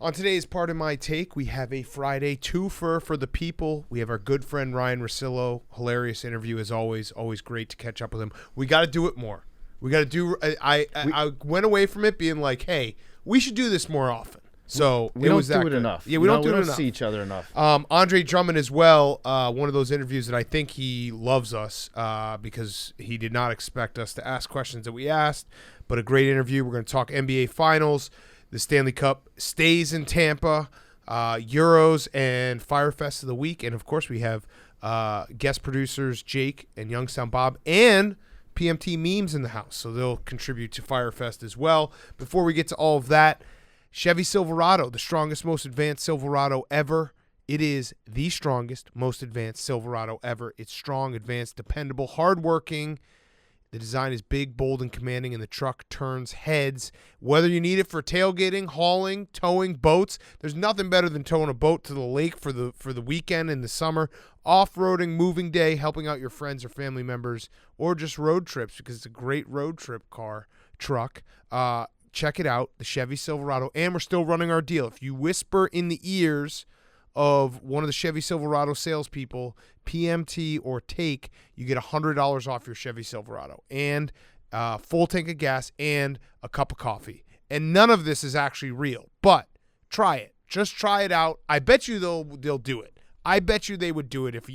On today's Part of My Take, we have a Friday twofer for the people. We have our good friend Ryen Russillo. Hilarious interview as always. Always great to catch up with him. We got to do it more. We got to do. I went away from it being like, hey, we should do this more often. So we don't do it enough. Yeah, we don't do it enough. See each other enough. Andre Drummond as well. One of those interviews that I think he loves us because he did not expect us to ask questions that we asked. But a great interview. We're going to talk NBA Finals. The Stanley Cup stays in Tampa, Euros, and Fyre Fest of the week. And, of course, we have guest producers Jake and Youngstown Bob and PMT Memes in the house. So they'll contribute to Fyre Fest as well. Before we get to all of that, Chevy Silverado, the strongest, most advanced Silverado ever. It is the strongest, most advanced Silverado ever. It's strong, advanced, dependable, hardworking. The design is big, bold, and commanding, and the truck turns heads. Whether you need it for tailgating, hauling, towing boats, there's nothing better than towing a boat to the lake for the weekend in the summer, off-roading, moving day, helping out your friends or family members, or just road trips because it's a great road trip truck. Check it out, the Chevy Silverado, and we're still running our deal. If you whisper in the ears of one of the Chevy Silverado salespeople, PMT or Take, you get $100 off your Chevy Silverado and full tank of gas and a cup of coffee. And none of this is actually real, but try it. Just try it out. I bet you they'll do it. I bet you they would do it if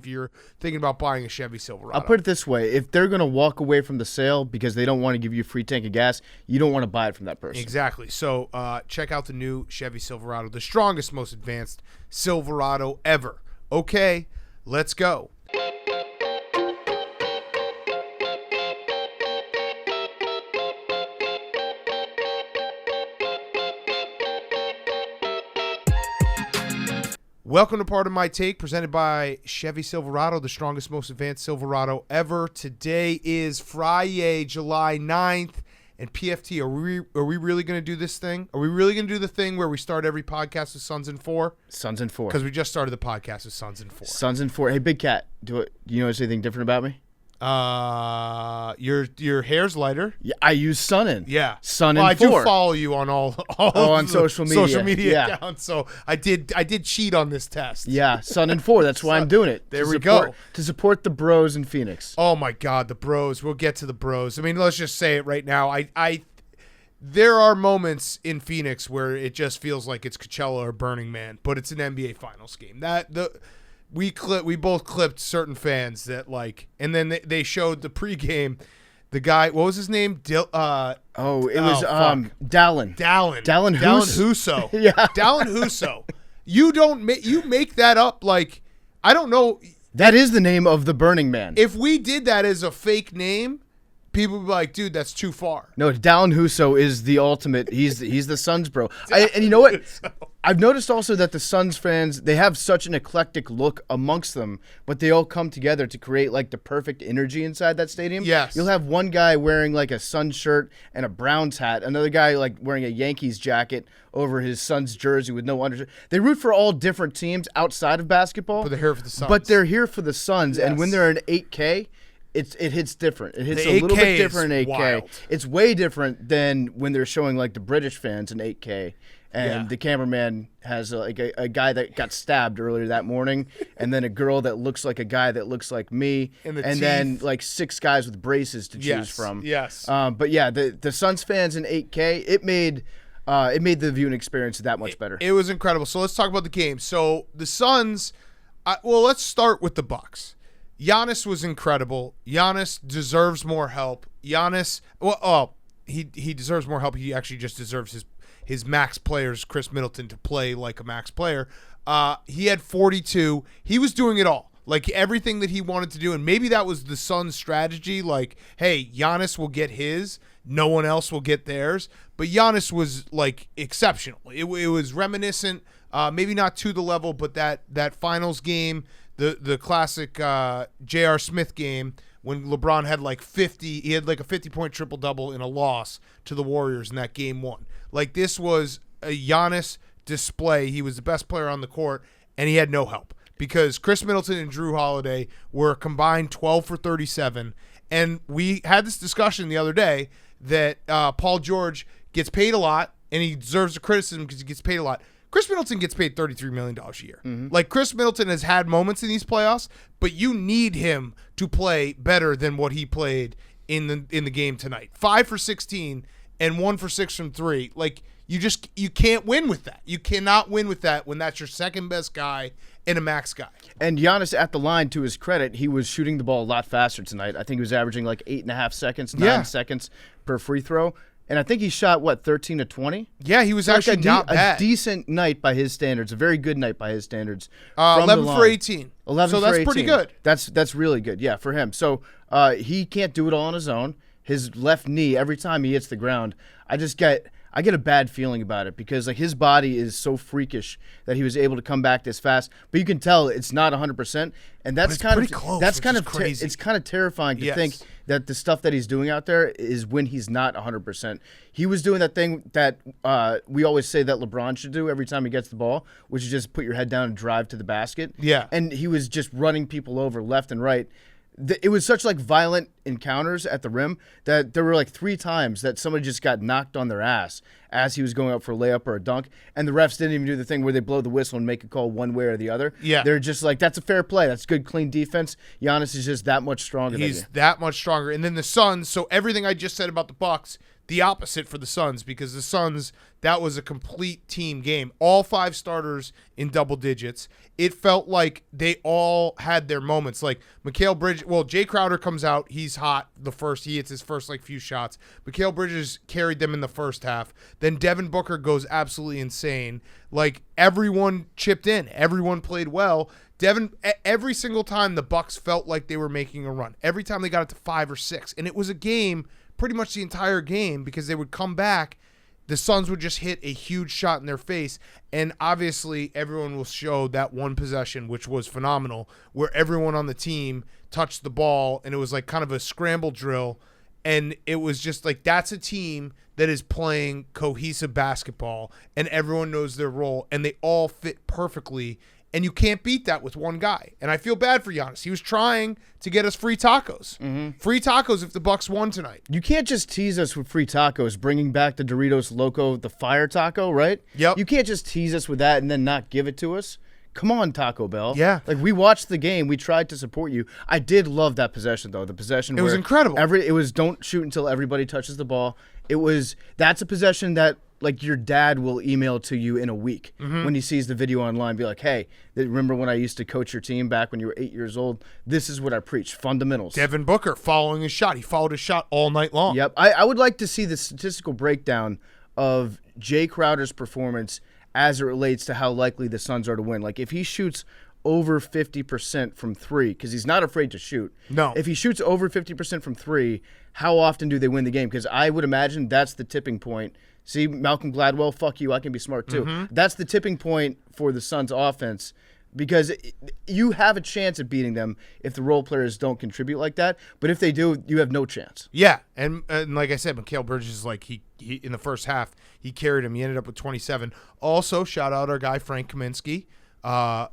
you're thinking about buying a Chevy Silverado. I'll put it this way. If they're going to walk away from the sale because they don't want to give you a free tank of gas, you don't want to buy it from that person. Exactly. So check out the new Chevy Silverado, the strongest, most advanced Silverado ever. Okay, let's go. Welcome to Part of My Take, presented by Chevy Silverado, the strongest, most advanced Silverado ever. Today is Friday, July 9th, and PFT, are we really going to do this thing? Are we really going to do the thing where we start every podcast with Suns in 4? Suns in 4. Because we just started the podcast with Suns in 4. Suns in 4. Hey, Big Cat, do you notice anything different about me? Your hair's lighter. Yeah, I use Sun in. Yeah, Sun in 4. I do follow you on all on social media accounts. So I did cheat on this test. Yeah, Sun in 4. That's why I'm doing it. There we go. To support the bros in Phoenix. Oh my God, the bros. We'll get to the bros. I mean, let's just say it right now. There are moments in Phoenix where it just feels like it's Coachella or Burning Man, but it's an NBA Finals game. We both clipped certain fans that and then they showed the pregame. The guy, what was his name? Dallin. Dallin Husso. Yeah. Dallin Husso. You make that up like, I don't know. That is the name of the Burning Man. If we did that as a fake name, people would be like, dude, that's too far. No, Dallin Husso is the ultimate. He's the Suns bro. And you know what? I've noticed also that the Suns fans, they have such an eclectic look amongst them, but they all come together to create the perfect energy inside that stadium. Yes. You'll have one guy wearing a Suns shirt and a Browns hat, another guy wearing a Yankees jacket over his Suns jersey with no undershirt. They root for all different teams outside of basketball. But they're here for the Suns. Yes. And when they're in 8K, it hits different. It hits a little bit different in 8K. Wild. It's way different than when they're showing the British fans in 8K. And the cameraman has a guy that got stabbed earlier that morning, and then a girl that looks like a guy that looks like me, and then 6 guys with braces to choose from. Yes. But yeah, the Suns fans in 8K, it made the viewing experience that much better. It was incredible. So let's talk about the game. So the Suns, let's start with the Bucks. Giannis was incredible. Giannis deserves more help. He deserves more help. He actually just deserves his max players, Chris Middleton, to play like a max player. He had 42. He was doing it all. Everything that he wanted to do, and maybe that was the Suns' strategy. Hey, Giannis will get his. No one else will get theirs. But Giannis was, exceptional. It was reminiscent, maybe not to the level, but that finals game, the classic J.R. Smith game when LeBron had 50. He had a 50-point triple-double in a loss to the Warriors in that game 1. This was a Giannis display. He was the best player on the court, and he had no help because Chris Middleton and Drew Holiday were combined 12 for 37. And we had this discussion the other day that Paul George gets paid a lot and he deserves the criticism because he gets paid a lot. Chris Middleton gets paid $33 million a year. Mm-hmm. Like, Chris Middleton has had moments in these playoffs, but you need him to play better than what he played in the game tonight. 5 for 16 and 1 for 6 from 3. Like, you can't win with that. You cannot win with that when that's your second best guy and a max guy. And Giannis, at the line, to his credit, he was shooting the ball a lot faster tonight. I think he was averaging like 8.5 seconds, 9 seconds per free throw. And I think he shot, 13 to 20? Yeah, he was actually not bad. A decent night by his standards, a very good night by his standards. 11 for 18. 11 so for that's 18. pretty good. That's really good, yeah, for him. So he can't do it all on his own. His left knee, every time he hits the ground, I get a bad feeling about it because like his body is so freakish that he was able to come back this fast. But you can tell it's not 100%, and that's kind of close, that's kind of crazy. It's kind of terrifying to think that the stuff that he's doing out there is when he's not 100%. He was doing that thing that we always say that LeBron should do every time he gets the ball, which is just put your head down and drive to the basket. Yeah, and he was just running people over left and right. It was such like violent encounters at the rim that there were like 3 times that somebody just got knocked on their ass as he was going up for a layup or a dunk, and the refs didn't even do the thing where they blow the whistle and make a call one way or the other. Yeah, they're just like, that's a fair play. That's good, clean defense. Giannis is just that much stronger. He's that much stronger. And then the Suns. So everything I just said about the Bucks, the opposite for the Suns, because the Suns, that was a complete team game. All 5 starters in double digits. It felt like they all had their moments. Like Mikal Bridges, Jay Crowder comes out. He's hot. He hits his first few shots. Mikal Bridges carried them in the first half. Then Devin Booker goes absolutely insane. Like everyone chipped in. Everyone played well. Every single time the Bucks felt like they were making a run. Every time they got it to 5 or 6. And it was a game pretty much the entire game because they would come back. The Suns would just hit a huge shot in their face, and obviously everyone will show that one possession, which was phenomenal, where everyone on the team touched the ball, and it was like kind of a scramble drill, and it was just like that's a team that is playing cohesive basketball, and everyone knows their role, and they all fit perfectly, and you can't beat that with one guy. And I feel bad for Giannis. He was trying to get us free tacos. Mm-hmm. Free tacos if the Bucks won tonight. You can't just tease us with free tacos, bringing back the Doritos Loco, the fire taco, right? Yep. You can't just tease us with that and then not give it to us. Come on, Taco Bell. Yeah. Like, we watched the game. We tried to support you. I did love that possession, though. The possession It was incredible. It was don't shoot until everybody touches the ball. That's a possession that, like, your dad will email to you in a week when he sees the video online. Be like, hey, remember when I used to coach your team back when you were 8 years old? This is what I preach, fundamentals. Devin Booker following his shot. He followed his shot all night long. Yep. I would like to see the statistical breakdown of Jay Crowder's performance as it relates to how likely the Suns are to win. Like, if he shoots over 50% from 3, because he's not afraid to shoot. No. If he shoots over 50% from 3, how often do they win the game? Because I would imagine that's the tipping point. See, Malcolm Gladwell, fuck you, I can be smart too. Mm-hmm. That's the tipping point for the Suns' offense because you have a chance at beating them if the role players don't contribute like that. But if they do, you have no chance. Yeah, and like I said, Mikal Bridges, like he in the first half, he carried him. He ended up with 27. Also, shout out our guy Frank Kaminsky.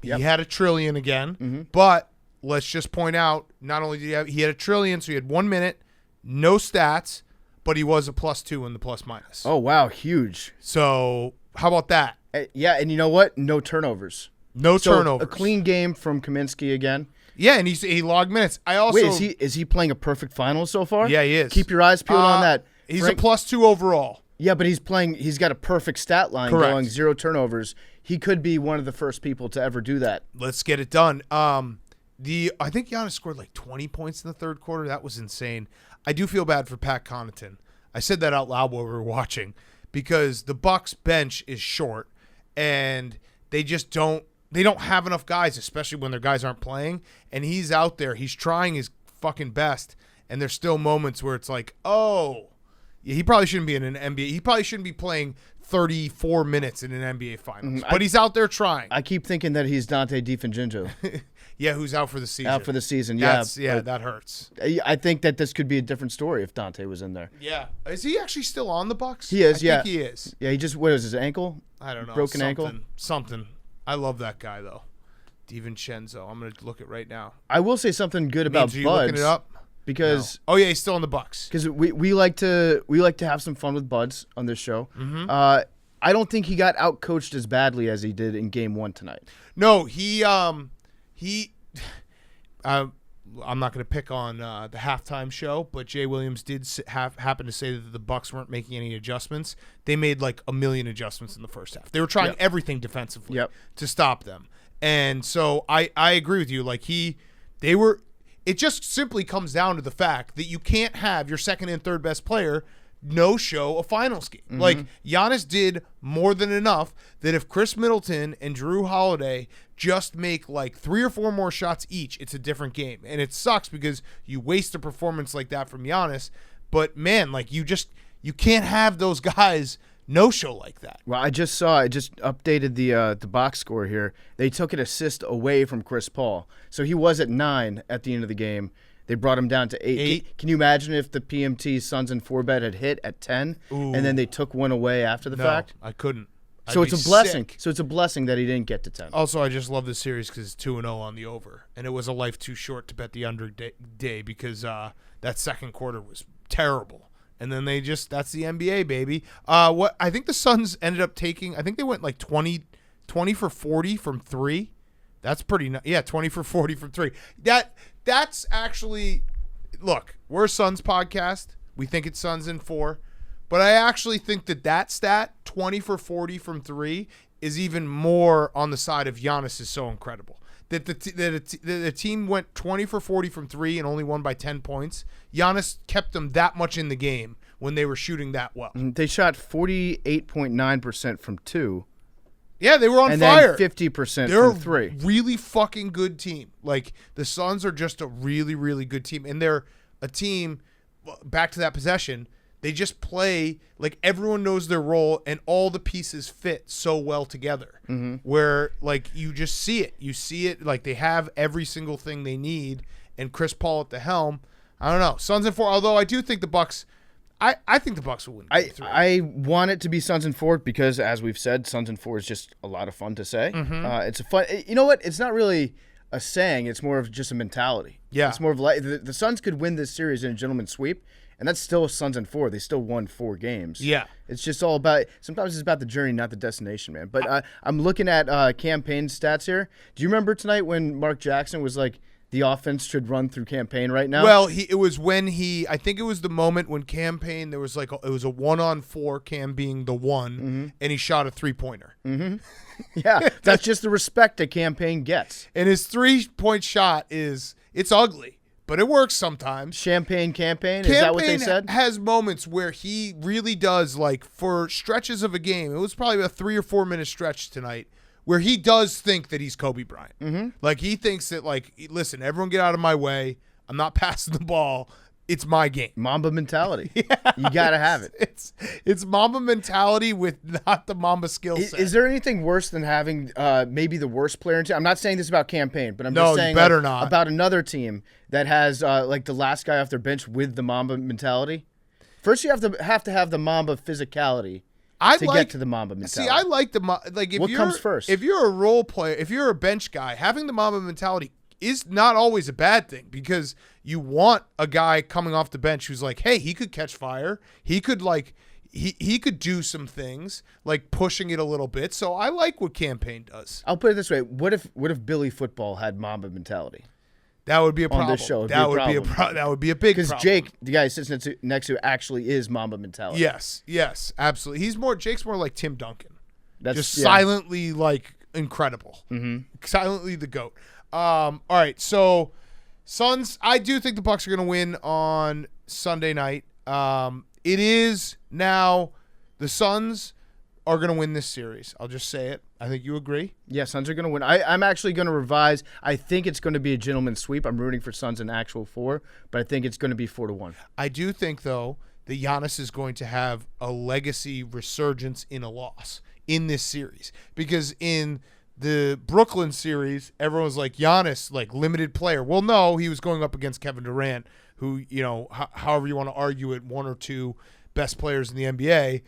He had a trillion again, but let's just point out, not only did he had a trillion, so he had 1 minute, no stats, but he was a +2 in the plus-minus. Oh, wow, huge. So how about that? Yeah, and you know what? No turnovers. No turnovers. A clean game from Kaminsky again. Yeah, and he logged minutes. I also Wait, is he playing a perfect final so far? Yeah, he is. Keep your eyes peeled on that. He's a +2 overall. Yeah, but he's got a perfect stat line going 0 turnovers. He could be one of the first people to ever do that. Let's get it done. I think Giannis scored like 20 points in the third quarter. That was insane. I do feel bad for Pat Connaughton. I said that out loud while we were watching because the Bucks bench is short and they don't have enough guys, especially when their guys aren't playing. And he's out there. He's trying his fucking best. And there's still moments where it's like, oh, yeah, he probably shouldn't be in an NBA. He probably shouldn't be playing 34 minutes in an NBA Finals. But he's out there trying. I keep thinking that he's Dante DiVincenzo. Yeah, who's out for the season. Out for the season, yeah. That hurts. I think that this could be a different story if Dante was in there. Yeah. Is he actually still on the Bucks? He is, I think he is. Yeah, what was his ankle? I don't know. Broken ankle? Something. I love that guy, though. DiVincenzo. I'm going to look it right now. I will say something good about Buds. Are you looking it up? Because he's still in the Bucks. Because we like to have some fun with Buds on this show. I don't think he got outcoached as badly as he did in Game 1 tonight. No, I'm not going to pick on the halftime show, but Jay Williams did happen to say that the Bucks weren't making any adjustments. They made like a million adjustments in the first half. They were trying everything defensively to stop them. And so I agree with you. Like it just simply comes down to the fact that you can't have your second and third best player no-show a finals game. Mm-hmm. Like, Giannis did more than enough that if Chris Middleton and Drew Holiday just make like 3 or 4 more shots each, it's a different game. And it sucks because you waste a performance like that from Giannis. But, man, like, you can't have those guys no-show like that. Well, I just updated the box score here. They took an assist away from Chris Paul. So he was at 9 at the end of the game. They brought him down to 8. Can you imagine if the PMT Suns and 4-bet had hit at 10 and then they took one away after the fact? I couldn't. So it's a blessing. Sick. So it's a blessing that he didn't get to 10. Also, I just love this series because it's 2-0 on the over. And it was a life too short to bet the under day because that second quarter was terrible. And then that's the NBA, baby. What I think the Suns ended up taking, I think they went like 20 for 40 from 3. That's pretty nice. Yeah, 20 for 40 from 3. That's actually, look, we're a Suns podcast. We think it's Suns in 4. But I actually think that stat, 20 for 40 from 3, is even more on the side of Giannis is so incredible. That the team went 20 for 40 from 3 and only won by 10 points. Giannis kept them that much in the game when they were shooting that well. They shot 48.9% from 2. Yeah, they were on fire. And then 50% they're from 3. A really fucking good team. Like, the Suns are just a really, really good team. And they're a team, back to that possession, they just play, like, everyone knows their role and all the pieces fit so well together. Mm-hmm. Where, like, you just see it. You see it, like, they have every single thing they need. And Chris Paul at the helm, I don't know. Suns in 4, although I do think the Bucks... I think the Bucks will win. I want it to be Suns in 4 because, as we've said, Suns in 4 is just a lot of fun to say. Mm-hmm. It's a fun. You know what? It's not really a saying. It's more of just a mentality. Yeah. It's more of like the Suns could win this series in a gentleman's sweep, and that's still Suns in 4. They still won 4 games. Yeah. It's just all about. Sometimes it's about the journey, not the destination, man. But I'm looking at campaign stats here. Do you remember tonight when Mark Jackson was like, the offense should run through campaign right now? Well, it was when I think it was the moment when campaign, there was like, it was a 1-on-4, Cam being the 1, mm-hmm. and he shot a 3-pointer. Mm-hmm. Yeah, that's just the respect that campaign gets. And his 3-point shot it's ugly, but it works sometimes. Champagne campaign, is that what they said? Has moments where he really does, like, for stretches of a game, it was probably a 3 or 4 minute stretch tonight, where he does think that he's Kobe Bryant. Mm-hmm. Like, he thinks that, like, listen, everyone get out of my way. I'm not passing the ball. It's my game. Mamba mentality. Yeah. You got to have it. It's Mamba mentality with not the Mamba skill set. Is there anything worse than having maybe the worst player in team? I'm not saying this about campaign, but I'm just saying not. About another team that has, like, the last guy off their bench with the Mamba mentality. First, you have to have the Mamba physicality. Get to the Mamba mentality. See, I like the what comes first? If you're a role player, if you're a bench guy, having the Mamba mentality is not always a bad thing because you want a guy coming off the bench who's like, hey, he could catch fire. He could he could do some things like pushing it a little bit. So I like what campaign does. I'll put it this way: what if Billy Football had Mamba mentality? That would be a problem. On this show, that would be a big problem. Because Jake, the guy who sits next to actually is Mamba mentality. Yes, absolutely. Jake's more like Tim Duncan. Silently, like, incredible. Mm-hmm. Silently the GOAT. All right, so Suns, I do think the Bucks are going to win on Sunday night. It is now the Suns are going to win this series. I'll just say it. I think you agree. Yeah, Suns are going to win. I'm actually going to revise. I think it's going to be a gentleman's sweep. I'm rooting for Suns in actual 4, but I think it's going to be 4-1. I do think, though, that Giannis is going to have a legacy resurgence in a loss in this series. Because in the Brooklyn series, everyone's like, Giannis, like, limited player. Well, no, he was going up against Kevin Durant, who, you know, however you want to argue it, 1 or 2 best players in the NBA.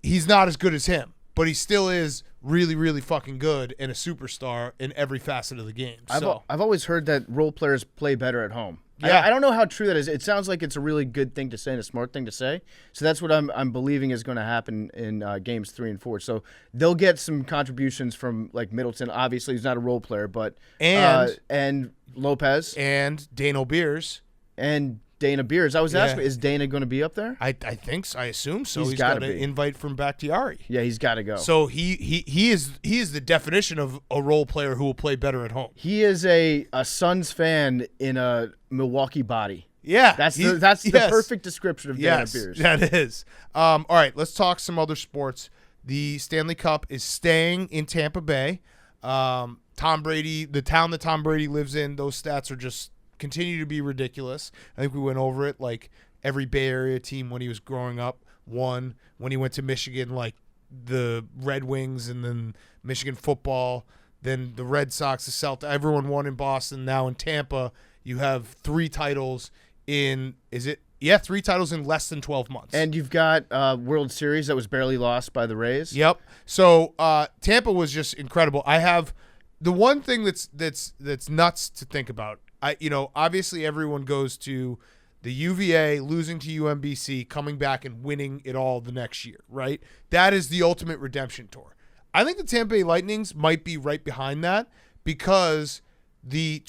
He's not as good as him, but he still is really, really fucking good and a superstar in every facet of the game. I've always heard that role players play better at home. Yeah. I don't know how true that is. It sounds like it's a really good thing to say and a smart thing to say. So that's what I'm believing is going to happen in games 3 and 4. So they'll get some contributions from like Middleton. Obviously, he's not a role player, but and Lopez and Dano Beers and Dana Beers. I was asking, is Dana going to be up there? I think so. I assume so. He's got gotta an be. invite from Bakhtiari. Yeah, he's got to go. So he is the definition of a role player who will play better at home. He is a Suns fan in a Milwaukee body. Yeah, that's the perfect description of Dana Beers. That is. All right, let's talk some other sports. The Stanley Cup is staying in Tampa Bay. Tom Brady, the town that Tom Brady lives in, those stats are just continue to be ridiculous. I think we went over it. Like every Bay Area team when he was growing up won. When he went to Michigan, like the Red Wings and then Michigan football, then the Red Sox, the Celtics, everyone won in Boston. Now in Tampa, you have 3 titles in 3 titles in less than 12 months. And you've got World Series that was barely lost by the Rays. Yep. So Tampa was just incredible. I have the one thing that's nuts to think about. Obviously everyone goes to the UVA, losing to UMBC, coming back and winning it all the next year, right? That is the ultimate redemption tour. I think the Tampa Bay Lightnings might be right behind that because the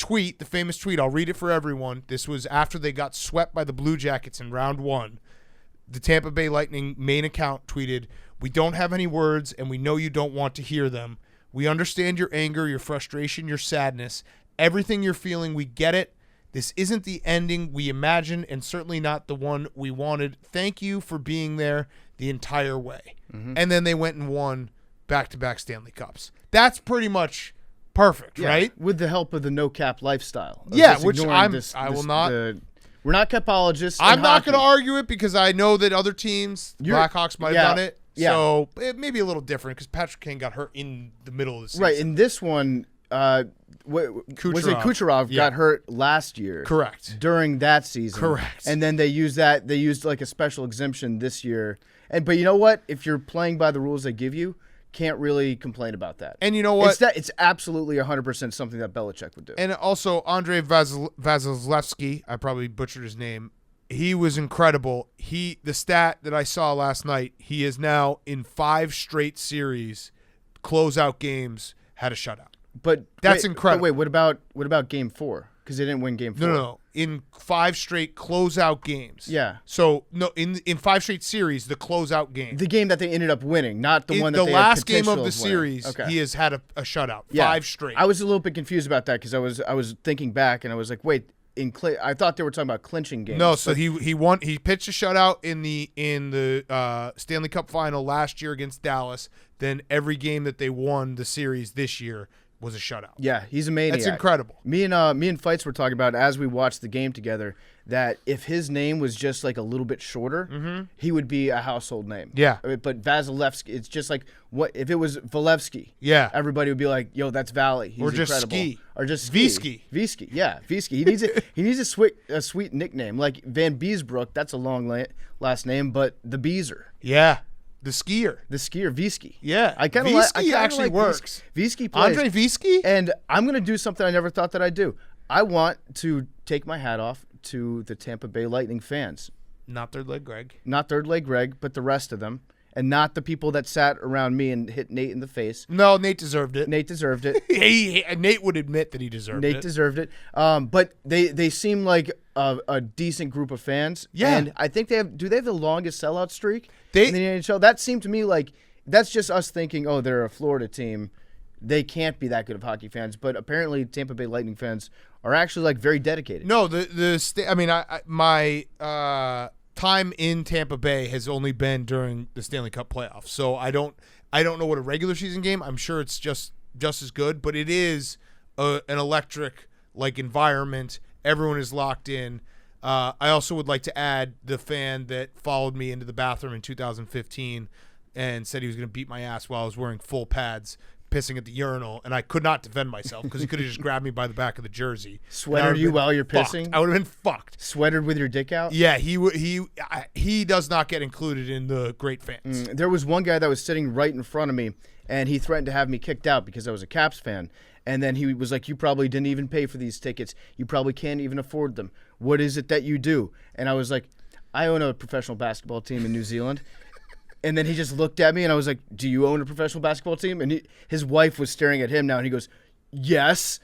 famous tweet, I'll read it for everyone. This was after they got swept by the Blue Jackets in round 1. The Tampa Bay Lightning main account tweeted, "We don't have any words and we know you don't want to hear them. We understand your anger, your frustration, your sadness. Everything you're feeling, we get it. This isn't the ending we imagined and certainly not the one we wanted. Thank you for being there the entire way." Mm-hmm. And then they went and won back-to-back Stanley Cups. That's pretty much perfect, right? With the help of the no-cap lifestyle. Yeah, which I will not. We're not capologists. I'm not going to argue it because I know that other teams, Blackhawks might have done it. Yeah. So it may be a little different because Patrick Kane got hurt in the middle of the season. Right, in this one, Kucherov got hurt last year. Correct. During that season. Correct. And then they used like a special exemption this year. But you know what? If you're playing by the rules they give you, can't really complain about that. And you know what? It's absolutely 100% something that Belichick would do. And also Andrei Vasilevsky, I probably butchered his name. He was incredible. The stat that I saw last night, he is now in 5 straight series, closeout games, had a shutout. But that's incredible. But wait, what about Game 4? Because they didn't win Game 4. No. In 5 straight closeout games. Yeah. So no, in 5 straight series, the closeout game. The game that they ended up winning, not the one that the they last had game of the winning. series. Okay. He has had a shutout. Yeah. 5 straight. I was a little bit confused about that because I was thinking back and I was like, wait. I thought they were talking about clinching games. No, so he won. He pitched a shutout in the Stanley Cup final last year against Dallas. Then every game that they won the series this year was a shutout. Yeah, he's a maniac. That's incredible. Me and Fights were talking about as we watched the game together that if his name was just like a little bit shorter, he would be a household name. Yeah. But Vasilevsky, it's just like what if it was Valevsky? Yeah. Everybody would be like, "Yo, that's Valley. He's or just incredible." Ski. Or just Visky. Visky. Yeah, Visky. He needs a sweet nickname like Van Beesbrook. That's a long last name, but the Beezer. Yeah. The skier, Visky. Yeah, I kind of Visky actually works. Visky plays. Andre Visky, and I'm gonna do something I never thought that I'd do. I want to take my hat off to the Tampa Bay Lightning fans. Not Third Leg Greg, but the rest of them, and not the people that sat around me and hit Nate in the face. No, Nate deserved it. Nate would admit that he deserved it. Nate deserved it. But they seem like a decent group of fans. Yeah. And I think they have the longest sellout streak in the NHL? That seemed to me like that's just us thinking, oh, they're a Florida team. They can't be that good of hockey fans. But apparently Tampa Bay Lightning fans are actually like very dedicated. No, my time in Tampa Bay has only been during the Stanley Cup playoffs. So I don't know what a regular season game. I'm sure it's just as good, but it is an electric like environment. Everyone is locked in. I also would like to add the fan that followed me into the bathroom in 2015 and said he was going to beat my ass while I was wearing full pads, pissing at the urinal, and I could not defend myself because he could have just grabbed me by the back of the jersey. Sweatered you while you're pissing? I would have been fucked. Sweatered with your dick out? Yeah, he does not get included in the great fans. There was one guy that was sitting right in front of me, and he threatened to have me kicked out because I was a Caps fan. And then he was like, you probably didn't even pay for these tickets. You probably can't even afford them. What is it that you do? And I was like, I own a professional basketball team in New Zealand. And then he just looked at me, and I was like, do you own a professional basketball team? And his wife was staring at him now, and he goes, yes.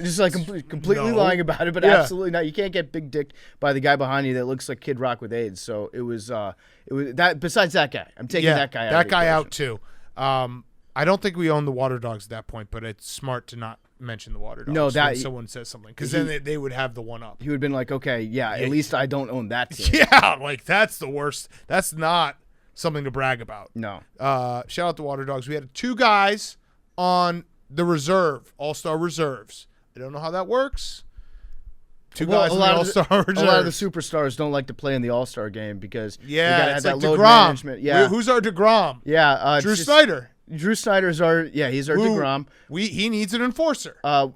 Just like completely lying about it, but absolutely not. You can't get big dicked by the guy behind you that looks like Kid Rock with AIDS. So it was that. Besides that guy, I'm taking that guy out. That guy out too. I don't think we own the Water Dogs at that point, but it's smart to not mention the Water Dogs when someone says something, because then they would have the one up. He would have been like, okay, at least I don't own that team. Yeah, like that's the worst. That's not something to brag about. No. Shout out to Water Dogs. We had 2 guys on the reserve, All-Star reserves. I don't know how that works. 2 guys in the All-Star reserve. A lot of the superstars don't like to play in the All-Star game because you got to have that load DeGrom. management. Yeah. Who's our DeGrom? Yeah. Drew Snyder. Drew Snyder's he's our DeGrom. He needs an enforcer. Like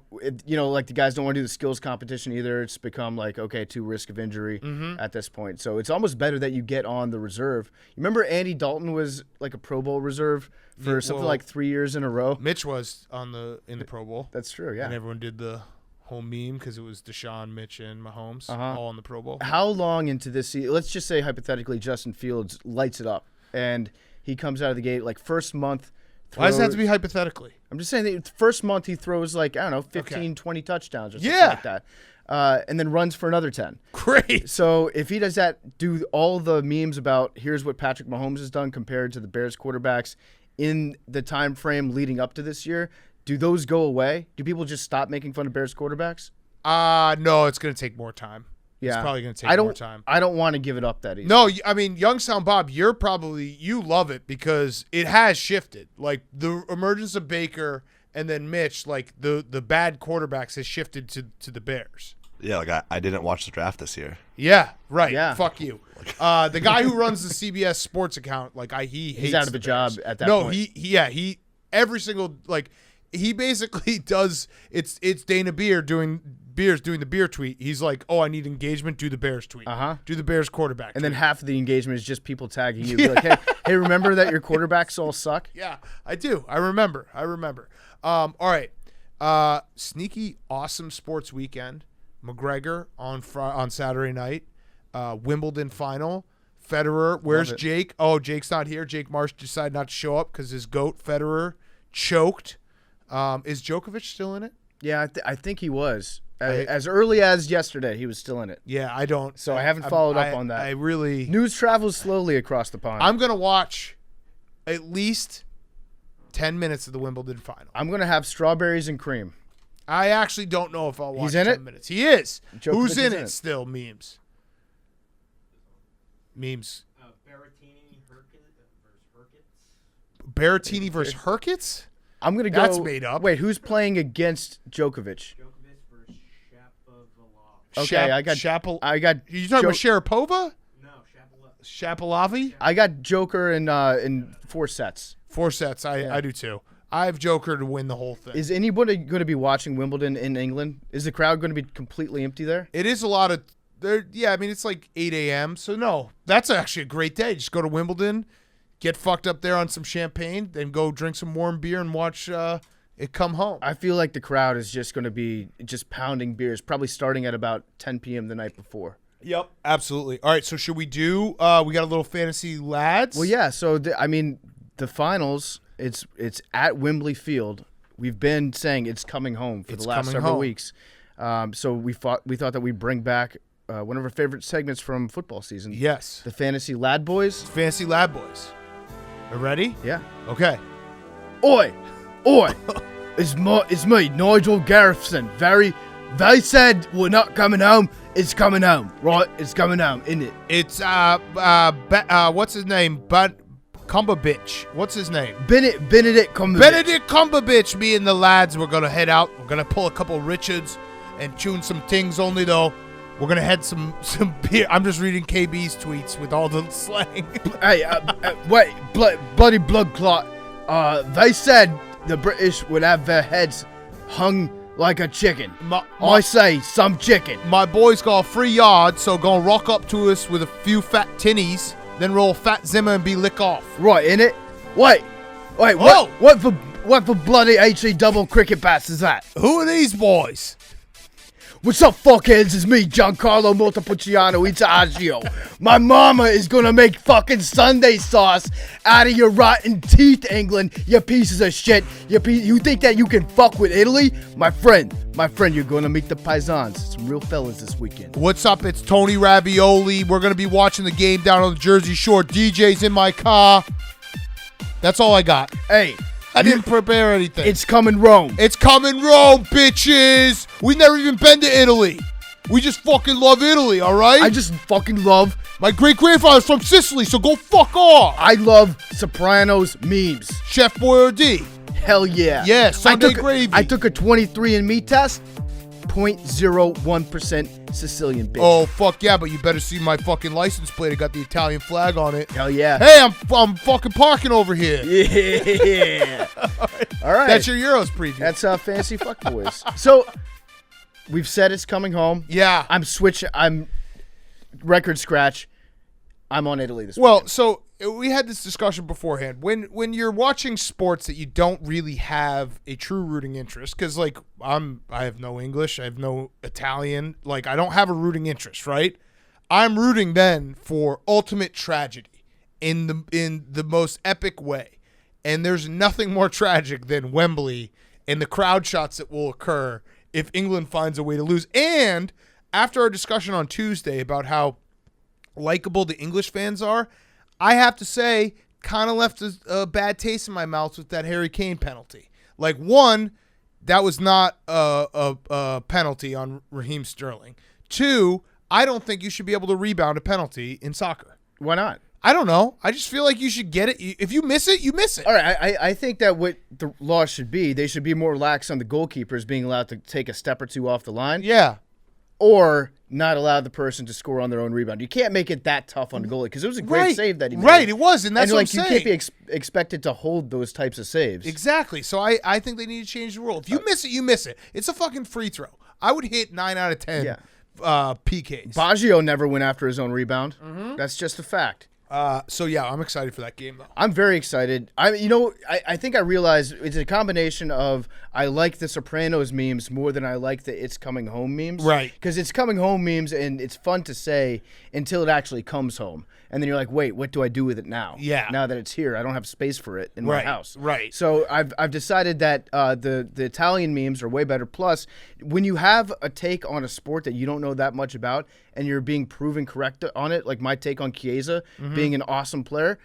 the guys don't want to do the skills competition either. It's become like, okay, too risk of injury at this point. So it's almost better that you get on the reserve. You remember Andy Dalton was like a Pro Bowl reserve for something like 3 years in a row? Mitch was in the Pro Bowl. That's true, yeah. And everyone did the whole meme because it was Deshaun, Mitch, and Mahomes all in the Pro Bowl. How long into this season, let's just say hypothetically Justin Fields lights it up and he comes out of the gate like first month. Why does it have to be hypothetically? I'm just saying that first month he throws like, I don't know, 15, 20 touchdowns or something like that. And then runs for another 10. Great. So if he does that, do all the memes about here's what Patrick Mahomes has done compared to the Bears quarterbacks in the time frame leading up to this year, do those go away? Do people just stop making fun of Bears quarterbacks? No, it's going to take more time. Yeah. It's probably going to take more time. I don't want to give it up that easy. No, I mean, Youngstown Bob, you love it because it has shifted. Like the emergence of Baker and then Mitch, like the bad quarterbacks has shifted to the Bears. Yeah, like I didn't watch the draft this year. Yeah, right. Yeah. Fuck you. The guy who runs the CBS Sports account, like he hates he's out of the a job Bears. at that point. He every single he basically does. It's Dana Beers doing the beer tweet. He's like, oh, I need engagement. Do the Bears tweet. Do the Bears quarterback. And tweet. then half of the engagement is just people tagging you. Like, hey, remember that your quarterbacks all suck? Yeah, I do. I remember. All right. Sneaky, awesome sports weekend. McGregor on Saturday night. Wimbledon final. Federer. Where's Jake? Oh, Jake's not here. Jake Marsh decided not to show up because his goat, Federer, choked. Is Djokovic still in it? Yeah, I think he was. As early as yesterday, he was still in it. Yeah, I don't. So I haven't followed up on that. News travels slowly across the pond. I'm going to watch at least 10 minutes of the Wimbledon final. I'm going to have strawberries and cream. I actually don't know if I'll watch He's in 10 it? minutes. He is. Djokovic Who's in is in it it. still? Memes. Berrettini versus Herkits? I'm going to go. That's made up. Wait, who's playing against Djokovic? Okay, I got. You talking about Sharapova? No, Shapalavi? I got Joker in 4 sets. 4 sets. I do too. I have Joker to win the whole thing. Is anybody going to be watching Wimbledon in England? Is the crowd going to be completely empty there? It is a lot of there. Yeah, I mean it's like 8 a.m. So no, that's actually a great day. Just go to Wimbledon, get fucked up there on some champagne, then go drink some warm beer and watch it come home. I feel like the crowd is just going to be just pounding beers, probably starting at about 10 p.m. the night before. Yep, absolutely. All right, so should we do? We got a little fantasy lads. Well, yeah. So the finals. It's at Wembley Field. We've been saying it's coming home for the last several weeks. So we thought that we'd bring back one of our favorite segments from football season. Yes, the Fantasy Lad Boys. Fantasy Lad Boys. Are ready? Yeah. Okay. Oi! It's me, Nigel Garrison. They said we're not coming home. It's coming home, right? It's coming home, isn't it? It's what's his name? Cumberbitch. What's his name? Benedict Cumberbitch. Benedict Cumberbitch. Me and the lads, we're gonna head out. We're gonna pull a couple Richards and tune some things only though. We're gonna head some beer. I'm just reading KB's tweets with all the slang. Hey, wait, bloody blood clot. They said the British would have their heads hung like a chicken. I say some chicken. My boy's got a free yard, so gonna rock up to us with a few fat tinnies, then roll fat Zimmer and be lick off. Right, innit? Wait, Whoa! what the... What for bloody HE double cricket bats is that? Who are these boys? What's up, fuckheads? It's me, Giancarlo Montepulciano Itagio. My mama is gonna make fucking Sunday sauce out of your rotten teeth, England, you pieces of shit. You think that you can fuck with Italy? My friend, you're gonna meet the paisans. Some real fellas this weekend. What's up? It's Tony Ravioli. We're going to be watching the game down on the Jersey Shore. DJ's in my car. That's all I got. Hey, I didn't prepare anything. it's coming Rome. It's coming Rome, bitches. We've never even been to Italy. We just fucking love Italy, all right? I just fucking love. My great-grandfather's from Sicily, so go fuck off. I love Sopranos memes. Chef Boyardee. Hell yeah. Yeah, Sunday gravy. I took a 23andMe test. 0.01% Sicilian bitch. Oh, fuck yeah, but you better see my fucking license plate. It got the Italian flag on it. Hell yeah. Hey, I'm fucking parking over here. Yeah. All right. That's your Euros preview. That's Fantasy Fuck Boys. So, we've said it's coming home. Yeah. I'm record scratch. I'm on Italy this Well, weekend. so we had this discussion beforehand. When you're watching sports that you don't really have a true rooting interest, because like I have no English, I have no Italian, like I don't have a rooting interest, right? I'm rooting then for ultimate tragedy in the most epic way, and there's nothing more tragic than Wembley and the crowd shots that will occur if England finds a way to lose. And after our discussion on Tuesday about how likable the English fans are, I have to say, kind of left a bad taste in my mouth with that Harry Kane penalty. Like, one, that was not a penalty on Raheem Sterling. Two, I don't think you should be able to rebound a penalty in soccer. Why not? I don't know. I just feel like you should get it. If you miss it, you miss it. All right, I think that what the law should be, they should be more lax on the goalkeepers being allowed to take a step or two off the line. Yeah. Or not allow the person to score on their own rebound. You can't make it that tough on the goalie because it was a great save that he made. Right, it was, and that's what I'm saying. You can't be expected to hold those types of saves. Exactly. So I think they need to change the rule. If you miss it, you miss it. It's a fucking free throw. I would hit 9 out of 10 PKs. Baggio never went after his own rebound. Mm-hmm. That's just a fact. So yeah, I'm excited for that game though. I'm very excited. I think I realized it's a combination of I like the Sopranos memes more than I like the It's Coming Home memes. Right. Because It's Coming Home memes, and it's fun to say until it actually comes home. And then you're like, wait, what do I do with it now? Yeah. Now that it's here, I don't have space for it in my house. Right. So I've decided that the Italian memes are way better. Plus, when you have a take on a sport that you don't know that much about and you're being proven correct on it, like my take on Chiesa being an awesome player,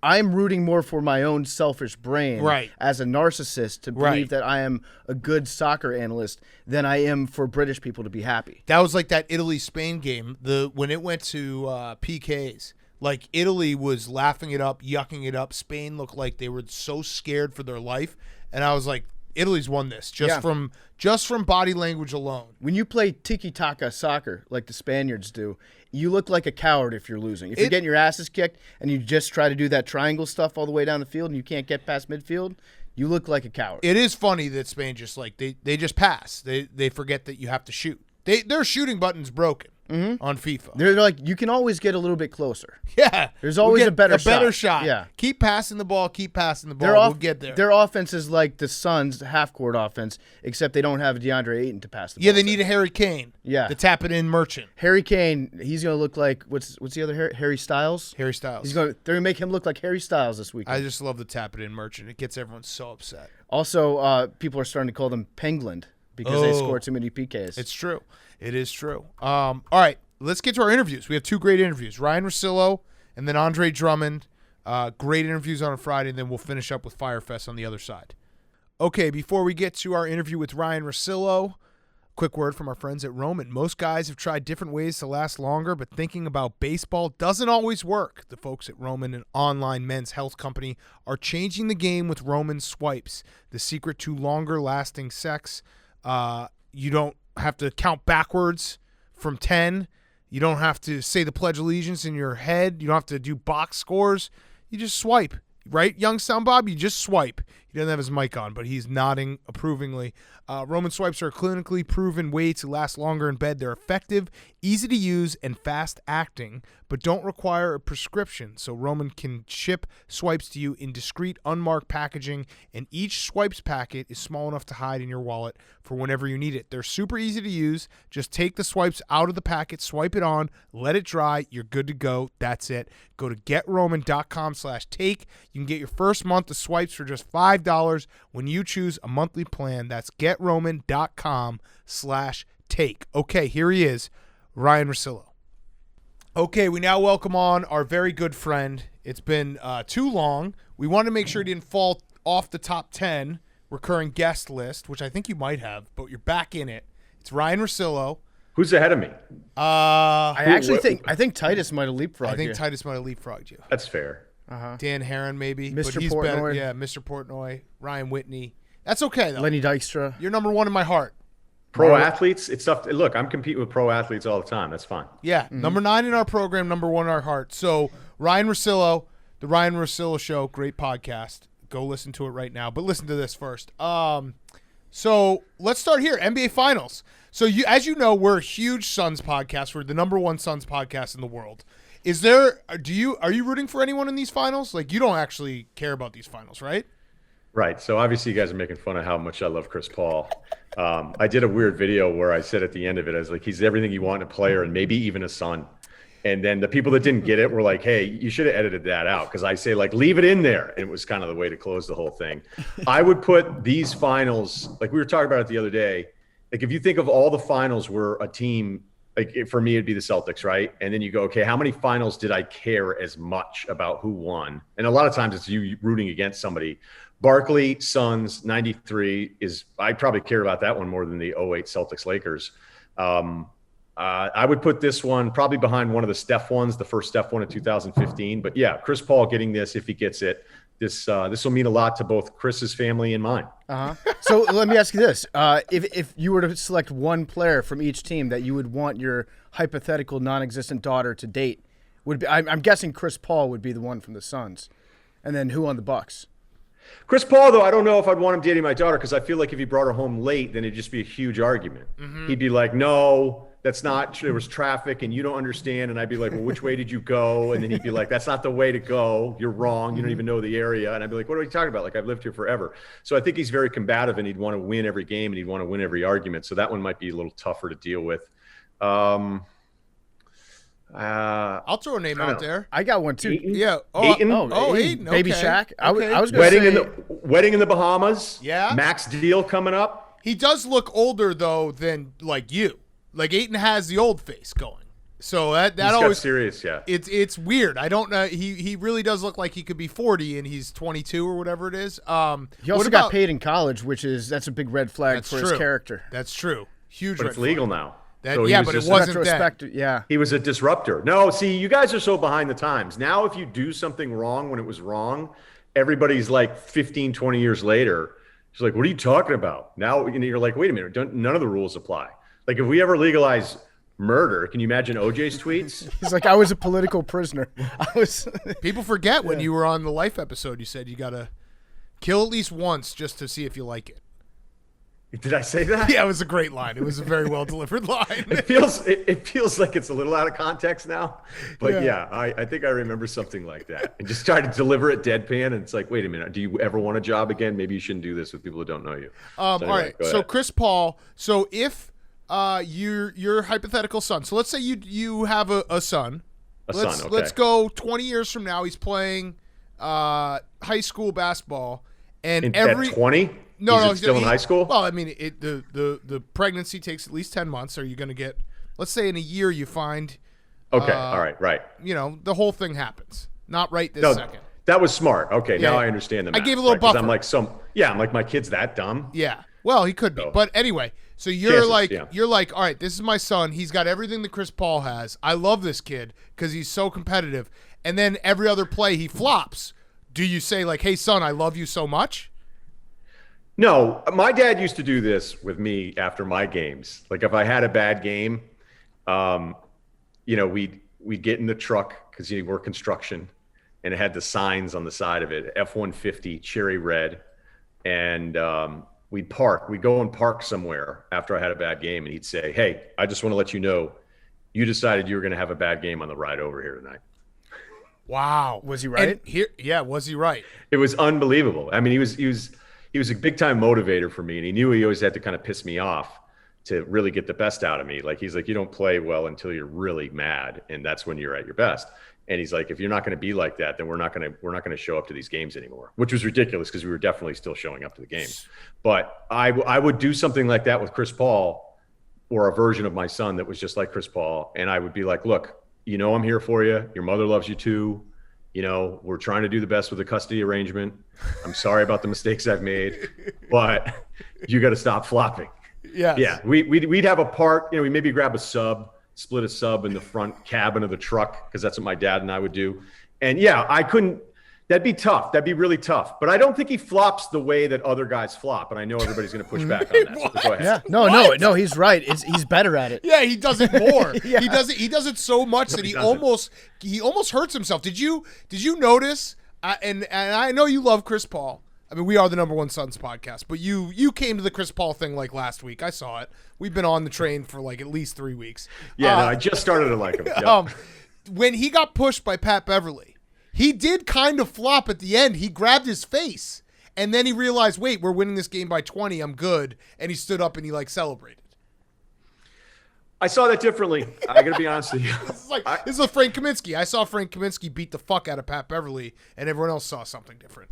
I'm rooting more for my own selfish brain as a narcissist to believe that I am a good soccer analyst than I am for British people to be happy. That was like that Italy-Spain game. When it went to PKs, like Italy was laughing it up, yucking it up. Spain looked like they were so scared for their life, and I was like, Italy's won this just from body language alone. When you play tiki-taka soccer like the Spaniards do, you look like a coward if you're losing. If you're getting your asses kicked and you just try to do that triangle stuff all the way down the field and you can't get past midfield, you look like a coward. It is funny that Spain just like they just pass. They forget that you have to shoot. Their shooting button's broken on FIFA. They're like, you can always get a little bit closer. Yeah. There's always a better shot. Yeah. Keep passing the ball. We'll get there. Their offense is like the Suns' half-court offense, except they don't have DeAndre Ayton to pass the ball. Yeah, they need a Harry Kane. Yeah. To tap it in merchant. Harry Kane, he's going to look like, what's the other Harry Styles? Harry Styles. They're going to make him look like Harry Styles this weekend. I just love the tap it in merchant. It gets everyone so upset. Also, people are starting to call them Pengland because they score too many PKs. It's true. It is true. All right, let's get to our interviews. We have two great interviews, Ryen Russillo and then Andre Drummond. Great interviews on a Friday, and then we'll finish up with Fyre Fest on the other side. Okay, before we get to our interview with Ryen Russillo, quick word from our friends at Roman. Most guys have tried different ways to last longer, but thinking about baseball doesn't always work. The folks at Roman, an online men's health company, are changing the game with Roman Swipes, the secret to longer-lasting sex. You don't have to count backwards from 10. You don't have to say the Pledge of Allegiance in your head. You don't have to do box scores. You just swipe, right? Young Sound Bob, you just swipe. He doesn't have his mic on, but he's nodding approvingly. Roman Swipes are a clinically proven way to last longer in bed. They're effective, easy to use and fast acting, but don't require a prescription, so Roman can ship swipes to you in discreet, unmarked packaging, and each swipes packet is small enough to hide in your wallet for whenever you need it. They're super easy to use. Just take the swipes out of the packet, swipe it on, let it dry, you're good to go. That's it. Go to GetRoman.com/take. You can get your first month of swipes for just $5 when you choose a monthly plan. That's GetRoman.com/take. Okay, here he is, Ryen Russillo. Okay, we now welcome on our very good friend. It's been too long. We wanted to make sure he didn't fall off the top 10 recurring guest list, which I think you might have, but you're back in it. It's Ryen Russillo. Who's ahead of me? I think Titus might have leapfrogged you. I think Titus might have leapfrogged you. That's fair. Dan Heron, maybe. Mr. But he's Portnoy. better. Yeah, Mr. Portnoy, Ryan Whitney. That's okay, though. Lenny Dykstra. You're number one in my heart. Pro athletes, it's tough. Look, I'm competing with pro athletes all the time. That's fine. Yeah, number 9 in our program, number 1 in our heart. So Ryen Russillo, the Ryen Russillo Show, great podcast. Go listen to it right now. But listen to this first. So let's start here. NBA Finals. So as you know, we're a huge Suns podcast. We're the number 1 Suns podcast in the world. Are you rooting for anyone in these finals? Like, you don't actually care about these finals, right? Right. So obviously you guys are making fun of how much I love Chris Paul. I did a weird video where I said at the end of it, I was like, he's everything you want in a player and maybe even a son. And then the people that didn't get it were like, hey, you should have edited that out. Because I say, like, leave it in there. And it was kind of the way to close the whole thing. I would put these finals, like we were talking about it the other day, like if you think of all the finals where a team, like for me, it'd be the Celtics, right? And then you go, okay, how many finals did I care as much about who won? And a lot of times it's you rooting against somebody. Barkley, Suns, 93 I probably care about that one more than the 08 Celtics Lakers. I would put this one probably behind one of the Steph ones, the first Steph one in 2015. But yeah, Chris Paul getting this, if he gets it, this will mean a lot to both Chris's family and mine. So let me ask you this. If you were to select one player from each team that you would want your hypothetical non-existent daughter to date, I'm guessing Chris Paul would be the one from the Suns. And then who on the Bucks? Chris Paul, though, I don't know if I'd want him dating my daughter because I feel like if he brought her home late, then it'd just be a huge argument. Mm-hmm. He'd be like, no, that's not, there was traffic and you don't understand. And I'd be like, well, which way did you go? And then he'd be like, that's not the way to go. You're wrong. You don't even know the area. And I'd be like, what are you talking about? Like, I've lived here forever. So I think he's very combative and he'd want to win every game and he'd want to win every argument. So that one might be a little tougher to deal with. I'll throw a name out there. I got one too. Ayton? Yeah. Ayton? Ayton. Baby Okay. Shaq. I was going to Wedding say wedding in the Bahamas. Yeah. Max deal coming up. He does look older though than like you. Like Ayton has the old face going. So that He's always got serious, yeah. It's weird. I don't know. He really does look like he could be 40 and he's 22 or whatever it is. he also got paid in college, that's a big red flag for his character. That's true. Huge. But red it's legal flag. now. But it wasn't then. Yeah. He was a disruptor. No, see, you guys are so behind the times. Now, if you do something wrong when it was wrong, everybody's like 15, 20 years later. It's like, what are you talking about? Now you're like, wait a minute, none of the rules apply. Like if we ever legalize murder, can you imagine OJ's tweets? He's like, I was a political prisoner. People forget when you were on the Life episode, you said you got to kill at least once just to see if you like it. Did I say that? Yeah, it was a great line. It was a very well delivered line. It feels like it's a little out of context now, but yeah, I think I remember something like that. And just try to deliver it deadpan, and it's like, wait a minute, do you ever want a job again? Maybe you shouldn't do this with people who don't know you. All right. So Chris Paul. So if your hypothetical son. So let's say you have a son. Okay. Let's go 20 years from now. He's playing high school basketball, and at 20. No, still in high school? Well, I mean, the pregnancy takes at least 10 months. Are you going to get, let's say in a year you find. Okay, all right. You know, the whole thing happens. Not right this second. That was smart. Okay, Yeah. now I understand the math. I gave a little buffer. I'm like, I'm like, my kid's that dumb. Yeah. Well, he could be. So, but anyway, so you're chances, you're like, all right, this is my son. He's got everything that Chris Paul has. I love this kid because he's so competitive. And then every other play he flops. Do you say like, hey, son, I love you so much? No, my dad used to do this with me after my games. Like if I had a bad game, we'd get in the truck because he worked construction, and it had the signs on the side of it, F-150, cherry red, and we'd go and park somewhere after I had a bad game, and he'd say, hey, I just want to let you know, you decided you were going to have a bad game on the ride over here tonight. Wow. Was he right? Was he right? It was unbelievable. I mean, he was a big time motivator for me, and he knew he always had to kind of piss me off to really get the best out of me. Like, he's like, you don't play well until you're really mad, and that's when you're at your best. And he's like, if you're not going to be like that, then we're not going to show up to these games anymore, which was ridiculous because we were definitely still showing up to the games. But I would do something like that with Chris Paul, or a version of my son that was just like Chris Paul, and I would be like, look, I'm here for you. Your mother loves you too. We're trying to do the best with the custody arrangement. I'm sorry about the mistakes I've made, but you got to stop flopping. Yes. Yeah. We'd have a part, we maybe grab a sub, split a sub in the front cabin of the truck, because that's what my dad and I would do. And yeah, that'd be tough. That'd be really tough. But I don't think he flops the way that other guys flop. And I know everybody's going to push back on that. So go ahead. Yeah. No, he's right. He's better at it. Yeah, he does it more. Yeah. He does it so much that he almost hurts himself. Did you notice? And I know you love Chris Paul. I mean, we are the #1 Suns podcast, but you came to the Chris Paul thing like last week. I saw it. We've been on the train for like at least 3 weeks. Yeah, no, I just started to like him. Yep. When he got pushed by Pat Beverly, he did kind of flop at the end. He grabbed his face, and then he realized, wait, we're winning this game by 20. I'm good. And he stood up and he celebrated. I saw that differently. I got to be honest with you. This is Frank Kaminsky. I saw Frank Kaminsky beat the fuck out of Pat Beverly, and everyone else saw something different.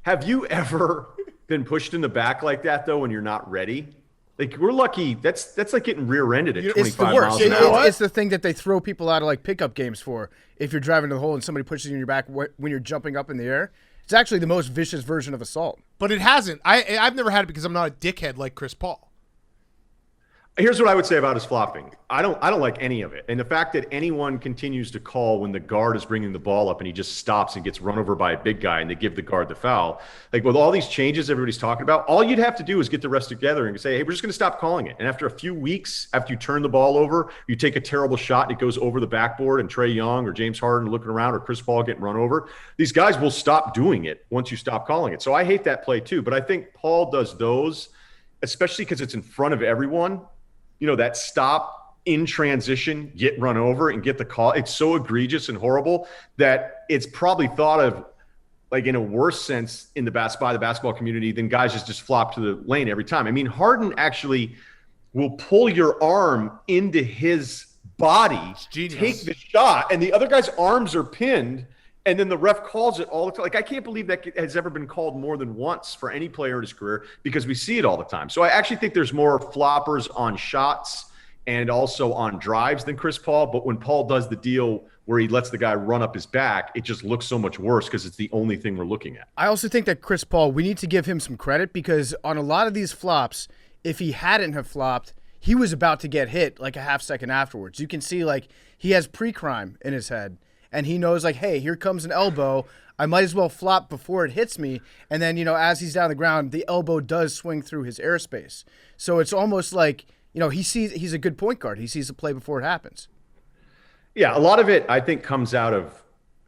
Have you ever been pushed in the back like that, though, when you're not ready? Like, we're lucky. That's like getting rear-ended at 25 miles an hour. It's the thing that they throw people out of like pickup games for. If you're driving to the hole and somebody pushes you in your back when you're jumping up in the air, it's actually the most vicious version of assault. But it hasn't. I've never had it because I'm not a dickhead like Chris Paul. Here's what I would say about his flopping. I don't like any of it. And the fact that anyone continues to call when the guard is bringing the ball up and he just stops and gets run over by a big guy and they give the guard the foul. Like, with all these changes everybody's talking about, all you'd have to do is get the rest together and say, hey, we're just going to stop calling it. And after a few weeks, after you turn the ball over, you take a terrible shot and it goes over the backboard, and Trae Young or James Harden looking around, or Chris Paul getting run over, these guys will stop doing it once you stop calling it. So I hate that play too. But I think Paul does those, especially because it's in front of everyone. That stop in transition, get run over and get the call. It's so egregious and horrible that it's probably thought of like in a worse sense in the basketball community than guys just flop to the lane every time. I mean, Harden actually will pull your arm into his body, take the shot, and the other guy's arms are pinned, and then the ref calls it all the time. Like, I can't believe that has ever been called more than once for any player in his career, because we see it all the time. So I actually think there's more floppers on shots and also on drives than Chris Paul. But when Paul does the deal where he lets the guy run up his back, it just looks so much worse because it's the only thing we're looking at. I also think that Chris Paul, we need to give him some credit, because on a lot of these flops, if he hadn't have flopped, he was about to get hit like a half second afterwards. You can see like he has pre-crime in his head. And he knows, like, hey, here comes an elbow. I might as well flop before it hits me. And then, as he's down the ground, the elbow does swing through his airspace. So it's almost like, he's a good point guard. He sees the play before it happens. Yeah, a lot of it, I think, comes out of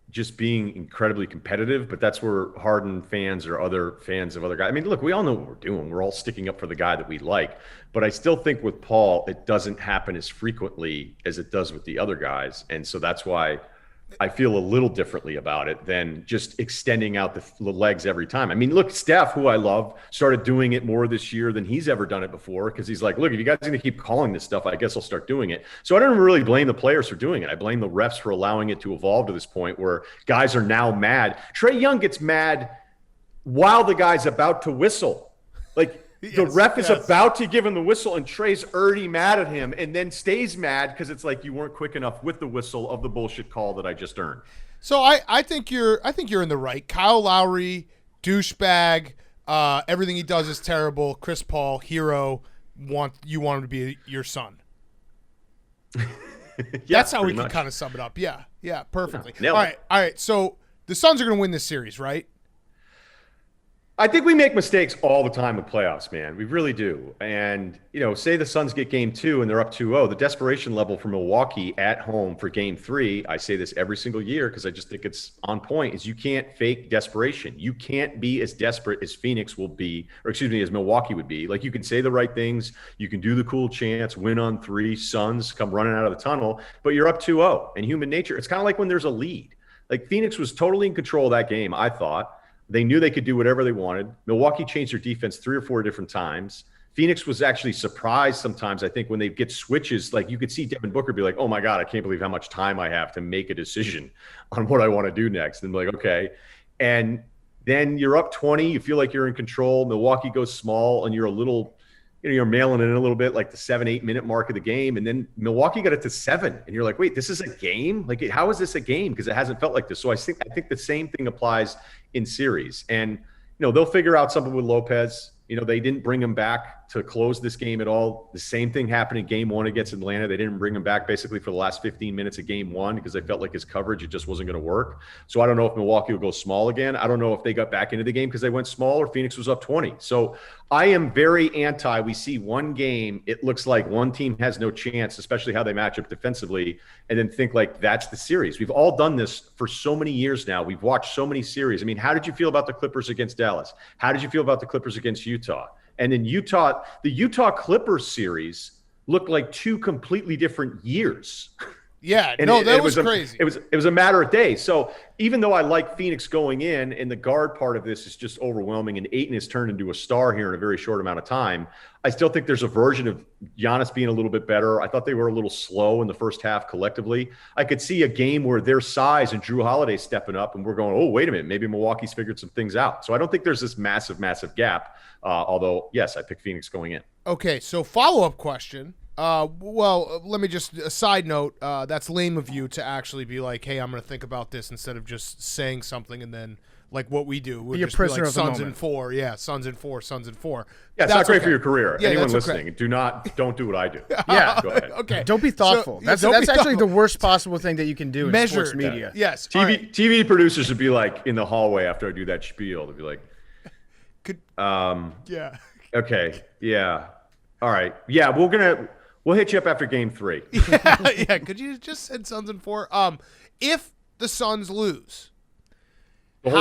just being incredibly competitive. But that's where Harden fans or other fans of other guys, I mean, look, we all know what we're doing. We're all sticking up for the guy that we like. But I still think with Paul, it doesn't happen as frequently as it does with the other guys. And so that's why I feel a little differently about it than just extending out the legs every time. I mean, look, Steph, who I love, started doing it more this year than he's ever done it before, because he's like, look, if you guys are going to keep calling this stuff, I guess I'll start doing it. So I don't really blame the players for doing it. I blame the refs for allowing it to evolve to this point where guys are now mad. Trae Young gets mad while the guy's about to whistle. Like, the ref is about to give him the whistle, and Trey's already mad at him, and then stays mad because it's like you weren't quick enough with the whistle of the bullshit call that I just earned. So I think you're in the right. Kyle Lowry, douchebag. Everything he does is terrible. Chris Paul, hero. You want him to be your son. That's how we can kind of sum it up. Yeah, perfectly. Yeah, all right. So the Suns are going to win this series, right? I think we make mistakes all the time with playoffs, man. We really do. And, say the Suns get game 2 and they're up 2-0. The desperation level for Milwaukee at home for game 3, I say this every single year because I just think it's on point, is you can't fake desperation. You can't be as desperate as Phoenix will be, or excuse me, as Milwaukee would be. Like, you can say the right things. You can do the cool chants, win on 3, Suns come running out of the tunnel, but you're up 2-0. And human nature, it's kind of like when there's a lead. Like, Phoenix was totally in control of that game, I thought. They knew they could do whatever they wanted. Milwaukee changed their defense 3 or 4 different times. Phoenix was actually surprised sometimes, I think, when they get switches. Like, you could see Devin Booker be like, oh, my God, I can't believe how much time I have to make a decision on what I want to do next. And be like, okay. And then you're up 20. You feel like you're in control. Milwaukee goes small, and you're a little – you're mailing in a little bit, like the 7-8 minute mark of the game. And then Milwaukee got it to 7. And you're like, wait, this is a game? Like, how is this a game? Because it hasn't felt like this. So I think the same thing applies in series. And, they'll figure out something with Lopez. They didn't bring him back to close this game at all. The same thing happened in game 1 against Atlanta. They didn't bring him back basically for the last 15 minutes of game 1 because they felt like his coverage, it just wasn't going to work. So I don't know if Milwaukee will go small again. I don't know if they got back into the game because they went small or Phoenix was up 20. So I am very anti. We see one game, it looks like one team has no chance, especially how they match up defensively, and then think like that's the series. We've all done this for so many years now. We've watched so many series. I mean, how did you feel about the Clippers against Dallas? How did you feel about the Clippers against Utah? And in Utah, the Utah Clippers series looked like 2 completely different years. Yeah, that was crazy. It was a matter of days. So even though I like Phoenix going in, and the guard part of this is just overwhelming, and Ayton has turned into a star here in a very short amount of time, I still think there's a version of Giannis being a little bit better. I thought they were a little slow in the first half collectively. I could see a game where their size and Drew Holiday stepping up, and we're going, oh, wait a minute, maybe Milwaukee's figured some things out. So I don't think there's this massive, massive gap. Although, yes, I picked Phoenix going in. Okay, so follow-up question. Let me just a side note. That's lame of you to actually be like, "Hey, I'm going to think about this," instead of just saying something and then like what we do. We'll be a just prisoner be like, of the Suns moment. in 4, yeah, Suns in 4, Suns in 4. Yeah, it's not great for your career. Yeah, Anyone that's listening, don't do what I do. Yeah, Go ahead. Okay, Don't be thoughtful. So, that's don't be actually thoughtful. the worst possible thing that you can do in Measure sports media. Yes, all right. TV producers would be like in the hallway after I do that spiel. They'd be like, Yeah. okay, yeah, all right, yeah, we'll hit you up after game 3. Yeah. Could you just said Suns in 4? If the Suns lose, The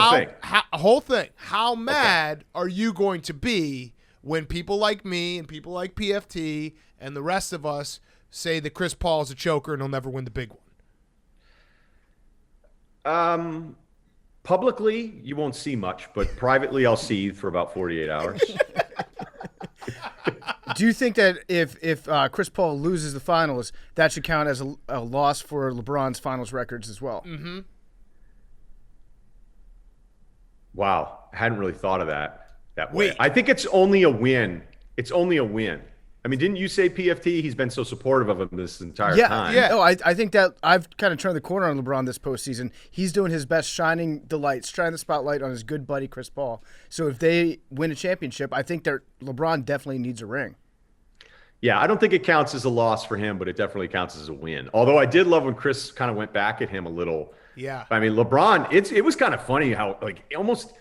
whole thing. How mad are you going to be when people like me and people like PFT and the rest of us say that Chris Paul is a choker and he'll never win the big one? Publicly, you won't see much, but privately, I'll seethe for about 48 hours. Do you think that if Chris Paul loses the finals, that should count as a loss for LeBron's finals records as well? Mm-hmm. Wow, I hadn't really thought of that Wait. way. I think it's only a win. It's only a win. I mean, didn't you say PFT? He's been so supportive of him this entire time. Yeah. No, I think that I've kind of turned the corner on LeBron this postseason. He's doing his best, shining the spotlight on his good buddy Chris Paul. So if they win a championship, I think that LeBron definitely needs a ring. Yeah, I don't think it counts as a loss for him, but it definitely counts as a win. Although I did love when Chris kind of went back at him a little. Yeah. I mean, LeBron, it was kind of funny how almost,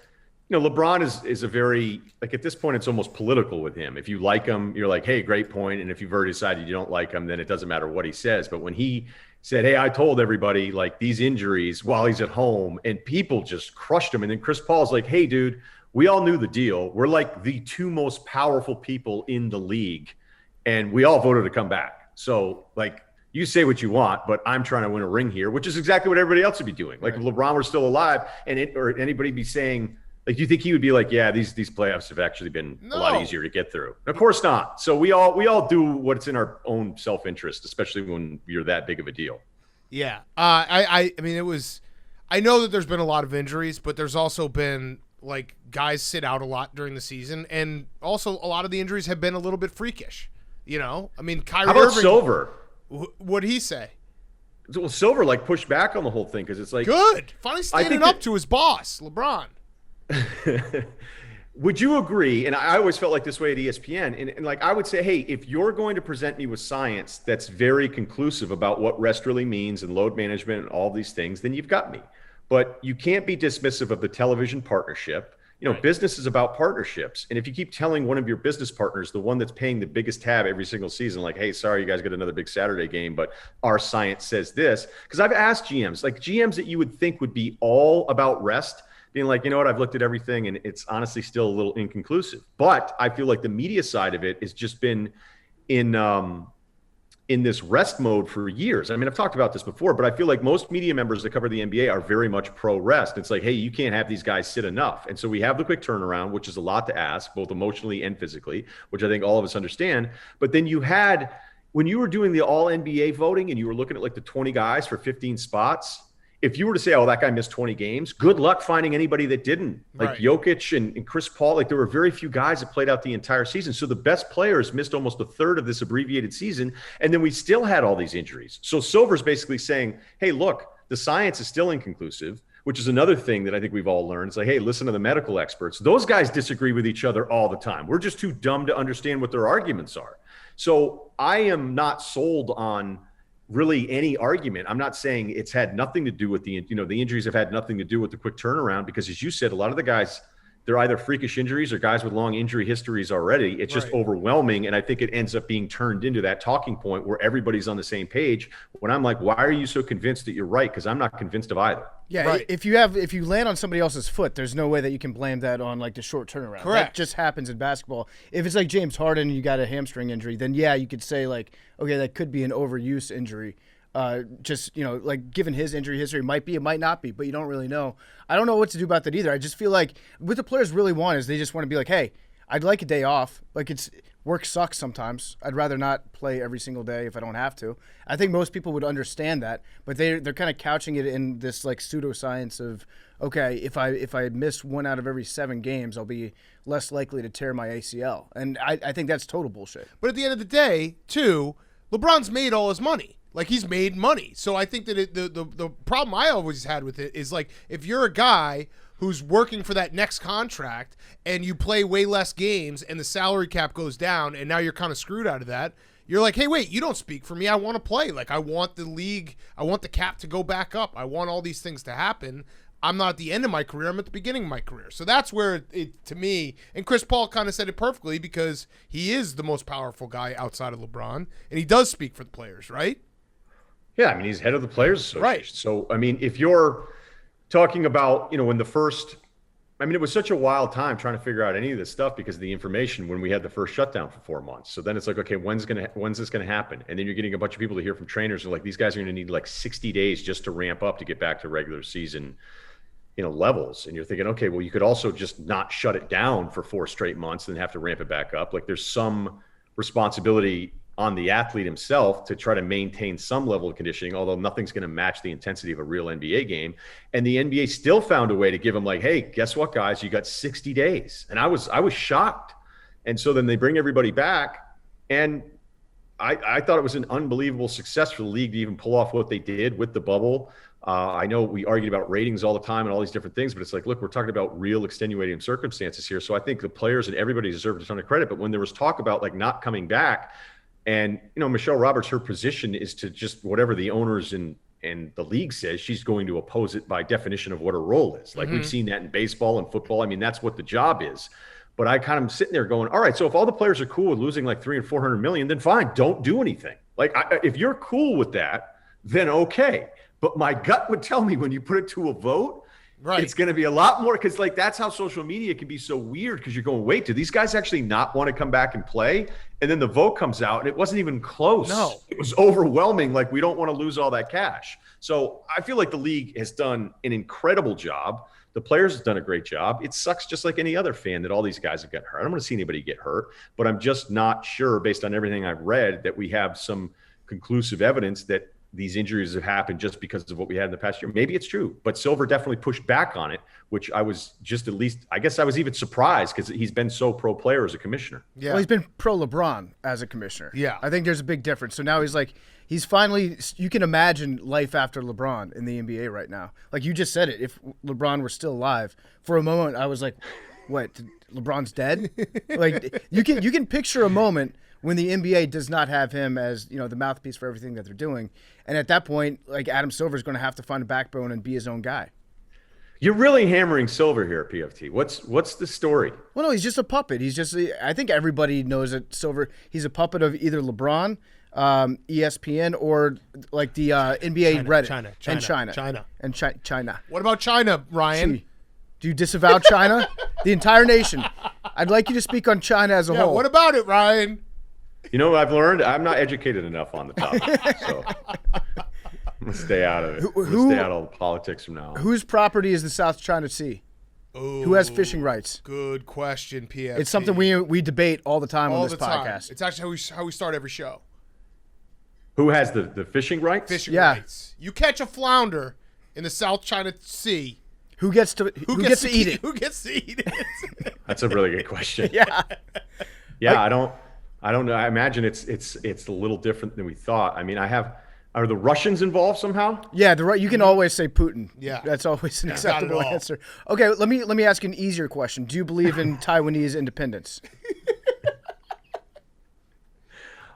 LeBron is a very, at this point, it's almost political with him. If you like him, you're like, hey, great point. And if you've already decided you don't like him, then it doesn't matter what he says. But when he said, hey, I told everybody these injuries while he's at home, and people just crushed him. And then Chris Paul's like, hey, dude, we all knew the deal. We're like the 2 most powerful people in the league, and we all voted to come back. So you say what you want, but I'm trying to win a ring here, which is exactly what everybody else would be doing. Like, if LeBron were still alive or anybody be saying, do you think he would be like, yeah, these playoffs have actually been a lot easier to get through? Of course not. So we all do what's in our own self-interest, especially when you're that big of a deal. Yeah. I mean, I know that there's been a lot of injuries, but there's also been guys sit out a lot during the season. And also a lot of the injuries have been a little bit freakish. I mean, Kyrie How about Irving, Silver? What'd he say? Well, Silver pushed back on the whole thing because it's like good. Finally standing up to his boss, LeBron. Would you agree? And I always felt like this way at ESPN. And I would say, hey, if you're going to present me with science that's very conclusive about what rest really means and load management and all these things, then you've got me. But you can't be dismissive of the television partnership. business is about partnerships. And if you keep telling one of your business partners, the one that's paying the biggest tab every single season, like, hey, sorry, you guys got another big Saturday game, but our science says this. Because I've asked GMs, like GMs that you would think would be all about rest, being like, you know what, I've looked at everything and it's honestly still a little inconclusive. But I feel like the media side of it has just been in this rest mode for years. I mean, I've talked about this before, but I feel like most media members that cover the NBA are very much pro rest. It's like, hey, you can't have these guys sit enough. And so we have the quick turnaround, which is a lot to ask, both emotionally and physically, which I think all of us understand. But then when you were doing the all NBA voting and you were looking at like the 20 guys for 15 spots, if you were to say, oh, that guy missed 20 games, good luck finding anybody that didn't. Like Jokic and Chris Paul, like there were very few guys that played out the entire season. So the best players missed almost a third of this abbreviated season. And then we still had all these injuries. So Silver's basically saying, hey, look, the science is still inconclusive, which is another thing that I think we've all learned. It's like, hey, listen to the medical experts. Those guys disagree with each other all the time. We're just too dumb to understand what their arguments are. So I am not sold on really any argument. I'm not saying it's had nothing to do with the injuries have had nothing to do with the quick turnaround, because as you said, a lot of the guys, they're either freakish injuries or guys with long injury histories already. It's just overwhelming. And I think it ends up being turned into that talking point where everybody's on the same page when I'm like, why are you so convinced that you're right? Because I'm not convinced of either. Yeah, if you land on somebody else's foot, there's no way that you can blame that on like the short turnaround. Correct. That just happens in basketball. If it's like James Harden and you got a hamstring injury, then yeah, you could say like, okay, that could be an overuse injury. Just, like given his injury history, it might be, it might not be, but you don't really know. I don't know what to do about that either. I just feel like what the players really want is they just want to be like, hey, I'd like a day off. Like work sucks sometimes. I'd rather not play every single day if I don't have to. I think most people would understand that, but they're kind of couching it in this like pseudoscience of, okay, if I miss 1 out of every 7 games, I'll be less likely to tear my ACL. And I think that's total bullshit. But at the end of the day, too, LeBron's made all his money. Like, he's made money. So I think that the problem I always had with it is, like, if you're a guy who's working for that next contract and you play way less games and the salary cap goes down and now you're kind of screwed out of that, you're like, hey, wait, you don't speak for me. I want to play. Like, I want the league. I want the cap to go back up. I want all these things to happen. I'm not at the end of my career. I'm at the beginning of my career. So that's where it to me, and Chris Paul kind of said it perfectly because he is the most powerful guy outside of LeBron, and he does speak for the players, right? Yeah, I mean, he's head of the Players Association. Right. So, I mean, if you're talking about, when it was such a wild time trying to figure out any of this stuff because of the information when we had the first shutdown for 4 months. So then it's like, okay, when's this going to happen? And then you're getting a bunch of people to hear from trainers who are like, these guys are going to need like 60 days just to ramp up to get back to regular season, levels. And you're thinking, okay, well, you could also just not shut it down for 4 straight months and have to ramp it back up. Like, there's some responsibility on the athlete himself to try to maintain some level of conditioning, although nothing's going to match the intensity of a real NBA game. And the NBA still found a way to give them like, hey, guess what, guys, you got 60 days. And I was shocked. And so then they bring everybody back. And I thought it was an unbelievable success for the league to even pull off what they did with the bubble. I know we argued about ratings all the time and all these different things, but it's like, look, we're talking about real extenuating circumstances here. So I think the players and everybody deserved a ton of credit. But when there was talk about like not coming back, and, Michelle Roberts, her position is to just whatever the owners and the league says, she's going to oppose it by definition of what her role is. Like we've seen that in baseball and football. I mean, that's what the job is. But I kind of sitting there going, all right, so if all the players are cool with losing like $300 and $400 million, then fine, don't do anything. Like if you're cool with that, then okay. But my gut would tell me when you put it to a vote, right, it's going to be a lot more, because like that's how social media can be so weird, because you're going, wait, do these guys actually not want to come back and play? And then the vote comes out and it wasn't even close. No, it was overwhelming. Like, we don't want to lose all that cash. So I feel like the league has done an incredible job. The players have done a great job. It sucks just like any other fan that all these guys have gotten hurt. I don't want to see anybody get hurt, but I'm just not sure, based on everything I've read, that we have some conclusive evidence that these injuries have happened just because of what we had in the past year. Maybe it's true, but Silver definitely pushed back on it, which I was just I guess I was even surprised, because he's been so pro player as a commissioner. Yeah. Well, he's been pro LeBron as a commissioner. Yeah. I think there's a big difference. So now he's finally, you can imagine life after LeBron in the NBA right now. Like you just said it, if LeBron were still alive, for a moment I was like, what, LeBron's dead? Like you can picture a moment when the NBA does not have him as, the mouthpiece for everything that they're doing. And at that point, like Adam Silver's going to have to find a backbone and be his own guy. You're really hammering Silver here, PFT. What's the story? Well, no, he's just a puppet. He's just. I think everybody knows that Silver. He's a puppet of either LeBron, ESPN, or like the NBA Reddit. China. What about China, Ryan? See, do you disavow China? The entire nation. I'd like you to speak on China as a whole. What about it, Ryan? You know what I've learned? I'm not educated enough on the topic, so I'm gonna stay out of it. I'm gonna stay out of all the politics from now on. Whose property is the South China Sea? Ooh, who has fishing rights? Good question, PFT. It's something we debate all the time on this podcast. It's actually how we start every show. Who has the fishing rights? Fishing rights. You catch a flounder in the South China Sea. Who gets to eat it? Who gets to eat it? That's a really good question. Yeah. Yeah, I don't know. I imagine it's a little different than we thought. I mean, are the Russians involved somehow? Yeah, you can always say Putin. Yeah. That's always an acceptable answer. Okay, let me ask you an easier question. Do you believe in Taiwanese independence?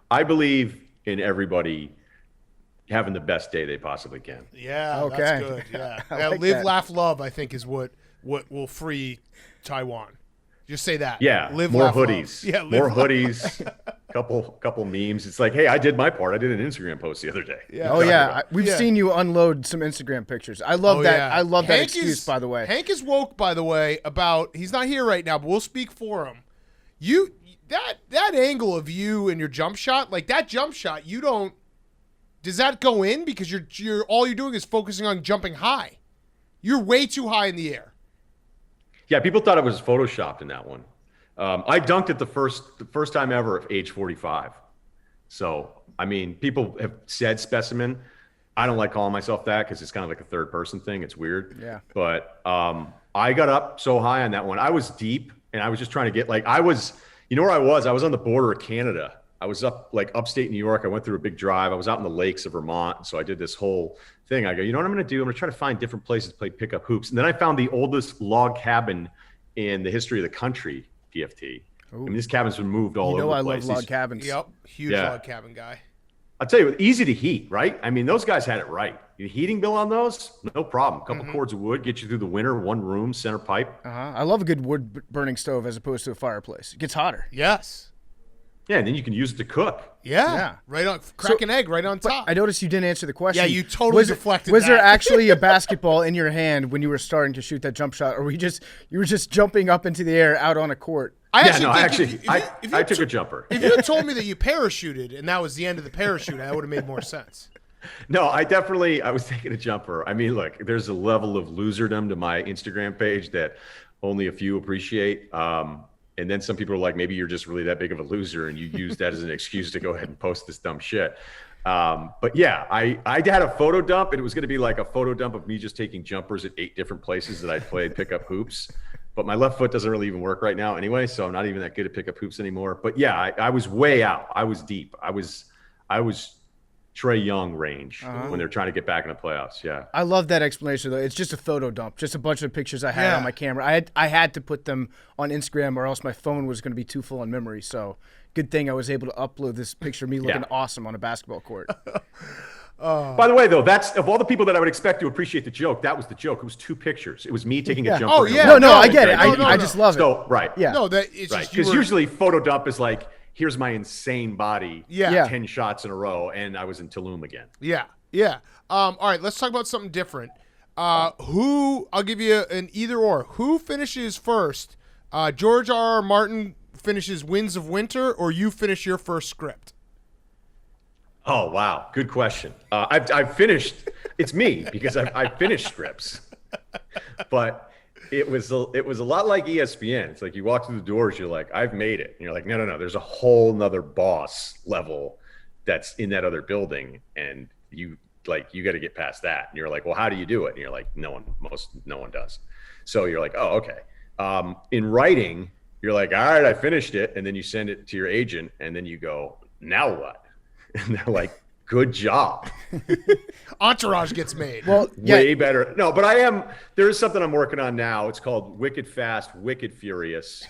I believe in everybody having the best day they possibly can. Yeah, okay. That's good. Yeah, like live, that. laugh, love. I think is what will free Taiwan. Just say that. Yeah, live, more laugh, hoodies. Love. Yeah, more hoodies. couple memes. It's like, hey, I did my part. I did an Instagram post the other day. Yeah. Oh yeah, we've seen you unload some Instagram pictures. I love that. Yeah. I love Hank that excuse. By the way, Hank is woke. By the way, about he's not here right now, but we'll speak for him. That angle of you and your jump shot, like that jump shot, you don't. Does that go in because you're all you're doing is focusing on jumping high? You're way too high in the air. Yeah, people thought it was photoshopped in that one. I dunked it the first time ever at age 45. So, I mean, people have said specimen. I don't like calling myself that because it's kind of like a third person thing. It's weird. Yeah. But I got up so high on that one. I was deep, and I was just trying to get you know where I was? I was on the border of Canada. I was up like upstate New York. I went through a big drive. I was out in the lakes of Vermont. So I did this whole thing. I go, you know what I'm going to do? I'm going to try to find different places to play pickup hoops. And then I found the oldest log cabin in the history of the country, PFT. Ooh. I mean, this cabin's been moved all over the place. I love log cabins. Yep, huge log cabin guy. I'll tell you, easy to heat, right? I mean, those guys had it right. The heating bill on those, no problem. A couple cords of wood, get you through the winter, one room, center pipe. I love a good wood burning stove as opposed to a fireplace. It gets hotter. Yes. Yeah, and then you can use it to cook. Yeah. Right on, crack an egg right on top. I noticed you didn't answer the question. Yeah, you totally deflected Was that. there actually a basketball in your hand when you were starting to shoot that jump shot, or you were just jumping up into the air out on a court? I took a jumper. If you had told me that you parachuted and that was the end of the parachute, that would have made more sense. No, I was taking a jumper. I mean, look, there's a level of loserdom to my Instagram page that only a few appreciate. And then some people are like, maybe you're just really that big of a loser and you use that as an excuse to go ahead and post this dumb shit. But yeah, I had a photo dump, and it was going to be like a photo dump of me just taking jumpers at 8 different places that I'd played pickup hoops. But my left foot doesn't really even work right now anyway, so I'm not even that good at pickup hoops anymore. But yeah, I was way out. I was deep. I was Trae Young range when they're trying to get back in the playoffs. Yeah. I love that explanation though. It's just a photo dump, just a bunch of pictures I had on my camera. I had to put them on Instagram or else my phone was going to be too full on memory. So good thing I was able to upload this picture of me looking awesome on a basketball court. By the way, though, that's of all the people that I would expect to appreciate the joke, that was the joke. It was 2 pictures. It was me taking a jumper. Oh yeah. No, I get it. I just love it. So right. Yeah. No, that it's right. just Because usually photo dump is like, here's my insane body. Yeah. 10 shots in a row, and I was in Tulum again. Yeah. All right, let's talk about something different. I'll give you an either or. Who finishes first? George R.R. Martin finishes Winds of Winter, or you finish your first script? Oh, wow. Good question. I've finished. It's me because I finished scripts. But it was a lot like ESPN. It's like you walk through the doors, you're like, I've made it. And you're like, no. There's a whole nother boss level that's in that other building. And you got to get past that. And you're like, well, how do you do it? And you're like, no one does. So you're like, oh, okay. In writing, you're like, all right, I finished it. And then you send it to your agent and then you go, now what? And they're like, good job. Entourage gets made. Well, way better. No, but there is something I'm working on now. It's called Wicked Fast, Wicked Furious.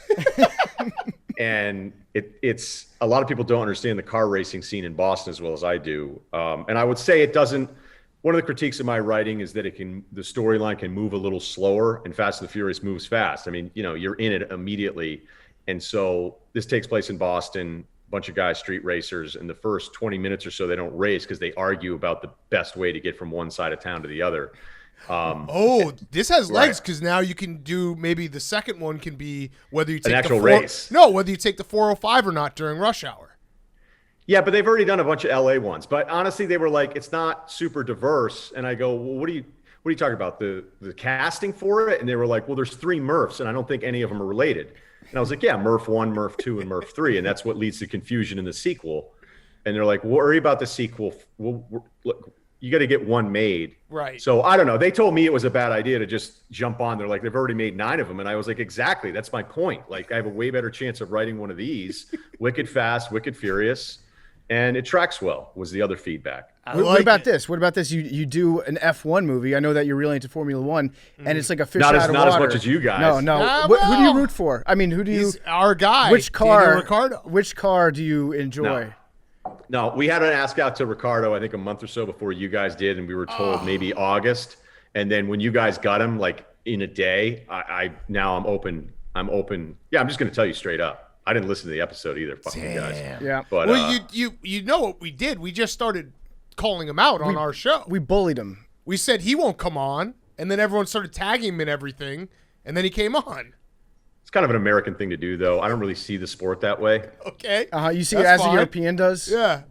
And it's a lot of people don't understand the car racing scene in Boston as well as I do. And I would say it doesn't one of the critiques of my writing is that the storyline can move a little slower, and Fast and the Furious moves fast. I mean, you're in it immediately. And so this takes place in Boston, a bunch of guys, street racers, and the first 20 minutes or so, they don't race because they argue about the best way to get from one side of town to the other. This has legs because now you can do, maybe the second one can be whether you take an actual race. No, whether you take the 405 or not during rush hour. Yeah, but they've already done a bunch of LA ones. But honestly, they were like, it's not super diverse. And I go, well, what are you talking about? The casting for it? And they were like, well, there's 3 Murphs, and I don't think any of them are related. And I was like, yeah, Murph 1, Murph 2, and Murph 3. And that's what leads to confusion in the sequel. And they're like, worry about the sequel. Look, you got to get one made. Right. So I don't know. They told me it was a bad idea to just jump on. They're like, they've already made 9 of them. And I was like, exactly. That's my point. Like, I have a way better chance of writing one of these. Wicked Fast, Wicked Furious. And it tracks well, was the other feedback. What about this? What about this? You do an F1 movie. I know that you're really into Formula One, and it's like a fish out of water. Not as much as you guys. No. Who do you root for? I mean, who do you? He's our guy. Which car? Ricardo. Which car do you enjoy? No, we had an ask out to Ricardo, I think a month or so before you guys did, and we were told maybe August. And then when you guys got him, like in a day, I'm open. Yeah, I'm just going to tell you straight up. I didn't listen to the episode either. Fuck you guys. Yeah. But you know what we did? We just started calling him out on our show. We bullied him. We said he won't come on, and then everyone started tagging him in everything, and then he came on. It's kind of an American thing to do, though. I don't really see the sport that way. Okay. You see it as a European does? Yeah.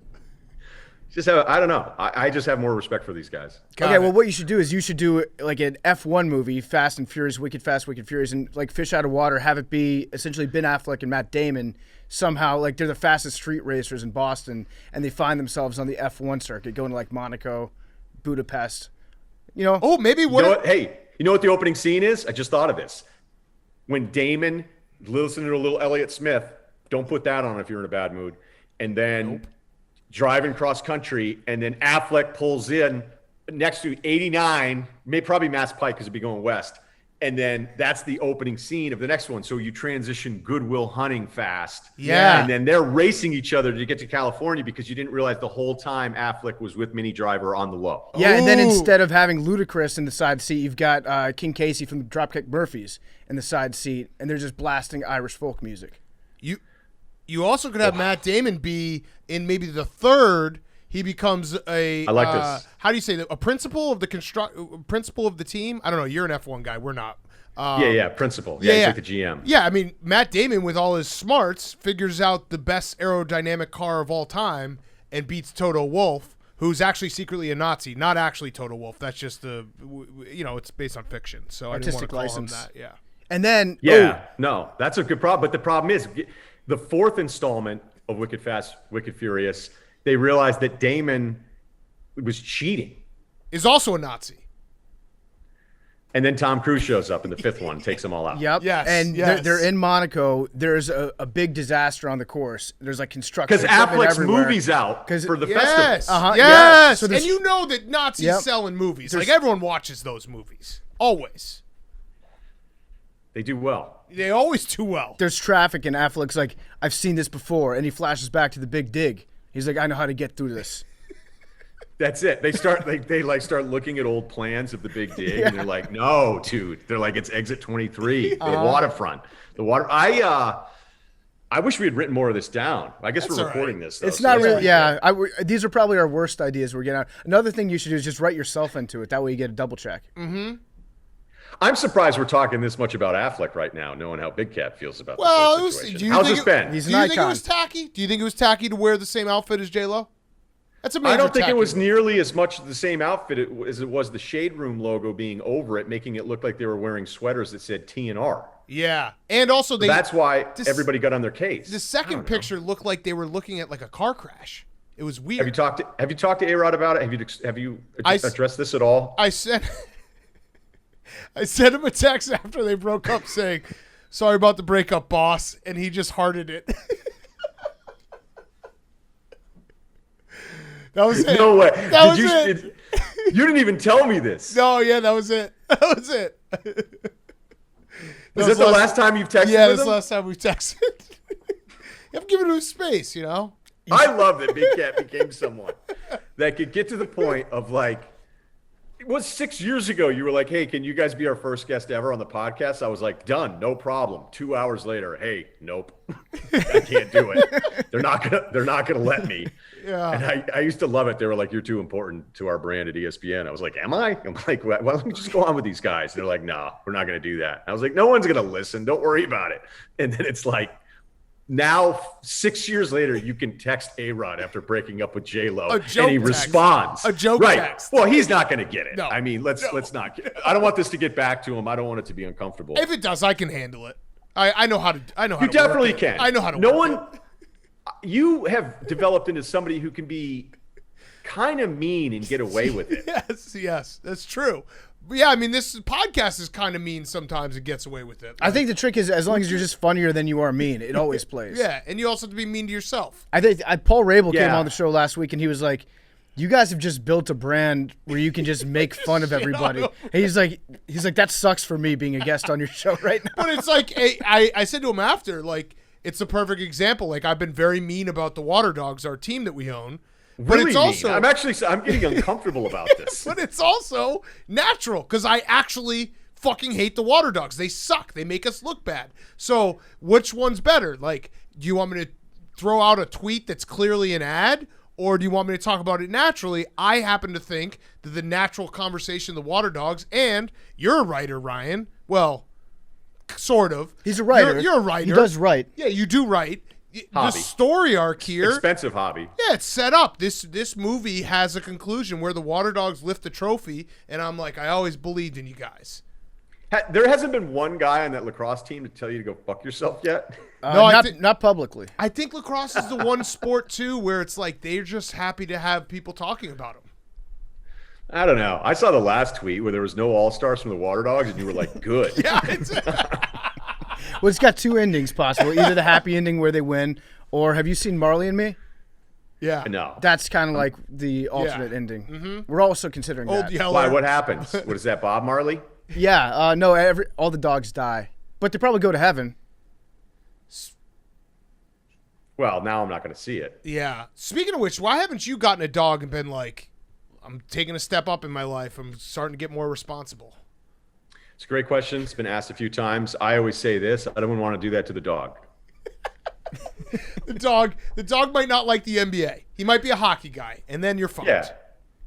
I don't know. I just have more respect for these guys. Well, what you should do is you should do like an F1 movie, Fast and Furious, Wicked Fast, Wicked Furious, and like fish out of water, have it be essentially Ben Affleck and Matt Damon somehow, like they're the fastest street racers in Boston, and they find themselves on the F1 circuit, going to like Monaco, Budapest. Oh, maybe You know what? Hey, you know what the opening scene is? I just thought of this. When Damon listening to a little Elliott Smith, don't put that on if you're in a bad mood, and then driving cross country, and then Affleck pulls in next to 89, probably Mass Pike because it'd be going west. And then that's the opening scene of the next one. So you transition Goodwill Hunting fast. Yeah. And then they're racing each other to get to California because you didn't realize the whole time Affleck was with Minnie Driver on the low. Yeah, and then instead of having Ludacris in the side seat, you've got King Casey from the Dropkick Murphys in the side seat, and they're just blasting Irish folk music. You also could have Matt Damon be in maybe the third. He becomes I like this. How do you say that? A principal of the principal of the team? I don't know. You're an F1 guy. We're not. Principal. Yeah, he's like the GM. Yeah, I mean, Matt Damon, with all his smarts, figures out the best aerodynamic car of all time and beats Toto Wolff, who's actually secretly a Nazi. Not actually Toto Wolff. That's just it's based on fiction. So artistic I didn't want to call him license. that. Yeah. And then no, that's a good problem. But the problem is the fourth installment of Wicked Fast, Wicked Furious, they realized that Damon was cheating. Is also a Nazi. And then Tom Cruise shows up in the fifth one, takes them all out. Yep. Yes. And they're in Monaco. There's a big disaster on the course. There's like construction. Because Affleck's movie's out for the festival. Yes. Yes. So and you know that Nazis sell in movies. Like everyone watches those movies. Always. They do well. They always do well. There's traffic, and Affleck's like, I've seen this before. And he flashes back to the big dig. He's like, I know how to get through this. That's it. They start start looking at old plans of the big dig, and they're like, no, dude. They're like, it's exit 23, the waterfront. The water. I wish we had written more of this down. I guess we're recording this, though. It's not really, these are probably our worst ideas we're getting out. Another thing you should do is just write yourself into it. That way you get a double check. Mm-hmm. I'm surprised we're talking this much about Affleck right now, knowing how Big Cat feels about this situation. How's this been? He's do you think it was tacky? Do you think it was tacky to wear the same outfit as J-Lo? That's a major I don't think it was move. nearly as much the same outfit as it was the Shade Room logo being over it, making it look like they were wearing sweaters that said T&R. Yeah. And also that's why everybody got on their case. The second picture looked like they were looking at like a car crash. It was weird. Have you talked to A-Rod about it? Have you addressed this at all? I sent him a text after they broke up saying, "Sorry about the breakup, boss," and he just hearted it. That was it. No way. That was it. You didn't even tell me this. No, yeah, that was it. That was it. Is that the last time you've texted Yeah, with this him? last time we texted. I'm giving him space, I love that Big Cat became someone that could get to the point of like It was 6 years ago. You were like, hey, can you guys be our first guest ever on the podcast? I was like, done, no problem. 2 hours later, hey, nope, I can't do it. They're not gonna let me. Yeah. And I used to love it. They were like, you're too important to our brand at ESPN. I was like, am I? I'm like, well, let me just go on with these guys. And they're like, no, we're not gonna do that. I was like, no one's gonna listen. Don't worry about it. And then it's like, now 6 years later, you can text A-Rod after breaking up with J-Lo, and he responds. A joke right. text. Well, he's not going to get it. No. I mean, let's not. I don't want this to get back to him. I don't want it to be uncomfortable. If it does, I can handle it. I know how to. You definitely can. I know how to. No work one. it. You have developed into somebody who can be kind of mean and get away with it. Yes, that's true. But yeah, I mean, this podcast is kind of mean sometimes. It gets away with it. I think the trick is as long as you're just funnier than you are mean, it always plays. Yeah, and you also have to be mean to yourself. I think Paul Rabel came Yeah. on the show last week and he was like, "You guys have just built a brand where you can just make fun of everybody." And he's like, "That sucks for me being a guest on your show right now." But it's like, I said to him after, like, it's a perfect example. Like, I've been very mean about the Water Dogs, our team that we own. But Really it's also, mean. I'm getting uncomfortable about this. but it's also natural because I actually fucking hate the Water Dogs. They suck. They make us look bad. So which one's better? Like, do you want me to throw out a tweet that's clearly an ad, or do you want me to talk about it naturally? I happen to think that the natural conversation, the Water Dogs, and you're a writer, Ryan. Well, sort of. He's a writer. You're a writer. He does write. Yeah, you do write. The Hobby. story arc here. Expensive hobby. Yeah, it's set up. This movie has a conclusion where the Water Dogs lift the trophy, and I'm like, I always believed in you guys. There hasn't been one guy on that lacrosse team to tell you to go fuck yourself yet. No, not publicly. I think lacrosse is the one sport too where it's like they're just happy to have people talking about them. I don't know. I saw the last tweet where there was no all-stars from the Water Dogs, and you were like, good. Yeah, Well, it's got two endings possible. Either the happy ending where they win, or have you seen Marley and Me? yeah. No. That's kind of like the alternate ending. Mm-hmm. We're also considering Old that. Yeller. Why? What happens? What is that, Bob Marley? Yeah, no, all the dogs die, but they probably go to heaven. Well, now I'm not going to see it. Yeah. Speaking of which, why haven't you gotten a dog and been like, I'm taking a step up in my life. I'm starting to get more responsible. It's a great question. It's been asked a few times. I always say this. I don't want to do that to the dog. The dog might not like the NBA. He might be a hockey guy, and then you're fucked. Yeah.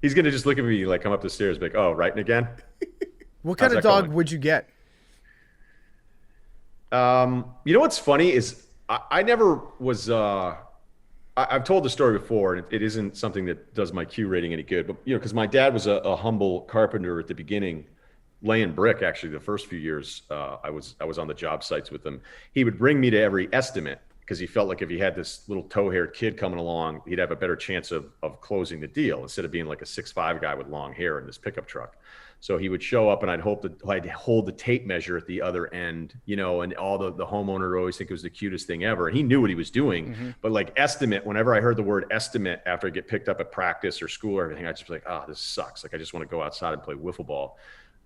He's going to just look at me, like come up the stairs, be like, oh, writing again? What kind How's of that dog going? would you get? You know what's funny is I never was I've told the story before, and it isn't something that does my Q rating any good, but because my dad was a humble carpenter at the beginning, laying brick. Actually, the first few years I was on the job sites with him. He would bring me to every estimate because he felt like if he had this little tow-haired kid coming along, he'd have a better chance of closing the deal instead of being like a 6'5" guy with long hair in this pickup truck. So he would show up, and I'd hold the tape measure at the other end, and all the homeowner would always think it was the cutest thing ever. And he knew what he was doing, but like estimate, whenever I heard the word estimate after I get picked up at practice or school or everything, I'd just be like, oh, this sucks. Like, I just want to go outside and play wiffle ball.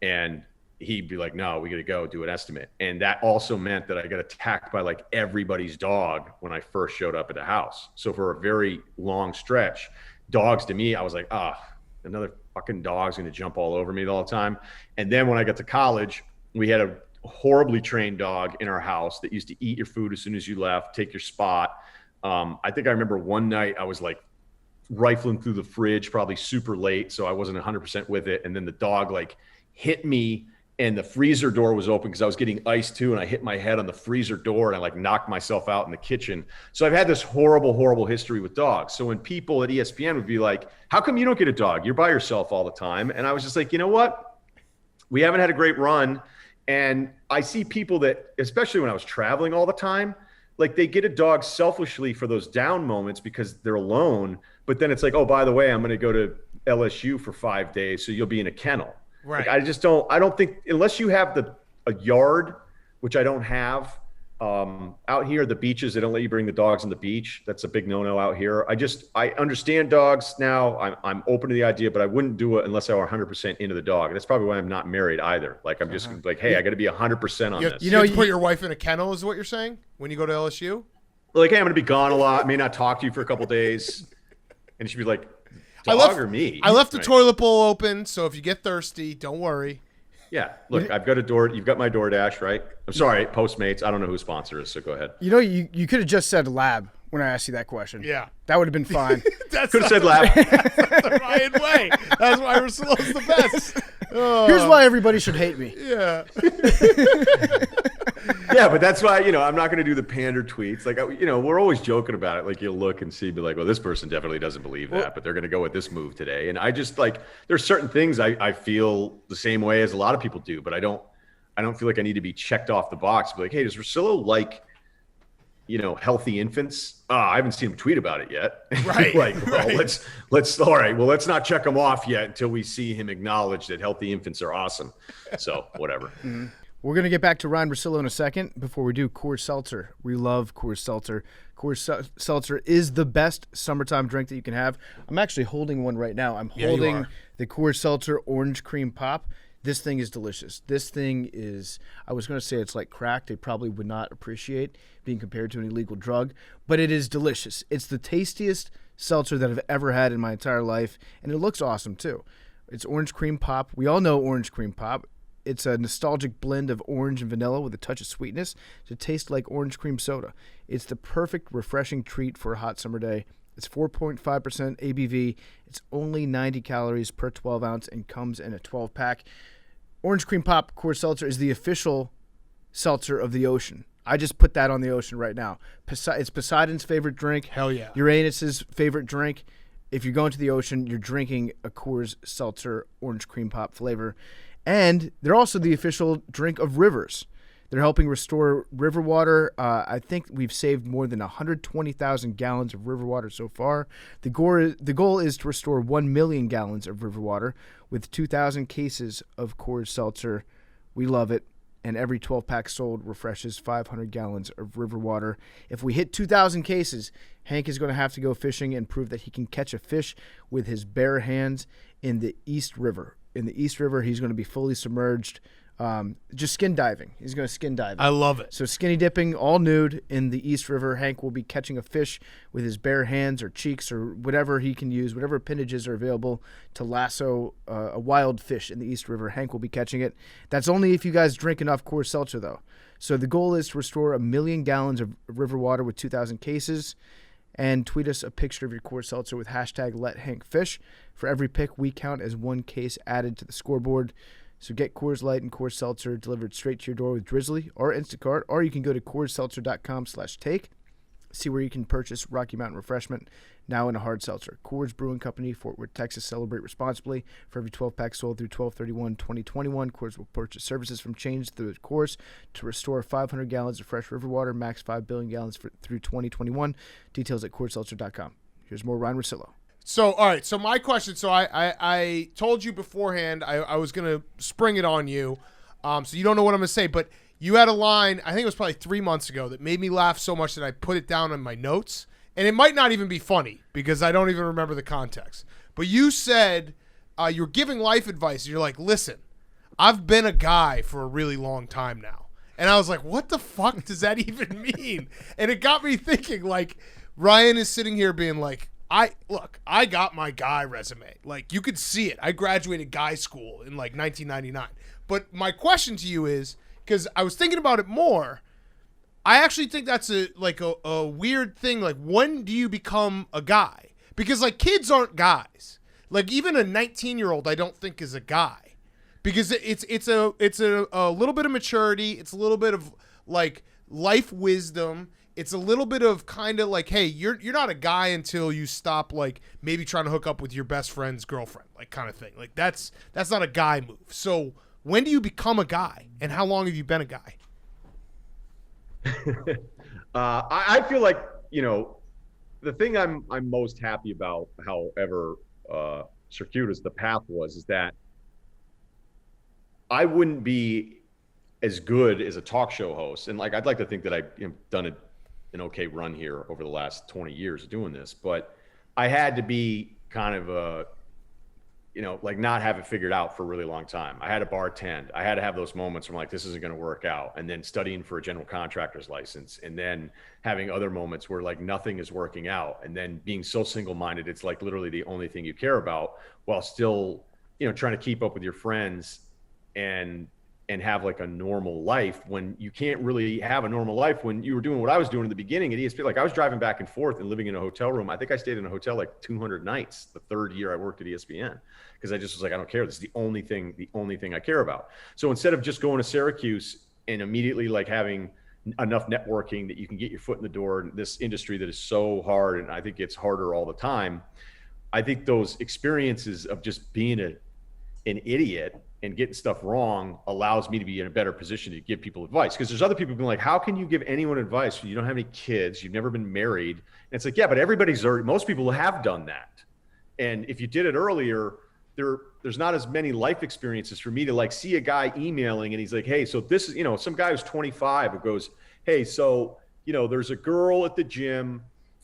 And he'd be like, no, we got to go do an estimate. And that also meant that I got attacked by like everybody's dog when I first showed up at the house. So for a very long stretch, dogs to me, I was like, another fucking dog's going to jump all over me all the time. And then when I got to college, we had a horribly trained dog in our house that used to eat your food as soon as you left, take your spot. I think I remember one night I was like rifling through the fridge, probably super late, so I wasn't 100% with it. And then the dog like hit me, and the freezer door was open because I was getting ice too, and I hit my head on the freezer door, and I like knocked myself out in the kitchen. So I've had this horrible, horrible history with dogs. So when people at ESPN would be like, how come you don't get a dog? You're by yourself all the time. And I was just like, you know what? We haven't had a great run. And I see people that, especially when I was traveling all the time, like they get a dog selfishly for those down moments because they're alone. But then it's like, oh, by the way, I'm going to go to LSU for 5 days, so you'll be in a kennel. Right. Like, I don't think, unless you have a yard, which I don't have, out here, the beaches, they don't let you bring the dogs on the beach. That's a big no-no out here. I understand dogs now. I'm open to the idea, but I wouldn't do it unless I were 100% into the dog. And that's probably why I'm not married either. Like, I'm just like, hey, I got to be 100% on this. You have to put your wife in a kennel is what you're saying when you go to LSU? Like, hey, I'm going to be gone a lot. May not talk to you for a couple days. And she'd be like, Dog or me? I left the Right. toilet bowl open, so if you get thirsty, don't worry. Yeah, look, I've got a door. You've got my DoorDash, right? I'm sorry, Postmates. I don't know who sponsor is, so go ahead. You could have just said lab when I asked you that question. Yeah. That would have been fine. Could have said lab. the Ryen way. That's why Russillo's the best. Here's why everybody should hate me. Yeah. Yeah, but that's why, I'm not going to do the pander tweets. Like, we're always joking about it. Like, you'll look and see, be like, well, this person definitely doesn't believe that, but they're going to go with this move today. And I just there's certain things I feel the same way as a lot of people do, but I don't feel like I need to be checked off the box. Be like, hey, does Russillo like, healthy infants? I haven't seen him tweet about it yet. Right. Let's not check him off yet until we see him acknowledge that healthy infants are awesome. So whatever. Mm-hmm. We're going to get back to Ryen Russillo in a second. Before we do, Coors Seltzer. We love Coors Seltzer. Coors Seltzer is the best summertime drink that you can have. I'm actually holding one right now. I'm holding the Coors Seltzer Orange Cream Pop. This thing is delicious. This thing is, I was going to say it's like crack. They probably would not appreciate being compared to an illegal drug, but it is delicious. It's the tastiest seltzer that I've ever had in my entire life, and it looks awesome too. It's Orange Cream Pop. We all know Orange Cream Pop. It's a nostalgic blend of orange and vanilla with a touch of sweetness to taste like orange cream soda. It's the perfect, refreshing treat for a hot summer day. It's 4.5% ABV. It's only 90 calories per 12 ounce and comes in a 12-pack. Orange Cream Pop Coors Seltzer is the official seltzer of the ocean. I just put that on the ocean right now. It's Poseidon's favorite drink. Hell yeah. Uranus's favorite drink. If you're going to the ocean, you're drinking a Coors Seltzer Orange Cream Pop flavor. And they're also the official drink of rivers. They're helping restore river water. I think we've saved more than 120,000 gallons of river water so far. The goal is to restore 1 million gallons of river water with 2,000 cases of Coors Seltzer. We love it. And every 12-pack sold refreshes 500 gallons of river water. If we hit 2,000 cases, Hank is going to have to go fishing and prove that he can catch a fish with his bare hands in the East River. In the East River, he's going to be fully submerged, just skin diving. He's going to skin dive. I love it. So skinny dipping, all nude in the East River. Hank will be catching a fish with his bare hands or cheeks or whatever he can use, whatever appendages are available to lasso a wild fish in the East River. Hank will be catching it. That's only if you guys drink enough Coors Seltzer, though. So the goal is to restore 1 million gallons of river water with 2,000 cases. And tweet us a picture of your Coors Seltzer with hashtag #LetHankFish. For every pick, we count as one case added to the scoreboard. So get Coors Light and Coors Seltzer delivered straight to your door with Drizzly or Instacart, or you can go to CoorsSeltzer.com/take. See where you can purchase Rocky Mountain Refreshment, now in a hard seltzer. Coors Brewing Company, Fort Worth, Texas. Celebrate responsibly. For every 12-pack sold through 12/31/2021, Coors will purchase services from Change through Coors to restore 500 gallons of fresh river water, max 5 billion gallons through 2021. Details at CoorsSeltzer.com. Here's more Ryen Russillo. So, all right. So my question. So I told you beforehand I was gonna spring it on you. So you don't know what I'm gonna say, but you had a line. I think it was probably 3 months ago that made me laugh so much that I put it down in my notes. And it might not even be funny because I don't even remember the context. But you said you're giving life advice. You're like, listen, I've been a guy for a really long time now. And I was like, what the fuck does that even mean? And it got me thinking, like, Ryen is sitting here being like, I got my guy resume. Like, you could see it. I graduated guy school in like 1999. But my question to you is, because I was thinking about it more, I actually think that's a weird thing. Like, when do you become a guy? Because like kids aren't guys. Like even a 19-year-old, I don't think is a guy, because it's a little bit of maturity. It's a little bit of like life wisdom. It's a little bit of kind of like, hey, you're not a guy until you stop like maybe trying to hook up with your best friend's girlfriend, like kind of thing. Like that's not a guy move. So when do you become a guy, and how long have you been a guy? I feel like, the thing I'm most happy about, however circuitous the path was, is that I wouldn't be as good as a talk show host. And like, I'd like to think that I've done an okay run here over the last 20 years of doing this, but I had to be kind of like not have it figured out for a really long time. I had to bartend. I had to have those moments where I'm like, this isn't going to work out. And then studying for a general contractor's license, and then having other moments where like nothing is working out. And then being so single-minded, it's like literally the only thing you care about, while still, trying to keep up with your friends and have like a normal life, when you can't really have a normal life when you were doing what I was doing in the beginning at ESPN. Like I was driving back and forth and living in a hotel room. I think I stayed in a hotel like 200 nights the third year I worked at ESPN, because I just was like, I don't care. This is the only thing I care about. So instead of just going to Syracuse and immediately like having enough networking that you can get your foot in the door in this industry that is so hard, and I think it's harder all the time, I think those experiences of just being an idiot and getting stuff wrong allows me to be in a better position to give people advice. Because there's other people being like, how can you give anyone advice? You don't have any kids, you've never been married. And it's like, yeah, but most people have done that. And if you did it earlier, there's not as many life experiences for me to like see a guy emailing and he's like, hey, so this is, some guy who's 25 who goes, hey, so, there's a girl at the gym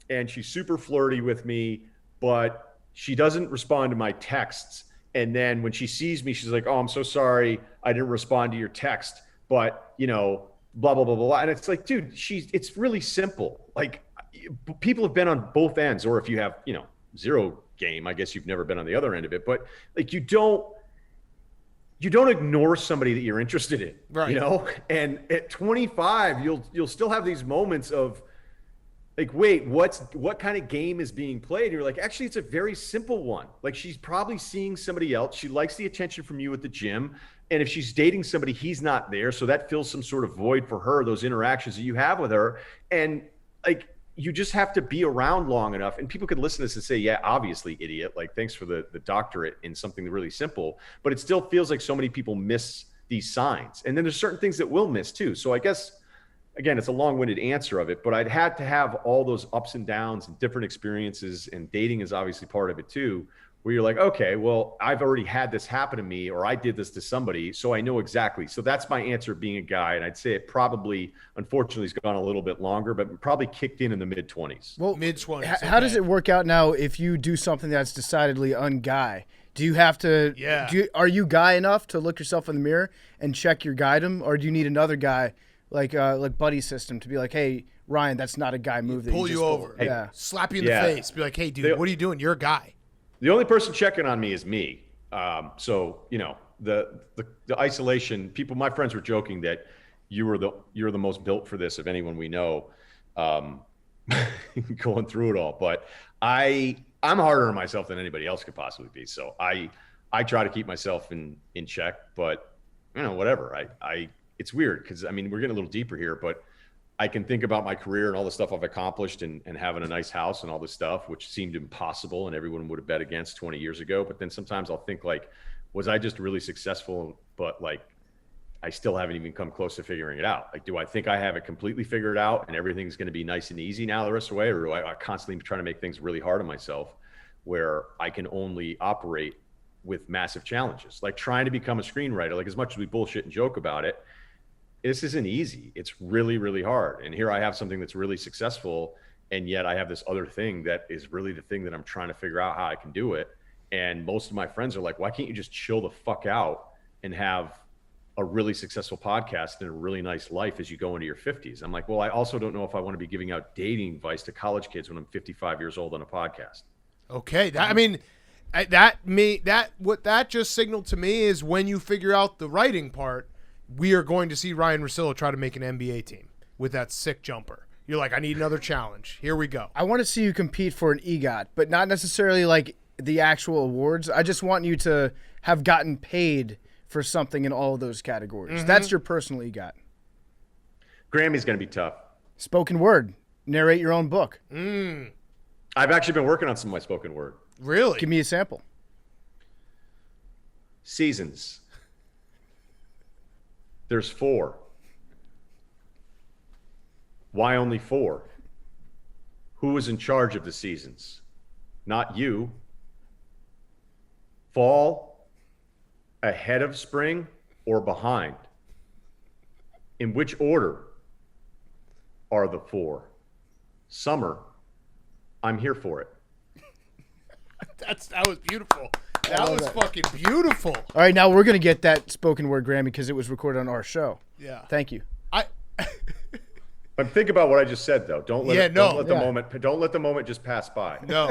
and she's super flirty with me, but she doesn't respond to my texts. And then when she sees me, she's like, oh, I'm so sorry, I didn't respond to your text, but, blah, blah, blah, blah. And it's like, dude, it's really simple. Like people have been on both ends. Or if you have, zero game, I guess you've never been on the other end of it. But like, you don't ignore somebody that you're interested in, right? And at 25, you'll still have these moments of like, wait, what kind of game is being played? And you're like, actually, it's a very simple one. Like she's probably seeing somebody else. She likes the attention from you at the gym. And if she's dating somebody, he's not there. So that fills some sort of void for her, those interactions that you have with her. And like, you just have to be around long enough. And people could listen to this and say, yeah, obviously, idiot. Like, thanks for the doctorate in something really simple. But it still feels like so many people miss these signs. And then there's certain things that we'll miss too. So I guess, again, it's a long-winded answer of it, but I'd had to have all those ups and downs and different experiences, and dating is obviously part of it too, where you're like, okay, well, I've already had this happen to me, or I did this to somebody, so I know exactly. So that's my answer being a guy, and I'd say it probably, unfortunately, has gone a little bit longer, but probably kicked in the mid-20s. Well, mid-20s. How does it work out now if you do something that's decidedly un-guy? Do you have to are you guy enough to look yourself in the mirror and check your guidem, or do you need another guy like buddy system to be like, hey, Ryan, that's not a guy move. That pull you over, hey, slap you in the face, be like, hey, dude, what are you doing? You're a guy. The only person checking on me is me. So the isolation. People, my friends were joking that you're the most built for this of anyone we know, going through it all. But I'm harder on myself than anybody else could possibly be. So I try to keep myself in check. But whatever. It's weird because, we're getting a little deeper here, but I can think about my career and all the stuff I've accomplished and having a nice house and all this stuff, which seemed impossible and everyone would have bet against 20 years ago. But then sometimes I'll think like, was I just really successful, but like, I still haven't even come close to figuring it out. Like, do I think I have it completely figured out and everything's going to be nice and easy now the rest of the way? Or do I constantly trying to make things really hard on myself where I can only operate with massive challenges? Like trying to become a screenwriter, like as much as we bullshit and joke about it, this isn't easy. It's really, really hard. And here I have something that's really successful, and yet I have this other thing that is really the thing that I'm trying to figure out how I can do it. And most of my friends are like, why can't you just chill the fuck out and have a really successful podcast and a really nice life as you go into your 50s? I'm like, well, I also don't know if I want to be giving out dating advice to college kids when I'm 55 years old on a podcast. Okay. What that just signaled to me is when you figure out the writing part, we are going to see Ryen Russillo try to make an NBA team with that sick jumper. You're like, I need another challenge. Here we go. I want to see you compete for an EGOT, but not necessarily like the actual awards. I just want you to have gotten paid for something in all of those categories. Mm-hmm. That's your personal EGOT. Grammy's going to be tough. Spoken word. Narrate your own book. I've actually been working on some of my spoken word. Really? Give me a sample. Seasons. There's 4. Why only 4? Who is in charge of the seasons? Not you. Fall, ahead of spring, or behind? In which order are the 4? Summer, I'm here for it. That was beautiful. That was fucking beautiful. All right, now we're going to get that spoken word Grammy because it was recorded on our show. Yeah. Thank you. But think about what I just said, though. Don't let the moment just pass by. No,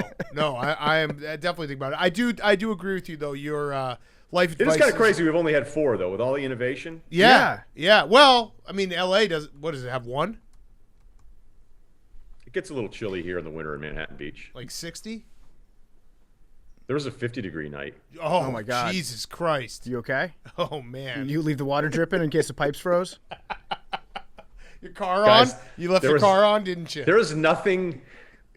I am definitely thinking about it. I do agree with you though. Your life advice. It is kind of crazy. We've only had 4 though, with all the innovation. Yeah. Well, I mean, LA does. What does it have? 1? It gets a little chilly here in the winter in Manhattan Beach. Like 60? There was a 50-degree night. Oh my God. Jesus Christ! You okay? Oh man. You leave the water dripping in case the pipes froze? Your car Guys, on? You left your car on, didn't you? There is nothing.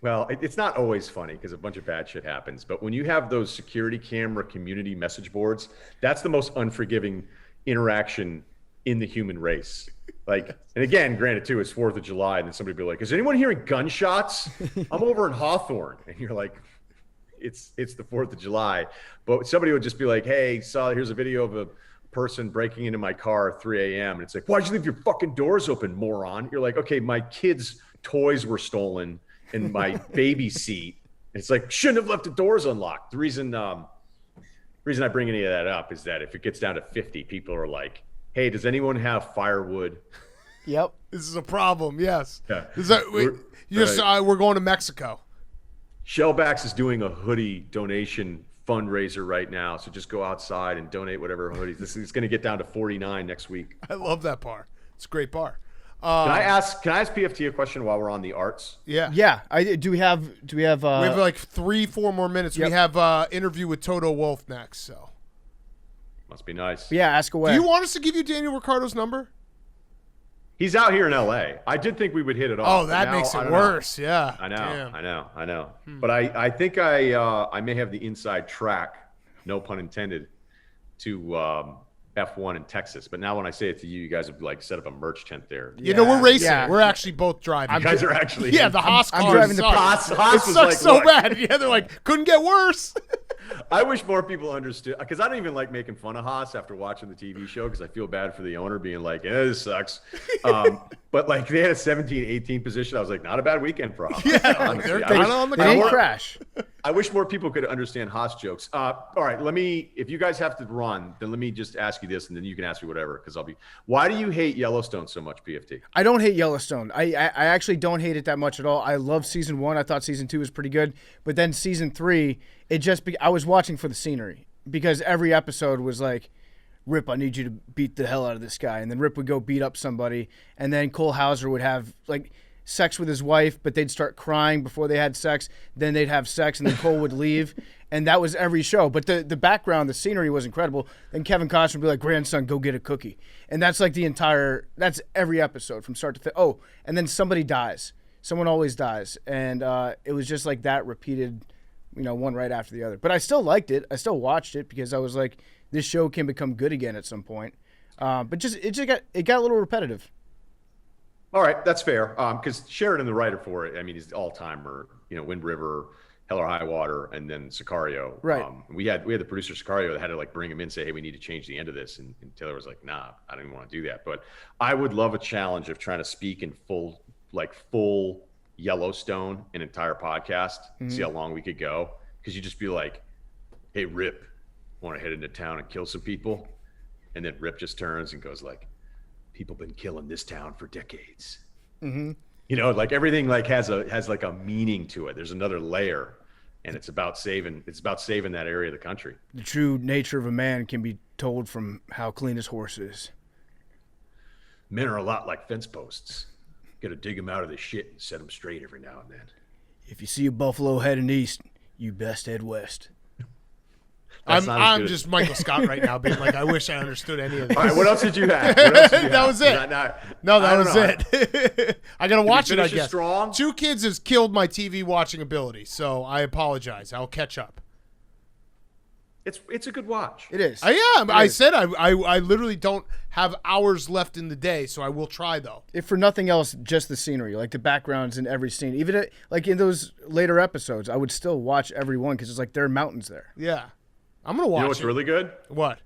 Well, it's not always funny because a bunch of bad shit happens. But when you have those security camera community message boards, that's the most unforgiving interaction in the human race. Like, and again, granted too, it's 4th of July, and then somebody be like, "Is anyone hearing gunshots?" I'm over in Hawthorne, and you're like, "It's the 4th of July," but somebody would just be like, "Hey, here's a video of a person breaking into my car at 3 a.m. And it's like, "Why'd you leave your fucking doors open, moron?" You're like, "Okay, my kids' toys were stolen and my baby seat." And it's like, shouldn't have left the doors unlocked. The reason I bring any of that up is that if it gets down to 50, people are like, "Hey, does anyone have firewood?" Yep. This is a problem. Yes. Yeah. We're going to Mexico. Shellbacks is doing a hoodie donation fundraiser right now, so just go outside and donate whatever hoodies. This is going to get down to 49 next week. I love that bar. It's a great bar. Can I ask PFT a question while we're on the arts? Yeah. Yeah. Do we have we have like 3-4 more minutes. Yep. We have interview with Toto Wolff next. So Must be nice. Yeah, ask away. do you want us to give you Daniel Ricciardo's number? He's out here in LA. I did think we would hit it off. Oh, that makes it worse. Yeah. I know. Damn. I know. But I think I may have the inside track, no pun intended, to F1 in Texas. But now when I say it to you, you guys would like set up a merch tent there. You know, we're racing. Yeah. We're actually both driving. You guys are actually Yeah, the Haas car. I'm driving the sucks. Haas It was sucks like, so look. bad. Yeah, they're like, couldn't get worse. I wish more people understood, because I don't even like making fun of Haas after watching the TV show, because I feel bad for the owner being like, "Yeah, this sucks." But like they had a 17, 18 position. I was like, not a bad weekend for Haas. Yeah, honestly. they're I wish- on the They didn't cover. crash. I wish more people could understand Haas jokes. All right, if you guys have to run, then let me just ask you this, and then you can ask me whatever, because why do you hate Yellowstone so much, PFT? I don't hate Yellowstone. I actually don't hate it that much at all. I love season 1. I thought season 2 was pretty good, but then season 3, I was watching for the scenery, because every episode was like, "Rip, I need you to beat the hell out of this guy," and then Rip would go beat up somebody, and then Cole Hauser would have like sex with his wife, but they'd start crying before they had sex. Then they'd have sex, and then Cole would leave, and that was every show. But the background, the scenery was incredible. Then Kevin Costner would be like, "Grandson, go get a cookie," and that's like that's every episode from start to finish. Oh, and then somebody dies. Someone always dies, and it was just like that repeated, one right after the other. But I still liked it. I still watched it because I was like, this show can become good again at some point. But it got a little repetitive. All right, that's fair. Because Sheridan, the writer for it, I mean, he's the all-timer. Wind River, Hell or High Water, and then Sicario. Right. We had the producer Sicario that had to like bring him in and say, "Hey, we need to change the end of this," and Taylor was like, "Nah, I don't even want to do that." But I would love a challenge of trying to speak in full Yellowstone, an entire podcast, see how long we could go. Because you just be like, "Hey, Rip, want to head into town and kill some people?" And then Rip just turns and goes like, "People been killing this town for decades." Mm-hmm. Like everything like has like a meaning to it. There's another layer, and it's about saving that area of the country. The true nature of a man can be told from how clean his horse is. Men are a lot like fence posts. Got to dig them out of the shit and set them straight every now and then. If you see a buffalo heading east, you best head west. I'm just Michael Scott right now, being like, I wish I understood any of this. All right, what else did you have? That was it. No, that was it. I gotta watch it, I finish it guess. strong? 2 kids has killed my TV watching ability, so I apologize. I'll catch up. It's a good watch. It is. I said I literally don't have hours left in the day, so I will try though. If for nothing else, just the scenery, like the backgrounds in every scene. Even like in those later episodes, I would still watch every one because it's like there are mountains there. Yeah, I'm gonna watch. You know what's it. really good? What?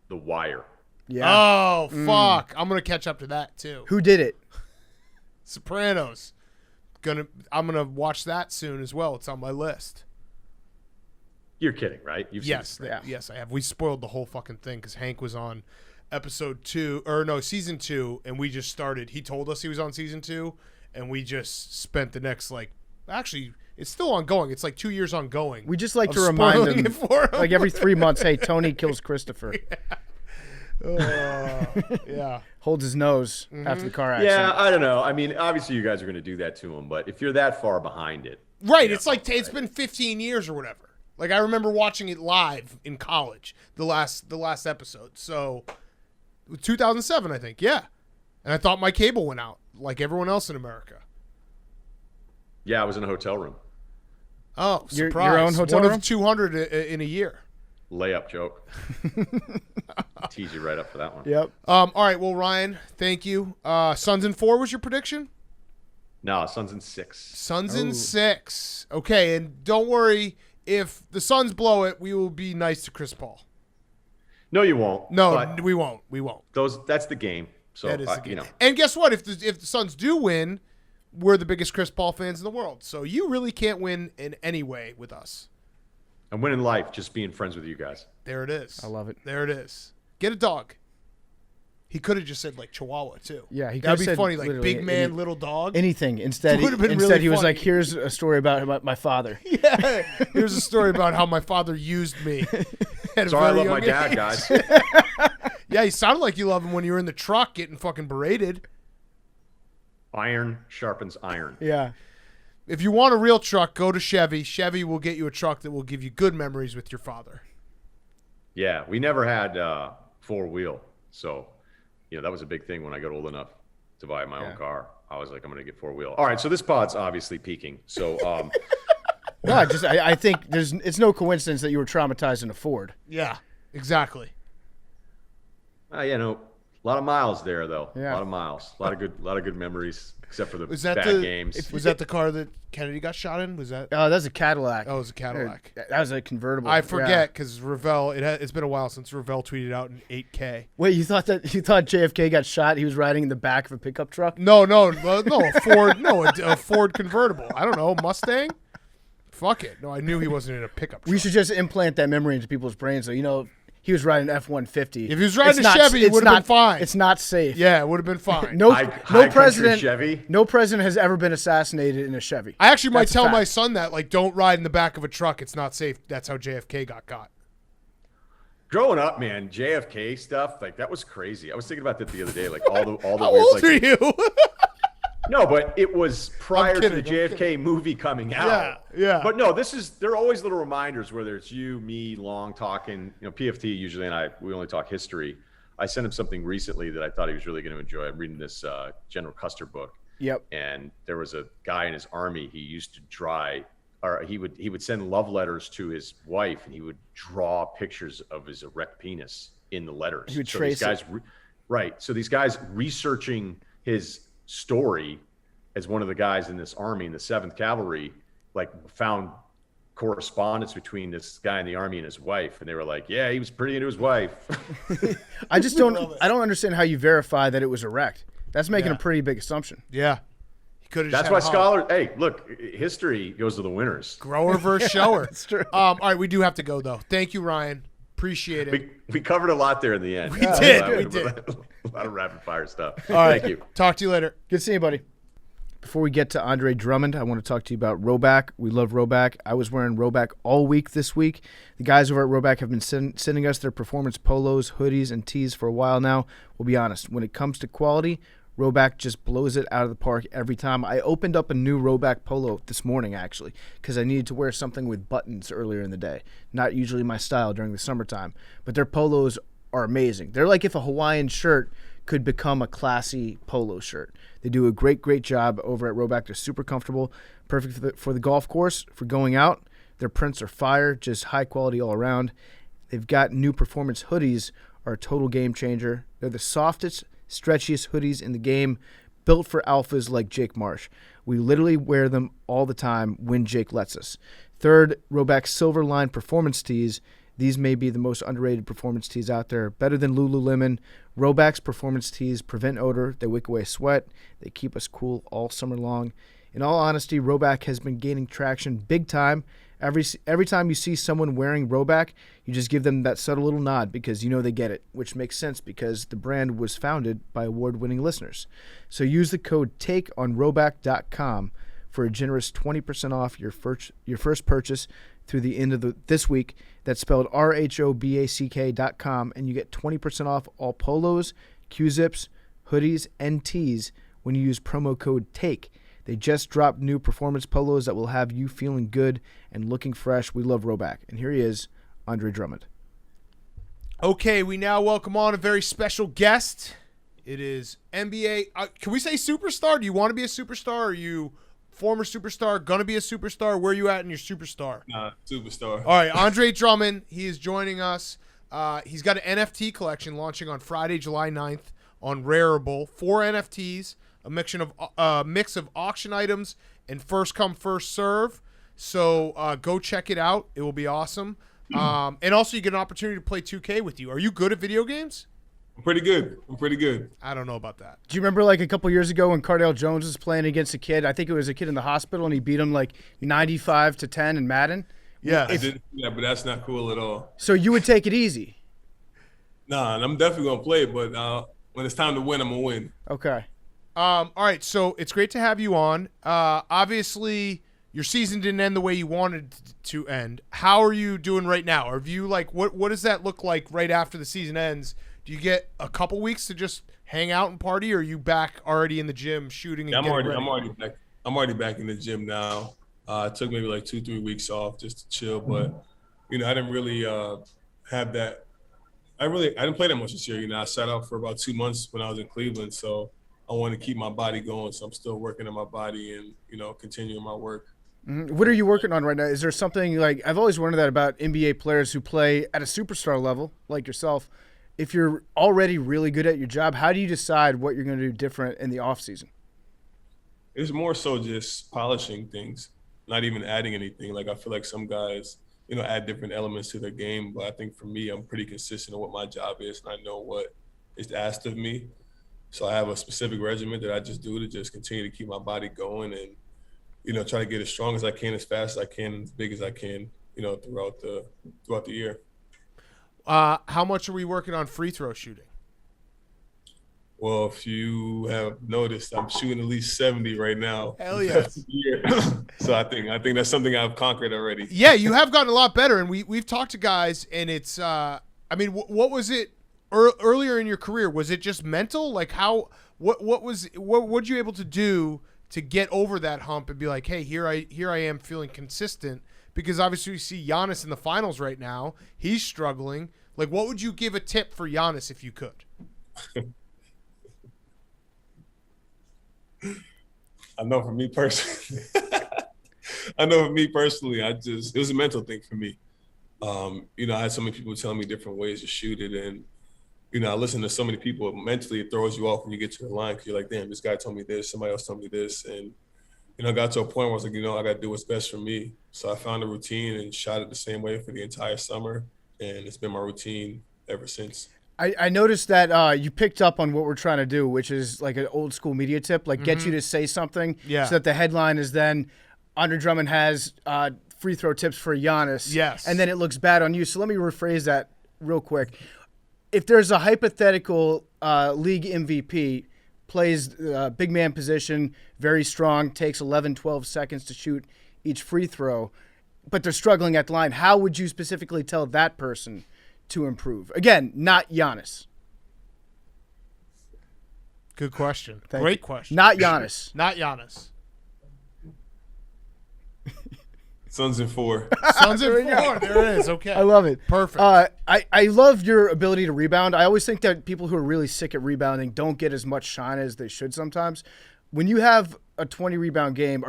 The Wire. Yeah. Oh fuck! I'm gonna catch up to that too. Who did it? Sopranos. I'm gonna watch that soon as well. It's on my list. You're kidding, right? You've seen Yes, yes, I have. We spoiled the whole fucking thing because Hank was on season 2, and we just started. He told us he was on season 2, and we just spent the next actually, it's still ongoing. It's like 2 years ongoing. We just like to remind him, like every 3 months, hey, Tony kills Christopher. Yeah. Holds his nose after the car accident. Yeah, I don't know. I mean, obviously you guys are going to do that to him, but if you're that far behind it. Right, it's like it's been 15 years or whatever. Like I remember watching it live in college, the last episode. So 2007, I think. Yeah. And I thought my cable went out like everyone else in America. Yeah, I was in a hotel room. Oh, surprise. Your own hotel room? room? Of 200 in a year. Layup joke. Tease you right up for that one. Yep. All right, well, Ryan, thank you. Suns in 4 was your prediction? No, Suns in 6. Suns in 6. Okay, and don't worry. If the Suns blow it, we will be nice to Chris Paul. No, you won't. No, we won't. We won't. That's the game. So That is the game. you know. And guess what? If the Suns do win, we're the biggest Chris Paul fans in the world. So you really can't win in any way with us. I'm winning life just being friends with you guys. There it is. I love it. There it is. Get a dog. He could have just said like Chihuahua too. Yeah, he that'd be could've said funny. Like literally big man, little dog. Anything. Instead, It would've been instead really he was funny. like, here's a story about my father. Yeah. Here's a story about how my father used me. At a Sorry, I very love my young dad, age. guys. Yeah, he sounded like you love him when you were in the truck getting fucking berated. Iron sharpens iron. Yeah. If you want a real truck, go to Chevy. Chevy will get you a truck that will give you good memories with your father. Yeah, we never had 4-wheel, so that was a big thing when I got old enough to buy my own car. I was like, I'm going to get 4-wheel. All right, so this pod's obviously peaking. So, No, I think it's no coincidence that you were traumatized in a Ford. Yeah, exactly. a lot of miles there though. Yeah. A lot of miles, a lot of good memories, except for the Was that bad games. Was that the car that Kennedy got shot in? Was that? Oh, that's a Cadillac. Oh, it was a Cadillac. That was a convertible. I forget because Ravel. It's been a while since Ravel tweeted out in 8K. Wait, you thought JFK got shot? He was riding in the back of a pickup truck? No, a Ford. No, a Ford convertible. I don't know, Mustang. Fuck it. No, I knew he wasn't in a pickup truck. We should just implant that memory into people's brains. So he was riding an F-150. If he was riding a Chevy, it would have been fine. It's not safe. Yeah, it would have been fine. No High president. country Chevy. No president has ever been assassinated in a Chevy. I actually might That's a tell fact. my son that, like, don't ride in the back of a truck. It's not safe. That's how JFK got. Growing up, man, JFK stuff like that was crazy. I was thinking about that the other day, like all the How weird, old like, are you? No, but it was prior to the kidding, I'm JFK movie coming out. Yeah. But no, there are always little reminders, whether it's you, me, Long talking, PFT usually, and we only talk history. I sent him something recently that I thought he was really going to enjoy. I'm reading this General Custer book. Yep. And there was a guy in his army, he used to he would send love letters to his wife, and he would draw pictures of his erect penis in the letters. He would so trace these guys, right. So these guys researching his story as one of the guys in this army in the 7th Cavalry, like found correspondence between this guy in the army and his wife, and they were like, yeah, he was pretty into his wife. I don't understand how you verify that it was erect. That's making a pretty big assumption. Yeah. He could have. That's why scholars. Hey, look, history goes to the winners. Grower versus shower. That's true. All right, we do have to go though. Thank you, Ryan. Appreciate it. We covered a lot there in the end. We did. A lot of rapid fire stuff. All right. Thank you. Talk to you later. Good seeing you, buddy. Before we get to Andre Drummond, I want to talk to you about Roback. We love Roback. I was wearing Roback all week this week. The guys over at Roback have been sending us their performance polos, hoodies, and tees for a while now. We'll be honest, when it comes to quality, Roback just blows it out of the park every time. I opened up a new Roback polo this morning, actually, because I needed to wear something with buttons earlier in the day. Not usually my style during the summertime, but their polos are amazing. They're like if a Hawaiian shirt could become a classy polo shirt. They do a great job over at Roback. They're super comfortable, perfect for the golf course, for going out. Their prints are fire, just high quality all around. They've got new performance hoodies, are a total game changer. They're the softest, stretchiest hoodies in the game, built for alphas like Jake Marsh. We literally wear them all the time when Jake lets us. Third, Roback's Silver Line performance tees. These may be the most underrated performance tees out there. Better than Lululemon, Roback's performance tees prevent odor. They wick away sweat. They keep us cool all summer long. In all honesty, Roback has been gaining traction big time. Every time you see someone wearing Roback, you just give them that subtle little nod because you know they get it, which makes sense because the brand was founded by award-winning listeners. So use the code TAKE on Roback.com for a generous 20% off your first purchase through the end of this week. That's spelled RHOBACK.com, and you get 20% off all polos, Q-zips, hoodies, and tees when you use promo code TAKE. They just dropped new performance polos that will have you feeling good and looking fresh. We love Roback. And here he is, Andre Drummond. Okay, we now welcome on a very special guest. It is NBA. Can we say superstar? Do you want to be a superstar? Are you former superstar, going to be a superstar? Where are you at in your superstar? Superstar. All right, Andre Drummond. He is joining us. He's got an NFT collection launching on Friday, July 9th on Rareable. 4 NFTs. A mix of auction items and first come, first serve. So go check it out. It will be awesome. And also you get an opportunity to play 2K with you. Are you good at video games? I'm pretty good. I don't know about that. Do you remember like a couple years ago when Cardale Jones was playing against a kid? I think it was a kid in the hospital, and he beat him like 95-10 in Madden? Yeah. I didn't do that, but that's not cool at all. So you would take it easy? Nah, and I'm definitely going to play, but when it's time to win, I'm going to win. Okay. All right, so it's great to have you on. Obviously, your season didn't end the way you wanted to end. How are you doing right now? Are you like what does that look like right after the season ends? Do you get a couple weeks to just hang out and party, or are you back already in the gym shooting? And I'm getting ready? I'm already back in the gym now. I took maybe like 2-3 weeks off just to chill, but I didn't really have that. I didn't play that much this year. I sat out for about 2 months when I was in Cleveland, so I want to keep my body going, so I'm still working on my body and, continuing my work. Mm-hmm. What are you working on right now? Is there something like – I've always wondered that about NBA players who play at a superstar level like yourself. If you're already really good at your job, how do you decide what you're going to do different in the offseason? It's more so just polishing things, not even adding anything. Like I feel like some guys, add different elements to their game, but I think for me, I'm pretty consistent on what my job is, and I know what is asked of me. So I have a specific regimen that I just do to just continue to keep my body going and, try to get as strong as I can, as fast as I can, as big as I can, throughout the year. How much are we working on free throw shooting? Well, if you have noticed, I'm shooting at least 70 right now. Hell yes. So I think that's something I've conquered already. Yeah, you have gotten a lot better, and we've talked to guys, and it's what was it earlier in your career? Was it just mental? Like what were you able to do to get over that hump and be like, hey, here I am feeling consistent? Because obviously we see Giannis in the finals right now. He's struggling. Like, what would you give a tip for Giannis if you could? I know for me personally, it was a mental thing for me. I had so many people telling me different ways to shoot it, and I listen to so many people. Mentally, it throws you off when you get to the line because you're like, damn, this guy told me this, somebody else told me this, and I got to a point where I was like, I got to do what's best for me. So I found a routine and shot it the same way for the entire summer, and it's been my routine ever since. I noticed that you picked up on what we're trying to do, which is like an old school media tip, like get you to say something so that the headline is then Andre Drummond has free throw tips for Giannis. Yes. And then it looks bad on you. So let me rephrase that real quick. If there's a hypothetical league MVP, plays big man position, very strong, takes 11, 12 seconds to shoot each free throw, but they're struggling at the line, how would you specifically tell that person to improve? Again, not Giannis. Good question. Thank Great you. question. Not Giannis. Not Giannis. Suns in 4. Suns in 4. There it is. Okay. I love it. Perfect. I love your ability to rebound. I always think that people who are really sick at rebounding don't get as much shine as they should sometimes. When you have a 20 rebound game,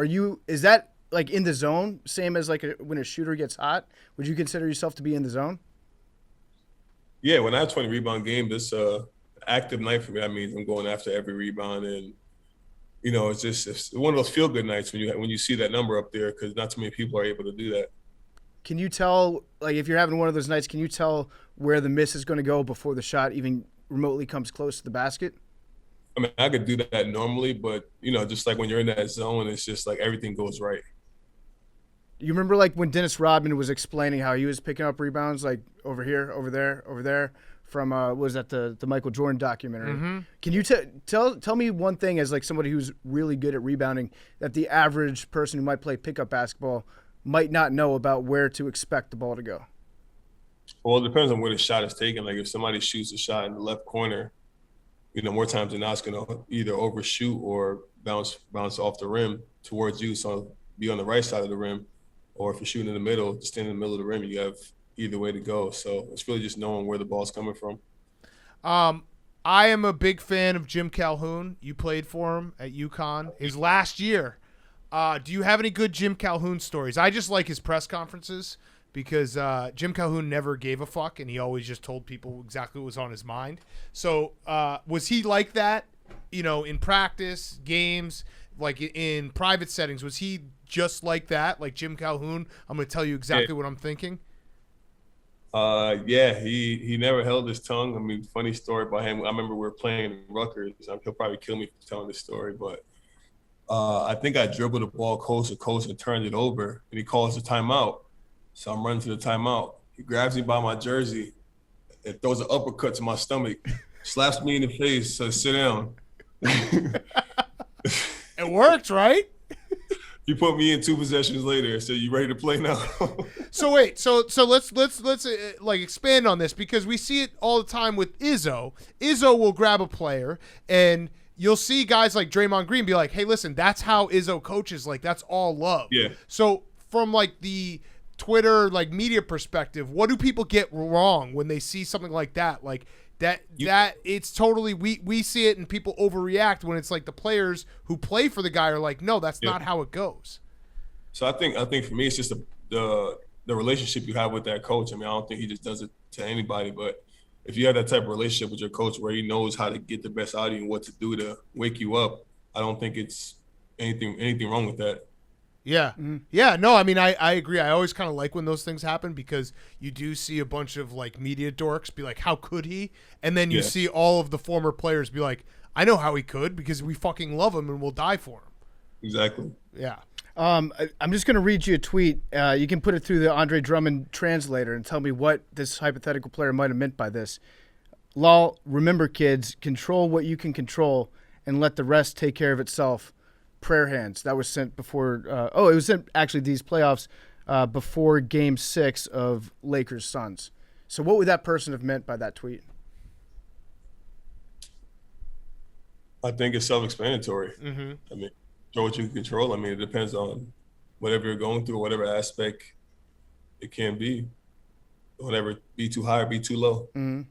is that like in the zone, same as like when a shooter gets hot? Would you consider yourself to be in the zone? Yeah, when I have 20 rebound game, it's an active night for me. That means I'm going after every rebound, and it's one of those feel good nights when you see that number up there, because not too many people are able to do that. Can you tell, like, if you're having one of those nights, can you tell where the miss is going to go before the shot even remotely comes close to the basket? I mean, I could do that normally, but just like when you're in that zone, it's just like everything goes right. You remember like when Dennis Rodman was explaining how he was picking up rebounds like over here, over there from what was that the Michael Jordan documentary? Mm-hmm. Can you tell me one thing as like somebody who's really good at rebounding that the average person who might play pickup basketball might not know about where to expect the ball to go? Well, it depends on where the shot is taken. Like if somebody shoots a shot in the left corner, more times than not, it's going to either overshoot or bounce off the rim towards you. So be on the right side of the rim. Or if you're shooting in the middle, just stand in the middle of the rim, you have either way to go. So it's really just knowing where the ball's coming from. I am a big fan of Jim Calhoun. You played for him at UConn his last year. Do you have any good Jim Calhoun stories? I just like his press conferences because Jim Calhoun never gave a fuck, and he always just told people exactly what was on his mind. So was he like that, in practice, games, like in private settings? Was he just like that, like Jim Calhoun? I'm going to tell you exactly what I'm thinking. Yeah, he never held his tongue. I mean, funny story about him. I remember we were playing in Rutgers. He'll probably kill me for telling this story, but I think I dribbled the ball coast to coast and turned it over, and he calls the timeout. So I'm running to the timeout. He grabs me by my jersey and throws an uppercut to my stomach, slaps me in the face, says, "Sit down." It worked, right? He put me in 2 possessions later and said, "You ready to play now?" So wait, so let's like expand on this because we see it all the time with Izzo. Izzo will grab a player and you'll see guys like Draymond Green be like, "Hey, listen, that's how Izzo coaches. Like that's all love." Yeah. So from like the Twitter like media perspective, what do people get wrong when they see something like that? Like that it's totally we see it and people overreact when it's like the players who play for the guy are like, no, that's not how it goes. So I think for me it's just the relationship you have with that coach. I mean, I don't think he just does it to anybody, but if you have that type of relationship with your coach where he knows how to get the best out of you and what to do to wake you up, I don't think it's anything wrong with that. Yeah. Mm-hmm. Yeah. No, I mean, I agree. I always kind of like when those things happen because you do see a bunch of like media dorks be like, how could he? And then you see all of the former players be like, I know how he could because we fucking love him and we'll die for him. Exactly. Yeah. I'm just going to read you a tweet. You can put it through the Andre Drummond translator and tell me what this hypothetical player might have meant by this. Lol, remember kids, control what you can control and let the rest take care of itself. Prayer hands. That was sent before. It was sent actually these playoffs before Game 6 of Lakers Suns. So what would that person have meant by that tweet? I think it's self-explanatory. Mm-hmm. I mean, control what you can control. I mean, it depends on whatever you're going through, whatever aspect it can be. Whatever, be too high or be too low. Mm-hmm.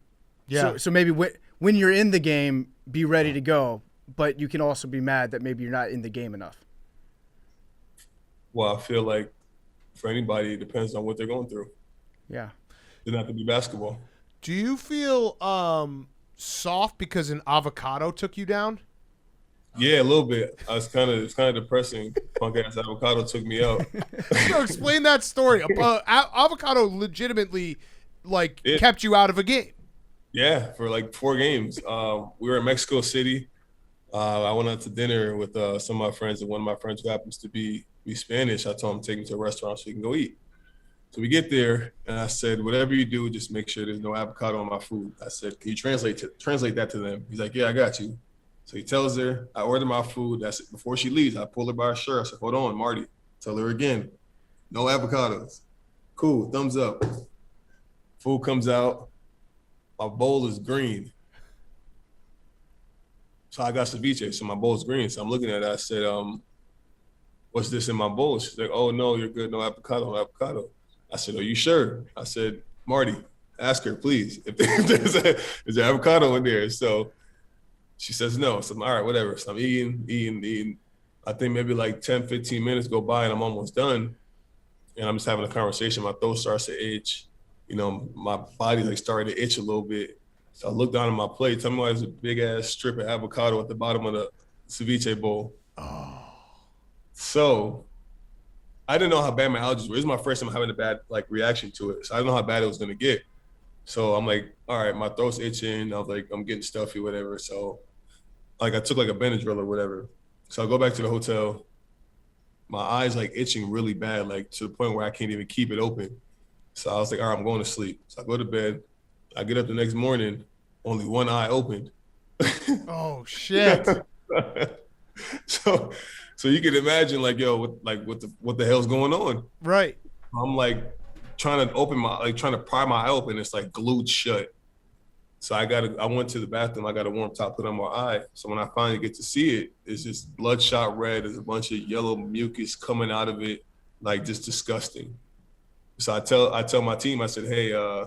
Yeah. So maybe when you're in the game, be ready to go. But you can also be mad that maybe you're not in the game enough. Well, I feel like for anybody, it depends on what they're going through. Yeah. It doesn't have to be basketball. Do you feel soft because an avocado took you down? Yeah, a little bit. It's kind of depressing. Punk ass Avocado took me out. So explain that story. Avocado legitimately kept you out of a game. Yeah, for like 4 games. We were in Mexico City. I went out to dinner with some of my friends, and one of my friends who happens to be Spanish. I told him to take me to a restaurant so he can go eat. So we get there, and I said, whatever you do, just make sure there's no avocado on my food. I said, can you translate that to them? He's like, yeah, I got you. So he tells her, I order my food. That's it. Before she leaves, I pull her by her shirt. I said, hold on, Marty. Tell her again, no avocados. Cool, thumbs up. Food comes out. My bowl is green. So I got ceviche, so my bowl's green. So I'm looking at it. I said, what's this in my bowl? She's like, oh, no, you're good. No avocado. I said, are you sure? I said, Marty, ask her, please, if there's avocado in there. So she says no. So I'm all right, whatever. So I'm eating. I think maybe like 10, 15 minutes go by and I'm almost done. And I'm just having a conversation. My throat starts to itch. My body like started to itch a little bit. So I looked down at my plate. Tell me why there's a big-ass strip of avocado at the bottom of the ceviche bowl. Oh. So I didn't know how bad my allergies were. This is my first time having a bad reaction to it. So I didn't know how bad it was going to get. So I'm like, all right, my throat's itching. I was like, I'm getting stuffy, whatever. So like I took like a Benadryl or whatever. So I go back to the hotel. My eyes like itching really bad, like to the point where I can't even keep it open. So I was like, all right, I'm going to sleep. So I go to bed. I get up the next morning, only one eye opened. Oh shit. So you can imagine, like, yo, what the hell's going on? Right. I'm like trying to pry my eye open. It's like glued shut. So I went to the bathroom. I got a warm top put on my eye. So when I finally get to see it, it's just bloodshot red. There's a bunch of yellow mucus coming out of it, like just disgusting. So I tell my team, I said, hey, I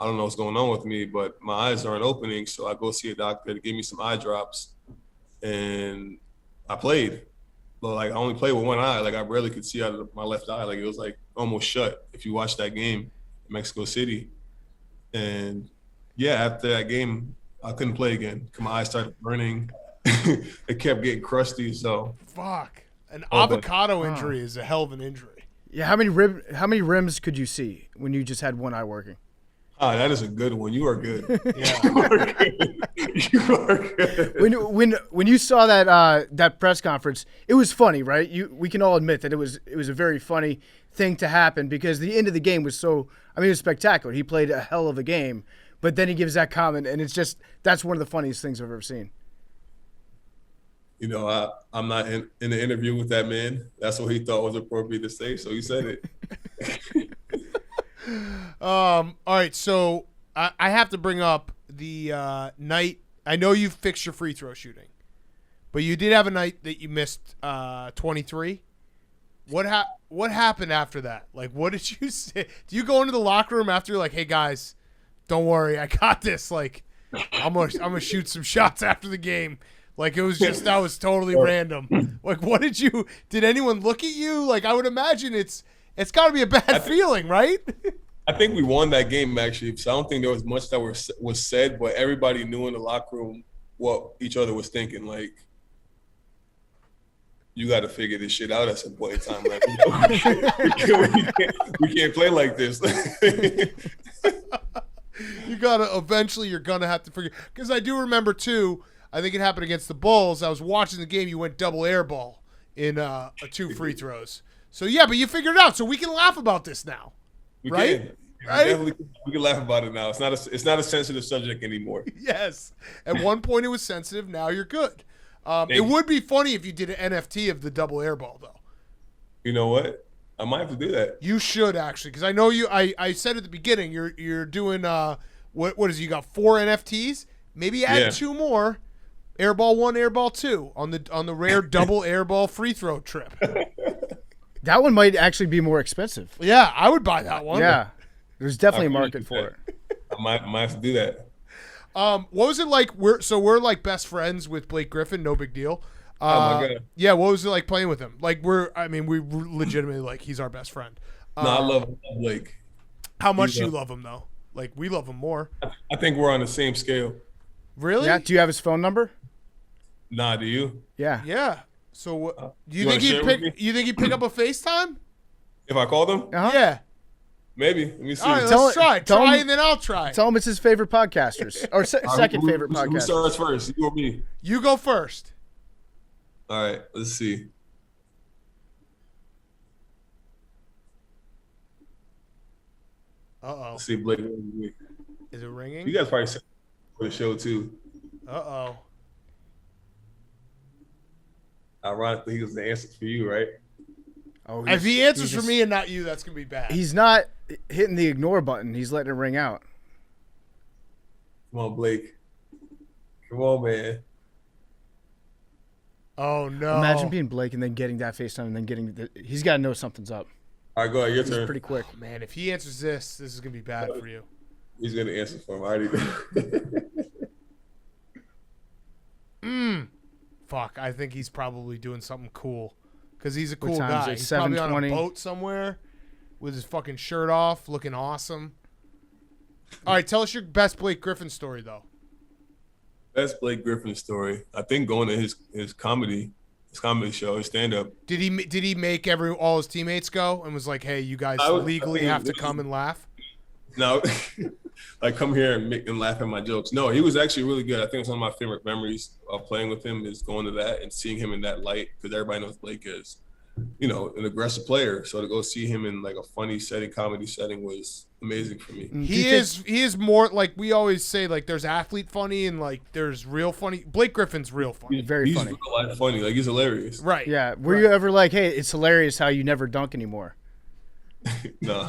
don't know what's going on with me, but my eyes aren't opening. So I go see a doctor to give me some eye drops, and I played. But like I only played with one eye. Like I barely could see out of my left eye. Like it was like almost shut. If you watch that game in Mexico City, and yeah, after that game, I couldn't play again. My eyes started burning. It kept getting crusty. So fuck. An avocado injury is a hell of an injury. Yeah, how many rims could you see when you just had one eye working? That is a good one. You are good. Yeah. You are good. You are good. When you saw that press conference, it was funny, right? We can all admit that it was a very funny thing to happen because the end of the game was it was spectacular. He played a hell of a game, but then he gives that comment, and that's one of the funniest things I've ever seen. You know, I'm not in the interview with that man. That's what he thought was appropriate to say, so he said it. All right, so I have to bring up the night. I know you fixed your free throw shooting, but you did have a night that you missed 23. What happened after that? Like, what did you say? Do you go into the locker room after you're like, hey guys, don't worry, I got this. Like, I'm gonna shoot some shots after the game. Like, it was just that was totally random. Like, what did anyone look at you? Like, I would imagine it's got to be a bad feeling, right? I think we won that game, actually. So I don't think there was much that was said, but everybody knew in the locker room what each other was thinking. Like, you got to figure this shit out at some point in time. Like, we can't play like this. You're going to have to figure. Because I do remember, too, I think it happened against the Bulls. I was watching the game. You went double air ball in 2 free throws. So, yeah, but you figured it out. So we can laugh about this now. We right? Can. Right? We can laugh about it now. It's not a sensitive subject anymore. Yes. At one point it was sensitive. Now you're good. It would be funny if you did an NFT of the double air ball, though. You know what? I might have to do that. You should, actually, because I know you. I said at the beginning you're doing what is it? You got 4 NFTs? Maybe add 2 more. Airball 1, airball 2 on the rare double airball free throw trip. That one might actually be more expensive. Yeah, I would buy that one. Yeah, there's definitely a market for it. I might have to do that. What was it like? We're like best friends with Blake Griffin. No big deal. Oh my god. Yeah, what was it like playing with him? Like we legitimately like he's our best friend. No, I love Blake. How much do you love him though? Like we love him more. I think we're on the same scale. Really? Yeah. Do you have his phone number? Nah, do you? Yeah. Yeah. So do you You think he'd pick up a FaceTime? If I called him? Uh-huh. Yeah. Maybe. Let me see. All right, Tell let's try. tell Try him- and then I'll try. Tell him it's his favorite podcasters or second favorite Who podcast. starts first? You or me? You go first. All right. Let's see. Uh-oh. Let's see, Blake. Is it ringing? You guys probably said for the show too. Uh-oh. Ironically, he was the answer for you, right? Oh, If he answers for me and not you, that's going to be bad. He's not hitting the ignore button. He's letting it ring out. Come on, Blake. Come on, man. Oh, no. Imagine being Blake and then getting that FaceTime and then getting he's got to know something's up. All right, go ahead. Your It's turn. pretty quick. Man, if he answers this is going to be bad for you. He's going to answer for him. I already Fuck, I think he's probably doing something cool. Because he's a What cool time is guy. it? He's probably on a 7:20? boat somewhere with his fucking shirt off, looking awesome. All right, tell us your best Blake Griffin story, though. Best Blake Griffin story. I think going to his comedy show, his stand-up. Did he make all his teammates go and was like, hey, you guys legally have to come and laugh? No, like come here and make them laugh at my jokes. No, he was actually really good. I think it's one of my favorite memories of playing with him is going to that and seeing him in that light, because everybody knows Blake is, you know, an aggressive player. So to go see him in like a funny setting, comedy setting was amazing for me. He is more like we always say, like there's athlete funny and like there's real funny. Blake Griffin's real funny. He's very funny. He's real life funny. Like he's hilarious. Right. Yeah. Were you ever like, hey, it's hilarious how you never dunk anymore? No.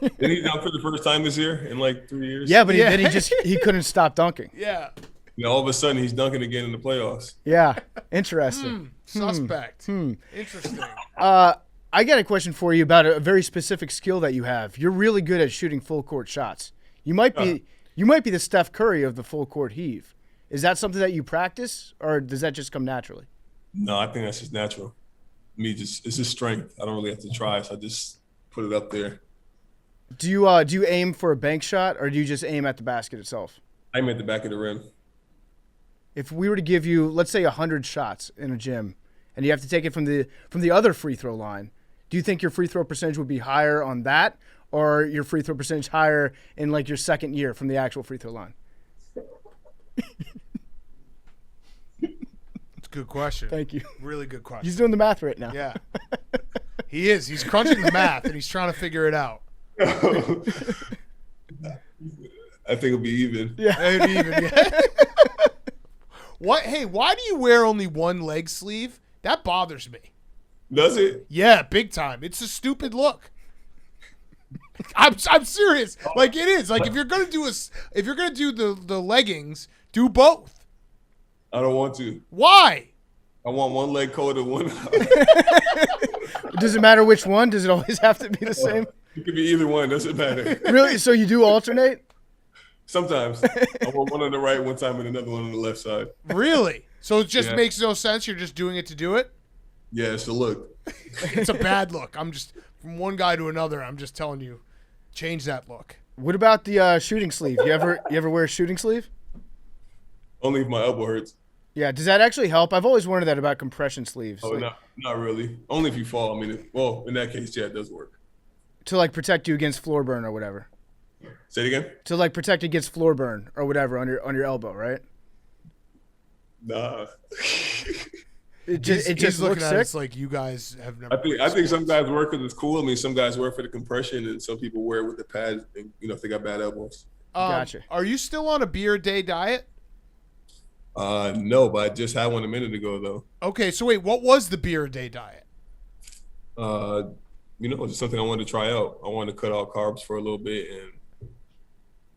Did he dunk for the first time this year in like 3 years? Yeah, but then he couldn't stop dunking. Yeah. You know, all of a sudden he's dunking again in the playoffs. Yeah. Interesting. Suspect. Interesting. I got a question for you about a very specific skill that you have. You're really good at shooting full court shots. You might be the Steph Curry of the full court heave. Is that something that you practice, or does that just come naturally? No, I think that's just natural. It's just strength. I don't really have to try, so I just put it up there. Do you aim for a bank shot, or do you just aim at the basket itself? I'm at the back of the rim. If we were to give you, let's say, 100 shots in a gym, and you have to take it from the other free throw line, do you think your free throw percentage would be higher on that, or your free throw percentage higher in like your second year from the actual free throw line? It's a good question. Thank you. Really good question. He's doing the math right now. Yeah. He is. He's crunching the math and he's trying to figure it out. I think it'll be even. Yeah. It'd be even, yeah. What? Hey, why do you wear only one leg sleeve? That bothers me. Does it? Yeah, big time. It's a stupid look. I'm serious. Like it is. Like if you're gonna do the leggings, do both. I don't want to. Why? I want one leg coated, one. Does it matter which one? Does it always have to be the same? It could be either one. Doesn't matter. Really? So you do alternate? Sometimes I want one on the right one time and another one on the left side. Really? So it just makes no sense. You're just doing it to do it. Yeah, it's a look. It's a bad look. I'm just from one guy to another. I'm just telling you, change that look. What about the shooting sleeve? You ever wear a shooting sleeve? Only if my elbow hurts. Yeah. Does that actually help? I've always wondered that about compression sleeves. Oh, not really. Only if you fall. I mean, in that case, yeah, it does work. To like protect you against floor burn or whatever. Say it again. To like protect against floor burn or whatever on your elbow, right? Nah. It just looks sick. It's like you guys have never. I think some guys wear because it's cool. I mean, some guys wear for the compression, and some people wear with the pads. And, if they got bad elbows. Gotcha. Are you still on a beer a day diet? No, but I just had one a minute ago though. Okay, so wait, what was the beer a day diet? It's something I wanted to try out. I wanted to cut out carbs for a little bit, and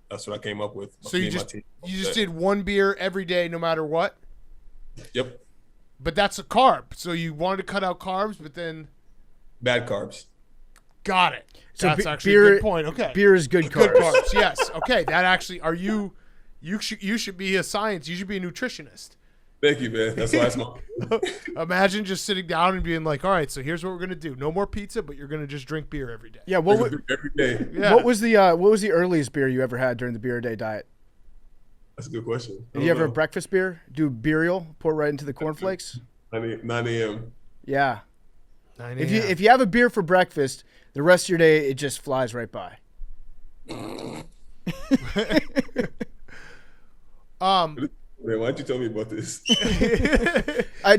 that's what I came up with. So you just did one beer every day, no matter what. Yep. But that's a carb. So you wanted to cut out carbs, but then bad carbs. Got it. So that's actually a good point. Okay. Beer is good carbs. Good carbs. Yes. Okay. That actually. Are you? You should be a science. You should be a nutritionist. Thank you, man. That's why I smoke. Imagine just sitting down and being like, "All right, so here's what we're gonna do. No more pizza, but you're gonna just drink beer every day." Yeah. Every day. Yeah. What was the earliest beer you ever had during the beer a day diet? That's a good question. Did you ever have breakfast beer? Do burial? Pour right into the cornflakes? 9 a.m. Yeah. 9 If you have a beer for breakfast, the rest of your day it just flies right by. Man, why'd you tell me about this?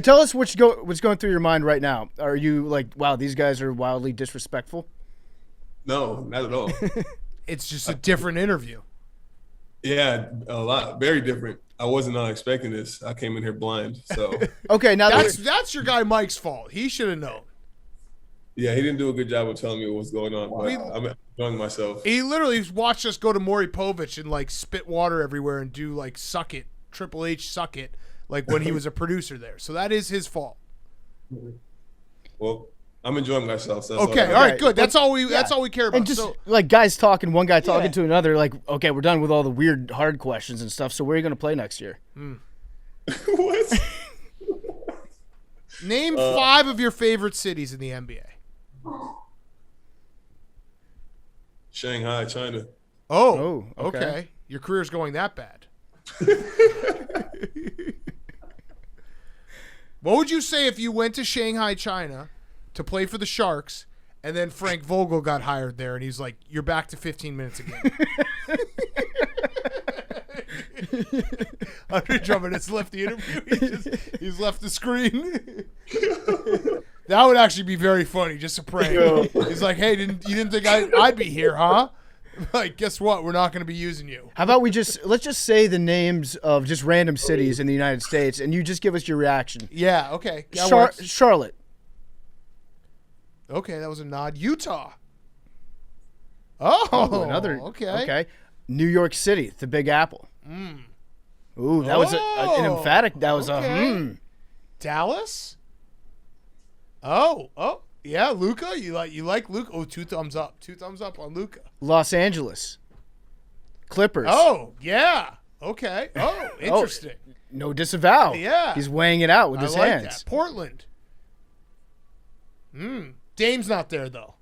Tell us what's going through your mind right now. Are you like, wow, these guys are wildly disrespectful? No, not at all. It's just a different interview. Yeah, a lot. Very different. I wasn't expecting this. I came in here blind. So okay, now that's your guy Mike's fault. He should have known. Yeah, he didn't do a good job of telling me what was going on, but I'm enjoying myself. He literally watched us go to Maury Povich and like spit water everywhere and do like suck it, Triple H suck it, like when he was a producer there. So that is his fault. Well, I'm enjoying myself. So okay, all right, good. That's all we care about. And just like guys talking, one guy talking to another, like, okay, we're done with all the weird hard questions and stuff. So where are you going to play next year? What? Name 5 of your favorite cities in the NBA. Shanghai, China. Oh, okay. Your career's going that bad. What would you say if you went to Shanghai, China to play for the Sharks And then Frank Vogel got hired there, and he's like, "You're back to 15 minutes again." Andre Drummond has left the interview. He's left the screen. That would actually be very funny, just a prank. He's like, "Hey, you didn't think I'd be here, huh?" Like, guess what? We're not going to be using you. How about let's just say the names of just random cities in the United States, and you just give us your reaction. Yeah. Okay. Charlotte. Okay, that was a nod. Utah. Oh, another. Okay. Okay. New York City, the Big Apple. Ooh, that was an emphatic. That was a Dallas. Oh, yeah, Luka. You like Luka? Oh, 2 thumbs up. 2 thumbs up on Luka. Los Angeles. Clippers. Oh, yeah. Okay. Oh, interesting. No disavow. Yeah. He's weighing it out with his hands. That. Portland. Dame's not there though.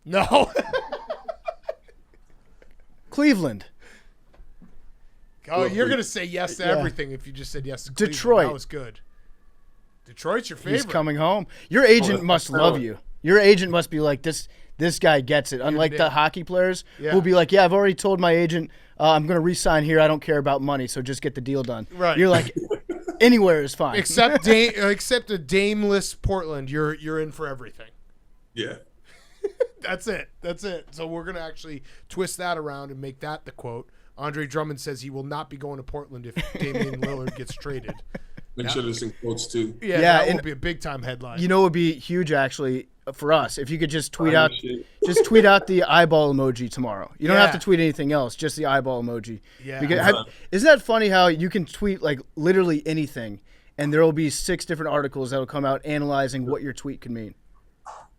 No. Cleveland. Oh, you're gonna say yes to everything if you just said yes to Cleveland. Detroit. That was good. Detroit's your favorite. He's coming home. Your agent must love you. Your agent must be like, this guy gets it. Unlike the hockey players who'll be like, yeah, I've already told my agent I'm going to re-sign here. I don't care about money, so just get the deal done. Right. You're like, anywhere is fine. Except a dameless Portland, you're in for everything. Yeah. That's it. So we're going to actually twist that around and make that the quote. Andre Drummond says he will not be going to Portland if Damian Lillard gets traded. Make sure there's some quotes too. Yeah, that will be a big time headline. You know, it would be huge actually for us if you could just tweet out the eyeball emoji tomorrow. You don't have to tweet anything else, just the eyeball emoji. Yeah. Because isn't that funny how you can tweet like literally anything, and there will be 6 different articles that will come out analyzing what your tweet could mean.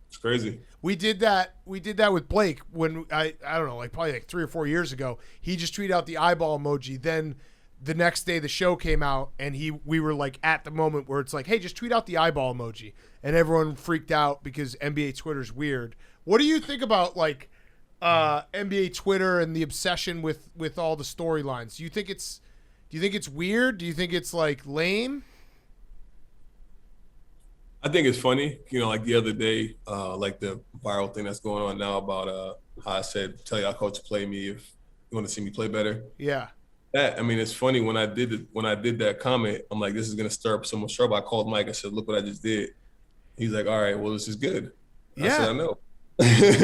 It's crazy. We did that with Blake when I don't know, probably 3 or 4 years ago. He just tweeted out the eyeball emoji. Then the next day the show came out and we were like at the moment where it's like, hey, just tweet out the eyeball emoji. And everyone freaked out because NBA Twitter's weird. What do you think about like NBA Twitter and the obsession with all the storylines? Do you think it's weird? Do you think it's like lame? I think it's funny, like the other day, like the viral thing that's going on now about how I said, tell y'all coach to play me if you want to see me play better. Yeah. It's funny when I did that comment, I'm like, this is gonna stir up so much trouble. I called Mike. I said, look what I just did. He's like, all right, well, this is good. Yeah. I said, I know.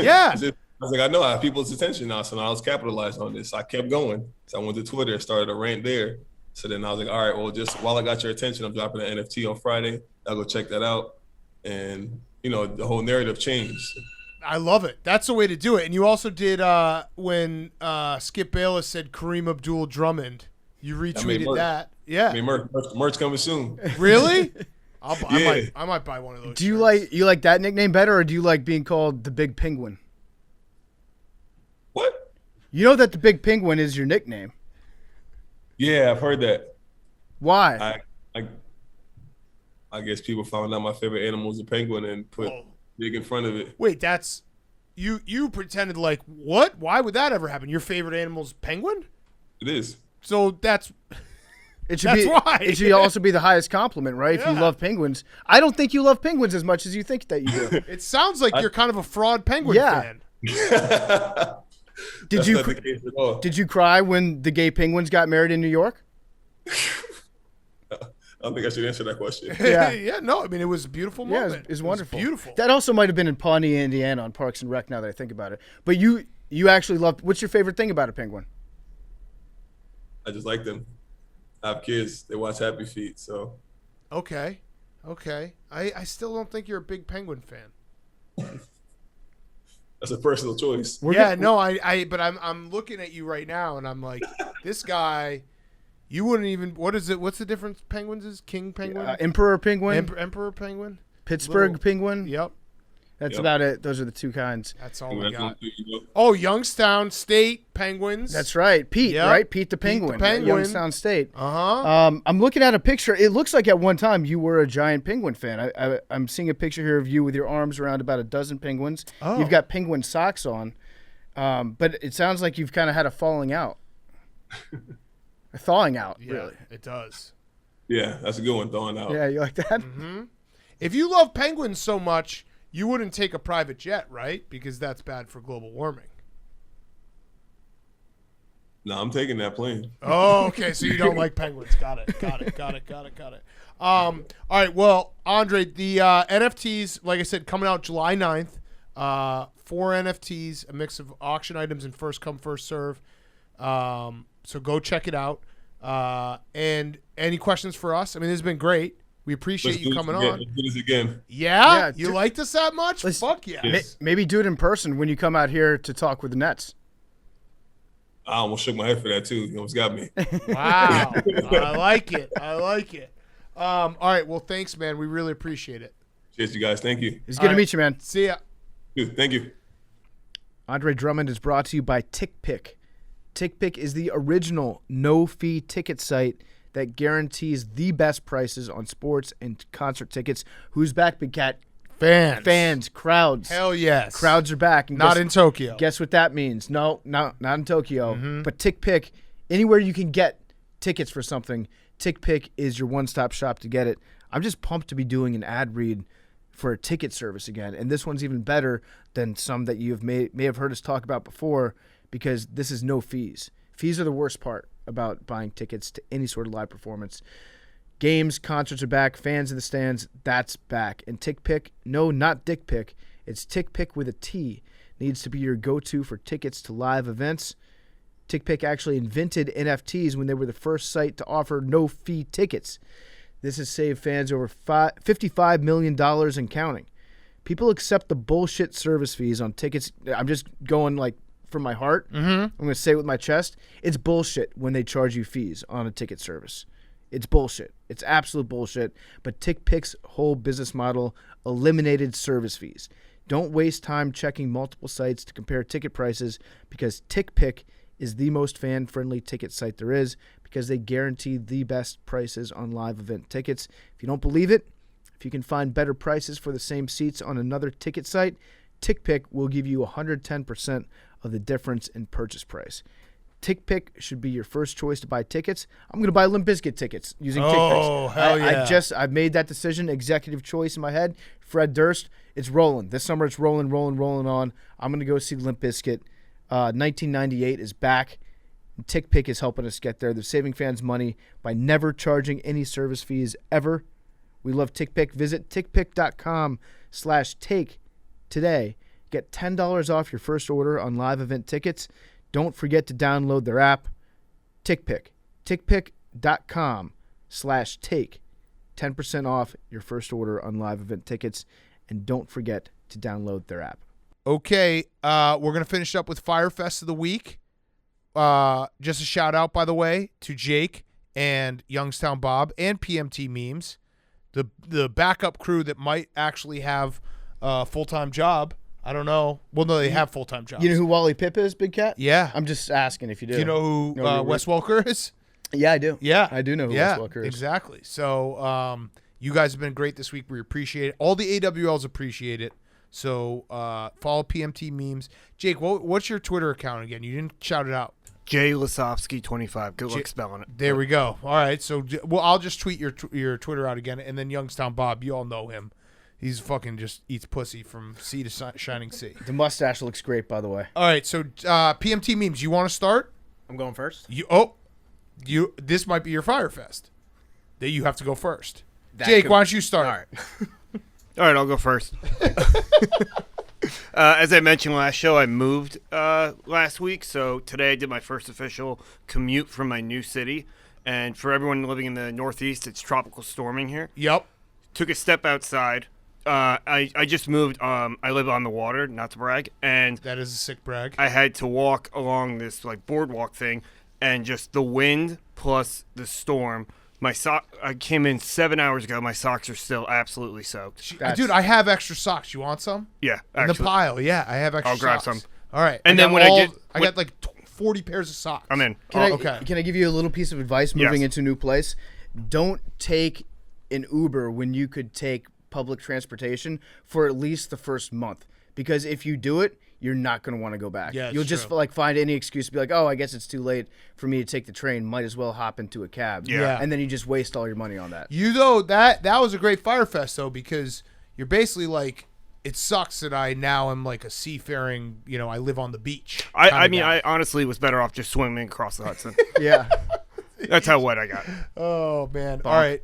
Yeah. I was like, I know I have people's attention now, so now I was capitalized on this. I kept going. So I went to Twitter, started a rant there. So then I was like, all right, well, just while I got your attention, I'm dropping an NFT on Friday. I'll go check that out. And, the whole narrative changed. I love it. That's the way to do it. And you also did when Skip Bayless said Kareem Abdul-Drummond. You retweeted that. Yeah. I mean, merch coming soon. Really? I might buy one of those. Do you like that nickname better, or do you like being called the Big Penguin? What? You know that the Big Penguin is your nickname. Yeah, I've heard that. Why? I guess people found out my favorite animal is a penguin and put big in front of it. Wait, that's you pretended like what? Why would that ever happen? Your favorite animal's penguin? It is. So that's why. It should also be the highest compliment, right? Yeah. If you love penguins. I don't think you love penguins as much as you think that you do. It sounds like you're kind of a fraud penguin fan. Did you cry when the gay penguins got married in New York? I don't think I should answer that question. Yeah, no. I mean, it was a beautiful moment. Yeah, it was wonderful. It was beautiful. That also might have been in Pawnee, Indiana, on Parks and Rec. Now that I think about it, but you actually loved. What's your favorite thing about a penguin? I just like them. I have kids. They watch Happy Feet, so. Okay. I still don't think you're a big penguin fan. That's a personal choice. But I'm looking at you right now, and I'm like, this guy. You wouldn't even. What is it? What's the difference? Penguins is king penguin, emperor penguin, emperor penguin, Pittsburgh penguin. Yep, that's about it. Those are the 2 kinds. That's all we got. Oh, Youngstown State Penguins. That's right, Pete. Yep. Right, Pete the Penguin. Youngstown State. I'm looking at a picture. It looks like at one time you were a giant penguin fan. I'm seeing a picture here of you with your arms around about a dozen penguins. Oh. You've got penguin socks on, but it sounds like you've kind of had a falling out. A thawing out, really. It does. Yeah, that's a good one, thawing out. Yeah, you like that? Mm-hmm. If you love penguins so much, You wouldn't take a private jet, right? Because that's bad for global warming. No, I'm taking that plane. Oh, okay. So you don't like penguins. Got it. All right. Well, Andre, the NFTs, like I said, coming out July 9th. 4 NFTs, a mix of auction items and first come, first serve. So go check it out. And any questions for us? I mean, this has been great. We appreciate you coming on. Let's do this again. Yeah? You liked us that much? Fuck yes. Maybe do it in person when you come out here to talk with the Nets. I almost shook my head for that too. You almost got me. Wow. I like it. All right. Well, thanks, man. We really appreciate it. Cheers, you guys. Thank you. It's good to meet you, man. See ya. Dude, thank you. Andre Drummond is brought to you by TickPick. TickPick is the original no-fee ticket site that guarantees the best prices on sports and concert tickets. Who's back, Big Cat? Fans, crowds. Hell yes. Crowds are back. And Not in Tokyo. Guess what that means? No, not in Tokyo. Mm-hmm. But TickPick, anywhere you can get tickets for something, TickPick is your one-stop shop to get it. I'm just pumped to be doing an ad read for a ticket service again. And this one's even better than some that you may have heard us talk about before, because this is no fees. Fees are the worst part about buying tickets to any sort of live performance. Games, concerts are back. Fans in the stands, that's back. And TickPick, no, not Dick Pick. It's TickPick with a T. Needs to be your go-to for tickets to live events. TickPick actually invented NFTs when they were the first site to offer no-fee tickets. This has saved fans over $55 million and counting. People accept the bullshit service fees on tickets. I'm just going like from my heart. I'm going to say it with my chest. It's bullshit when they charge you fees on a ticket service. It's bullshit. It's absolute bullshit. But TickPick's whole business model eliminated service fees. Don't waste time checking multiple sites to compare ticket prices, because TickPick is the most fan-friendly ticket site there is, because they guarantee the best prices on live event tickets. If you don't believe it, if you can find better prices for the same seats on another ticket site, TickPick will give you 110% of the difference in purchase price. TickPick should be your first choice to buy tickets. I'm going to buy Limp Bizkit tickets using TickPick. Oh, hell yeah. I've made that decision, executive choice in my head. Fred Durst, it's rolling. This summer it's rolling on. I'm going to go see Limp Bizkit. 1998 is back. TickPick is helping us get there. They're saving fans money by never charging any service fees ever. We love TickPick. Visit tickpick.com/take today. Get $10 off your first order on live event tickets. Don't forget to download their app, TickPick. tickpick.com/take. 10% off your first order on live event tickets. And don't forget to download their app. Okay, we're going to finish up with Fyre Fest of the week. Just a shout out, by the way, to Jake and Youngstown Bob and PMT Memes, the backup crew that might actually have a full-time job. I don't know. Well, no, they have full-time jobs. You know who Wally Pip is, Big Cat? Yeah. I'm just asking if you do. Do you know who Wes Welker is? Yeah, I do. Yeah. I do know who Wes Welker is. Exactly. So you guys have been great this week. We appreciate it. All the AWLs appreciate it. So follow PMT Memes. Jake, what's your Twitter account again? You didn't shout it out. J Lasovsky 25. Good luck spelling it. There we go. All right. So I'll just tweet your Twitter out again, and then Youngstown Bob, you all know him. He's fucking just eats pussy from sea to shining sea. The mustache looks great, by the way. All right. So PMT Memes, you want to start? I'm going first. This might be your Fyre Fest. That you have to go first. Jake, why don't you start? All right. All right, I'll go first. As I mentioned last show, I moved last week, so today I did my first official commute from my new city. And for everyone living in the Northeast, it's tropical storming here. Yep. Took a step outside. I just moved. I live on the water, not to brag, and that is a sick brag. I had to walk along this like boardwalk thing, and just the wind plus the storm. I came in 7 hours ago. My socks are still absolutely soaked. Dude, I have extra socks. You want some? Yeah, in the pile. Yeah, I have extra. I'll grab socks. some. All right. And then I got like 40 pairs of socks. I'm in. Can I give you a little piece of advice moving into a new place? Don't take an Uber when you could take public transportation for at least the first month, because if you do it, you're not going to want to go back. Yeah, you'll just like find any excuse to be like, oh, I guess it's too late for me to take the train. Might as well hop into a cab. Yeah. And then you just waste all your money on that. That was a great Fyre Fest though, because you're basically like it sucks that I now am like a seafaring, I live on the beach. I mean, I honestly was better off just swimming across the Hudson. Yeah. That's how wet I got. Oh, man. All right.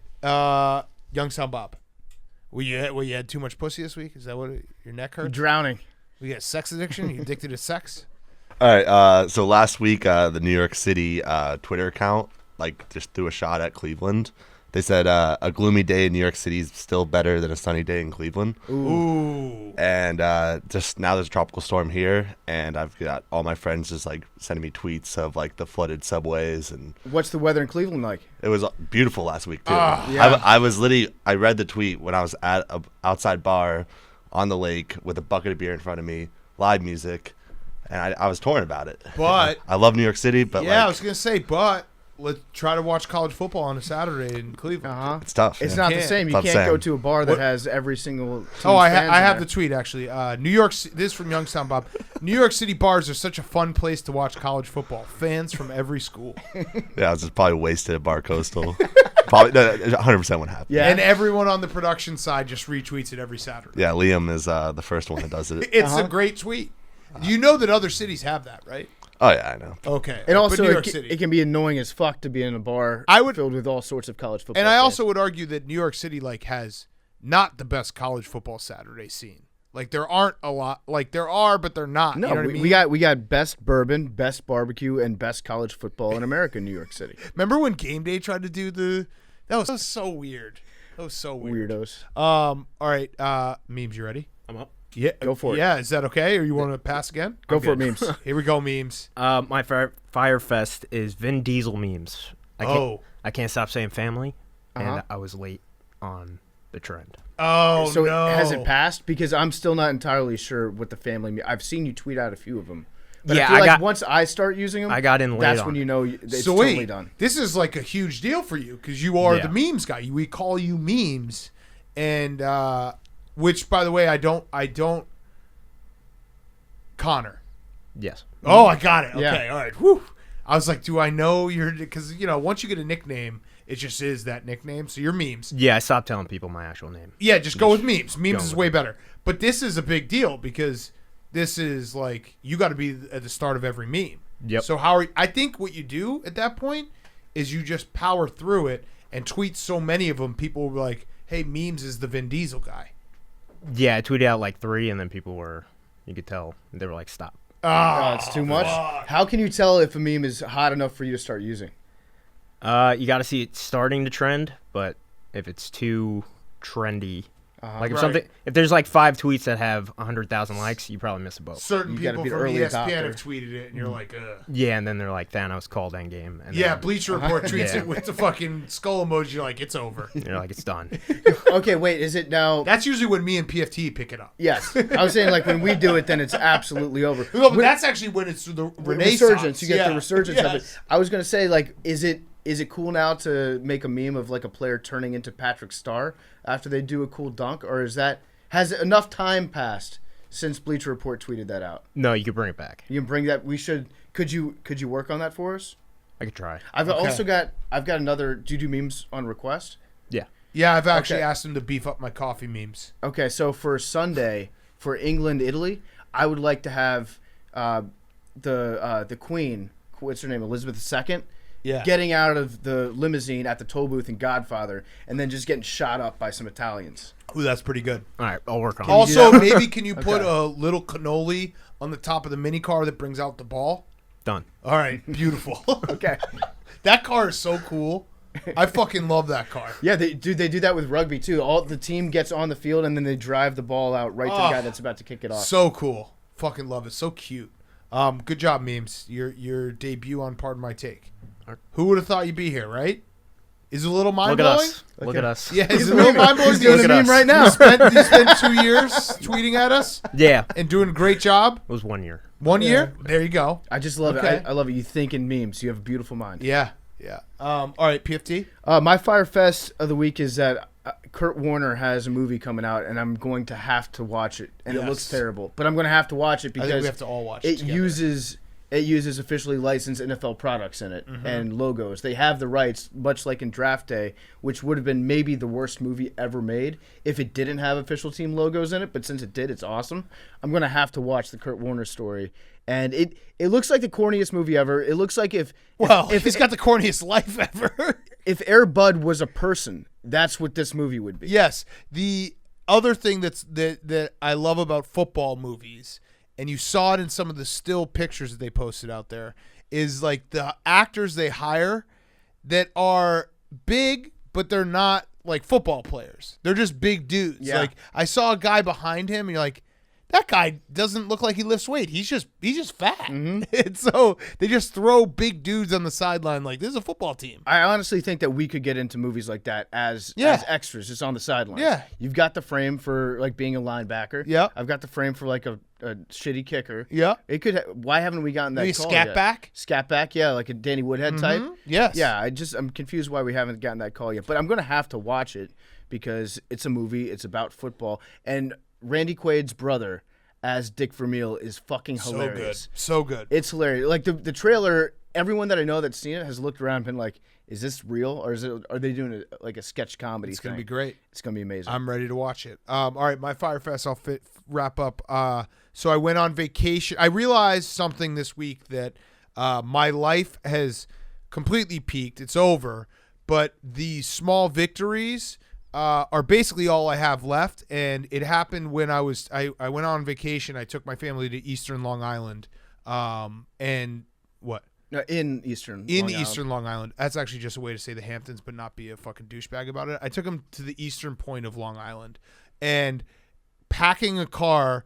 Young Sound Bob. You had too much pussy this week? Is that what your neck hurts? Drowning. We got sex addiction? You addicted to sex? All right. So last week, the New York City Twitter account just threw a shot at Cleveland. They said a gloomy day in New York City is still better than a sunny day in Cleveland. Ooh. And just now there's a tropical storm here, and I've got all my friends just sending me tweets of the flooded subways. And what's the weather in Cleveland like? it was beautiful last week too. Yeah. I read the tweet when I was at a outside bar on the lake with a bucket of beer in front of me, live music, and I was torn about it. But I love New York City, but I was gonna say, let's try to watch college football on a Saturday in Cleveland. it's tough. It's yeah. not the same. You Tough can't Sam. go to a bar that has every single team's I fans in have there. the tweet actually. New York. This is from Young Sound Bob. New York City bars are such a fun place to watch college football. Fans from every school. Yeah, I was just probably wasted at Bar Coastal. Probably 100% what happened. Yeah. And everyone on the production side just retweets it every Saturday. Yeah, Liam is the first one that does it. It's a great tweet. You know that other cities have that, right? Oh yeah, I know. Okay. And also, but New York it City. can be annoying as fuck to be in a bar filled with all sorts of college football. And I fans. also would argue that New York City has not the best college football Saturday scene. There aren't a lot. There are, but they're not. No, you know what I mean? we got best bourbon, best barbecue, and best college football in America, New York City. Remember when Game Day tried to do that was so weird. That was so weird. Weirdos. All right, memes, you ready? I'm up. Yeah, Go for it. Yeah, is that okay, or you want to pass again? Go for it, memes. Here we go, memes. My Fyre Fest is Vin Diesel memes. I can't stop saying family, and I was late on the trend. Oh, So no. has it passed? Because I'm still not entirely sure what the family. I've seen you tweet out a few of them. But Yeah, I feel I got- once I start using them, I got in late That's on when it. you know it's So totally wait, done. this is a huge deal for you because you are Yeah. the memes guy. We call you memes, and which, by the way, I don't. Connor. Yes. Oh, I got it. Okay, Yeah. all right. Whew. I was like, do I know your? Because once you get a nickname, it just is that nickname. So you're memes. Yeah, I stopped telling people my actual name. Yeah, just go with memes. Memes go is with way better. But this is a big deal because this is you got to be at the start of every meme. Yep. So I think what you do at that point is you just power through it and tweet so many of them. People will be like, "Hey, memes is the Vin Diesel guy." Yeah, I tweeted out 3, and then people were, you could tell, they were like, stop. Oh, it's too much. How can you tell if a meme is hot enough for you to start using? You got to see it starting to trend, but if it's too trendy, if there's 5 tweets that have 100,000 likes, you probably miss a boat. Certain You gotta people be from the early ESPN adopter. have tweeted it, and you're like, "Ugh." Yeah, and then they're like, Thanos called Endgame. And Yeah, then Bleacher Report tweets Yeah. it with the fucking skull emoji. You're like, "It's over." you're like, it's done. Okay, wait. Is it now? That's usually when me and PFT pick it up. Yes. I was saying when we do it, then it's absolutely over. No, but that's actually when it's the renaissance. Resurgence. You get Yeah. the resurgence of it. Yes. I was gonna say, is it cool now to make a meme of a player turning into Patrick Starr after they do a cool dunk, or has enough time passed since Bleacher Report tweeted that out? No, you could bring it back. You can bring that. We should. Could you work on that for us? I could try. I've got another. Do you do memes on request? Yeah. Yeah, I've actually Okay. asked him to beef up my coffee memes. Okay, so for Sunday, for England, Italy, I would like to have the Queen, what's her name, Elizabeth II, Yeah. getting out of the limousine at the toll booth in Godfather, and then just getting shot up by some Italians. Ooh, that's pretty good. All right, I'll work on it. Also, maybe can you put Okay. a little cannoli on the top of the mini car that brings out the ball? Done. All right, beautiful. Okay. That car is so cool. I fucking love that car. Yeah, they do that with rugby too. All the team gets on the field and then they drive the ball out right to the guy that's about to kick it off. So cool. Fucking love it. So cute. Good job, memes. Your debut on Pardon My Take. Who would have thought you'd be here, right? Is it a little mind Look at blowing? us. Look at us. Yeah, is it a little mind blowing? He's doing a Look at meme us. right now. You spent 2 years tweeting at us Yeah. and doing a great job. It was 1 year. 1 year? There you go. I just love Okay. it. I love it. You think in memes. You have a beautiful mind. Yeah. Yeah. All right, PFT. My Fyre Fest of the week is that Kurt Warner has a movie coming out, and I'm going to have to watch it. And it looks Yes. terrible, but I'm going to have to watch it I because think we have to all watch it it together. uses it uses officially licensed NFL products in it and logos. They have the rights, much like in Draft Day, which would have been maybe the worst movie ever made if it didn't have official team logos in it. But since it did, it's awesome. I'm going to have to watch the Kurt Warner story. And it looks like the corniest movie ever. It looks like if he's got the corniest life ever. If Air Bud was a person, that's what this movie would be. Yes. The other thing that I love about football movies, and you saw it in some of the still pictures that they posted out there, is like the actors they hire that are big, but they're not like football players. They're just big dudes. Yeah. Like I saw a guy behind him, and you're like, that guy doesn't look like he lifts weight. He's just fat. And so they just throw big dudes on the sideline like this is a football team. I honestly think that we could get into movies like that as extras, just on the sidelines. Yeah. You've got the frame for like being a linebacker. Yeah. I've got the frame for like a shitty kicker. Yeah. It could. Why haven't we gotten that Maybe call scat yet? back? Scat back, yeah, like a Danny Woodhead type. Yes. Yeah, I'm confused why we haven't gotten that call yet. But I'm going to have to watch it because it's a movie. It's about football. And Randy Quaid's brother as Dick Vermeil is fucking hilarious. So good. It's hilarious. Like the trailer, everyone that I know that's seen it has looked around and been like, is this real or are they doing like a sketch comedy It's thing? going to be great. It's going to be amazing. I'm ready to watch it. All right, my Fyre Fest, I'll wrap up. So I went on vacation. I realized something this week that my life has completely peaked. It's over. But the small victories are basically all I have left. And it happened when I went on vacation. I took my family to Eastern Long Island. And what? No, in Eastern Long Island. That's actually just a way to say the Hamptons, but not be a fucking douchebag about it. I took them to the eastern point of Long Island, and packing a car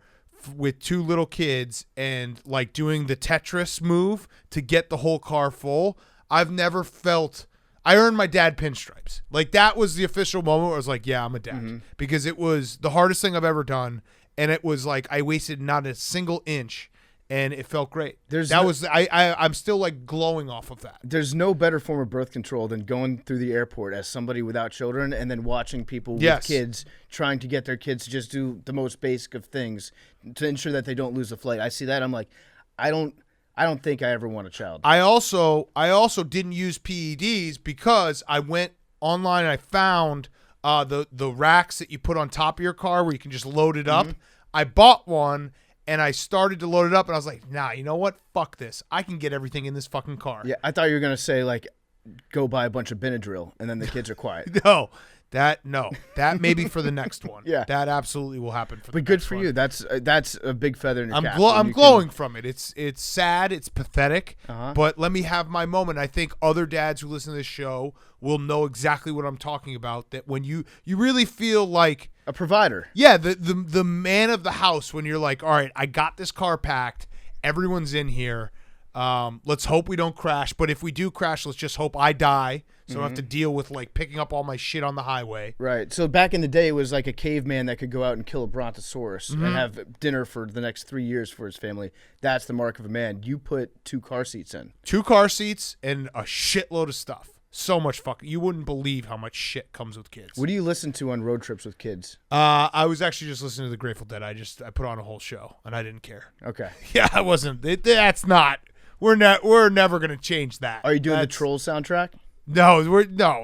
with two little kids and like doing the Tetris move to get the whole car full. I've never felt. I earned my dad pinstripes. Like that was the official moment where I was like, yeah, I'm a dad, because it was the hardest thing I've ever done, and it was like I wasted not a single inch. And it felt great. I'm still like glowing off of that. There's no better form of birth control than going through the airport as somebody without children and then watching people with kids trying to get their kids to just do the most basic of things to ensure that they don't lose the flight. I see that. I'm like, I don't think I ever want a child. I also didn't use PEDs because I went online and I found the racks that you put on top of your car where you can just load it up. I bought one. And I started to load it up, and I was like, nah, you know what? Fuck this. I can get everything in this fucking car. Yeah, I thought you were going to say, like, go buy a bunch of Benadryl, and then the kids are quiet. No. That may be for the next one. Yeah. That absolutely will happen for the But good next for one. you. That's a big feather in your cap. I'm glowing from it. It's sad. It's pathetic. Uh-huh. But let me have my moment. I think other dads who listen to this show will know exactly what I'm talking about. That when you really feel like a provider. Yeah, the man of the house when you're like, all right, I got this car packed. Everyone's in here. Let's hope we don't crash. But if we do crash, let's just hope I die. So I don't have to deal with like picking up all my shit on the highway. Right. So back in the day, it was like a caveman that could go out and kill a brontosaurus and have dinner for the next 3 years for his family. That's the mark of a man. You put 2 car seats in. 2 car seats and a shitload of stuff. So much fucking. You wouldn't believe how much shit comes with kids. What do you listen to on road trips with kids? I was actually just listening to the Grateful Dead. I put on a whole show and I didn't care. Okay. Yeah, I wasn't. That's not. We're never gonna change that. Are you doing the Trolls soundtrack? No,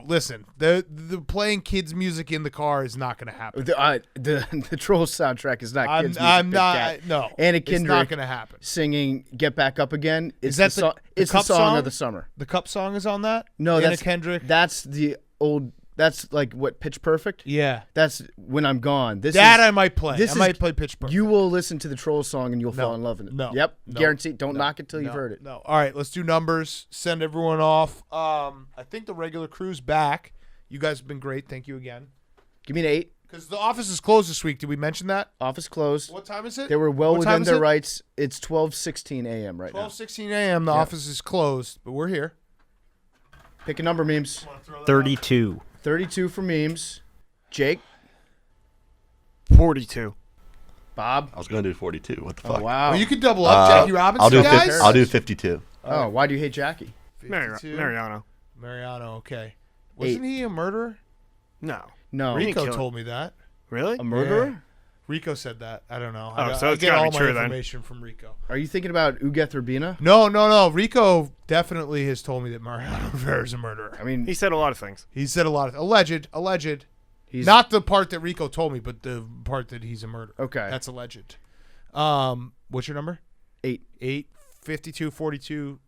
listen, the playing kids music in the car is not going to happen. The Trolls soundtrack is not kids music. I'm not. No, Anna Kendrick it's not going to happen. Singing "Get Back Up Again." Is that it's the song of the summer? The Cup song is on that. No, Anna that's Kendrick. That's the old. That's like what Pitch Perfect. Yeah, that's When I'm Gone. I might play. I might play Pitch Perfect. You will listen to the Trolls song and you'll fall in love with it. No. Yep. No. Guaranteed. Don't knock it till you've heard it. No. All right, let's do numbers. Send everyone off. I think the regular crew's back. You guys have been great. Thank you again. Give me an 8. Because the office is closed this week. Did we mention that? Office closed. What time is it? They were well within their rights. It's 12:16 a.m. right now. 12:16 a.m. The office is closed, but we're here. Pick a number, Memes. 32. 32 for Memes. Jake? 42. Bob? I was going to do 42. What the fuck? Oh, wow. Well, you could double up Jackie Robinson, guys. I'll do 52. Oh, why do you hate Jackie? Mariano. Okay. Wasn't he a murderer? No. No. Rico told me that. Really? A murderer? Rico said that. I don't know. So I it's get gotta all be my true then. information from Rico. Are you thinking about Ugueth Urbina? No. Rico definitely has told me that Mariano Rivera is a murderer. I mean, He said a lot of things. He said a lot of alleged. he's Not the part that Rico told me, but the part that he's a murderer. Okay. That's alleged. What's your number? 8. 5242.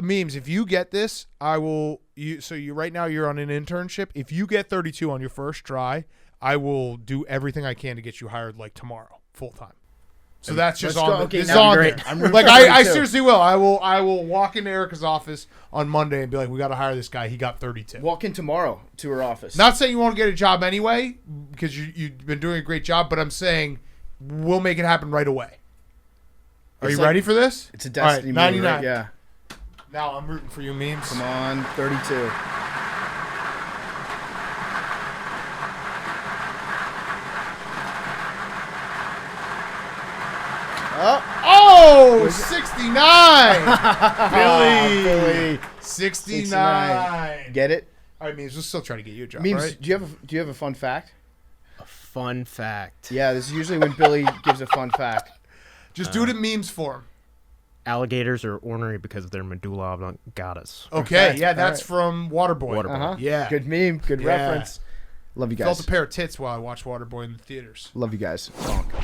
Memes, if you get this, I will. You right now you're on an internship. If you get 32 on your first try, I will do everything I can to get you hired like tomorrow, full time. So that's just Let's go. on. Okay, This is now on great. there. I'm rooting Like for I 32. seriously will. I will walk into Erica's office on Monday and be like, we got to hire this guy. He got 32. Walk in tomorrow to her office. Not saying you won't get a job anyway, because you've been doing a great job, but I'm saying we'll make it happen right away. Are It's you like- ready for this? It's a destiny All right, movie, 99. right? Yeah. Now I'm rooting for you, memes. Come on, 32. Oh, 69. Billy. 69. Get it? All right, memes, we'll still try to get you a job, Memes, right? do you have a fun fact? Fun fact. Yeah, this is usually when Billy gives a fun fact. Just do it in memes form. Alligators are ornery because of their medulla oblongata. Okay, Okay, yeah, that's all from Waterboy. Waterboy. Uh-huh. Yeah. Good meme, good Yeah. reference. Love you Felt guys. a pair of tits while I watched Waterboy in the theaters. Love you guys. Bonk.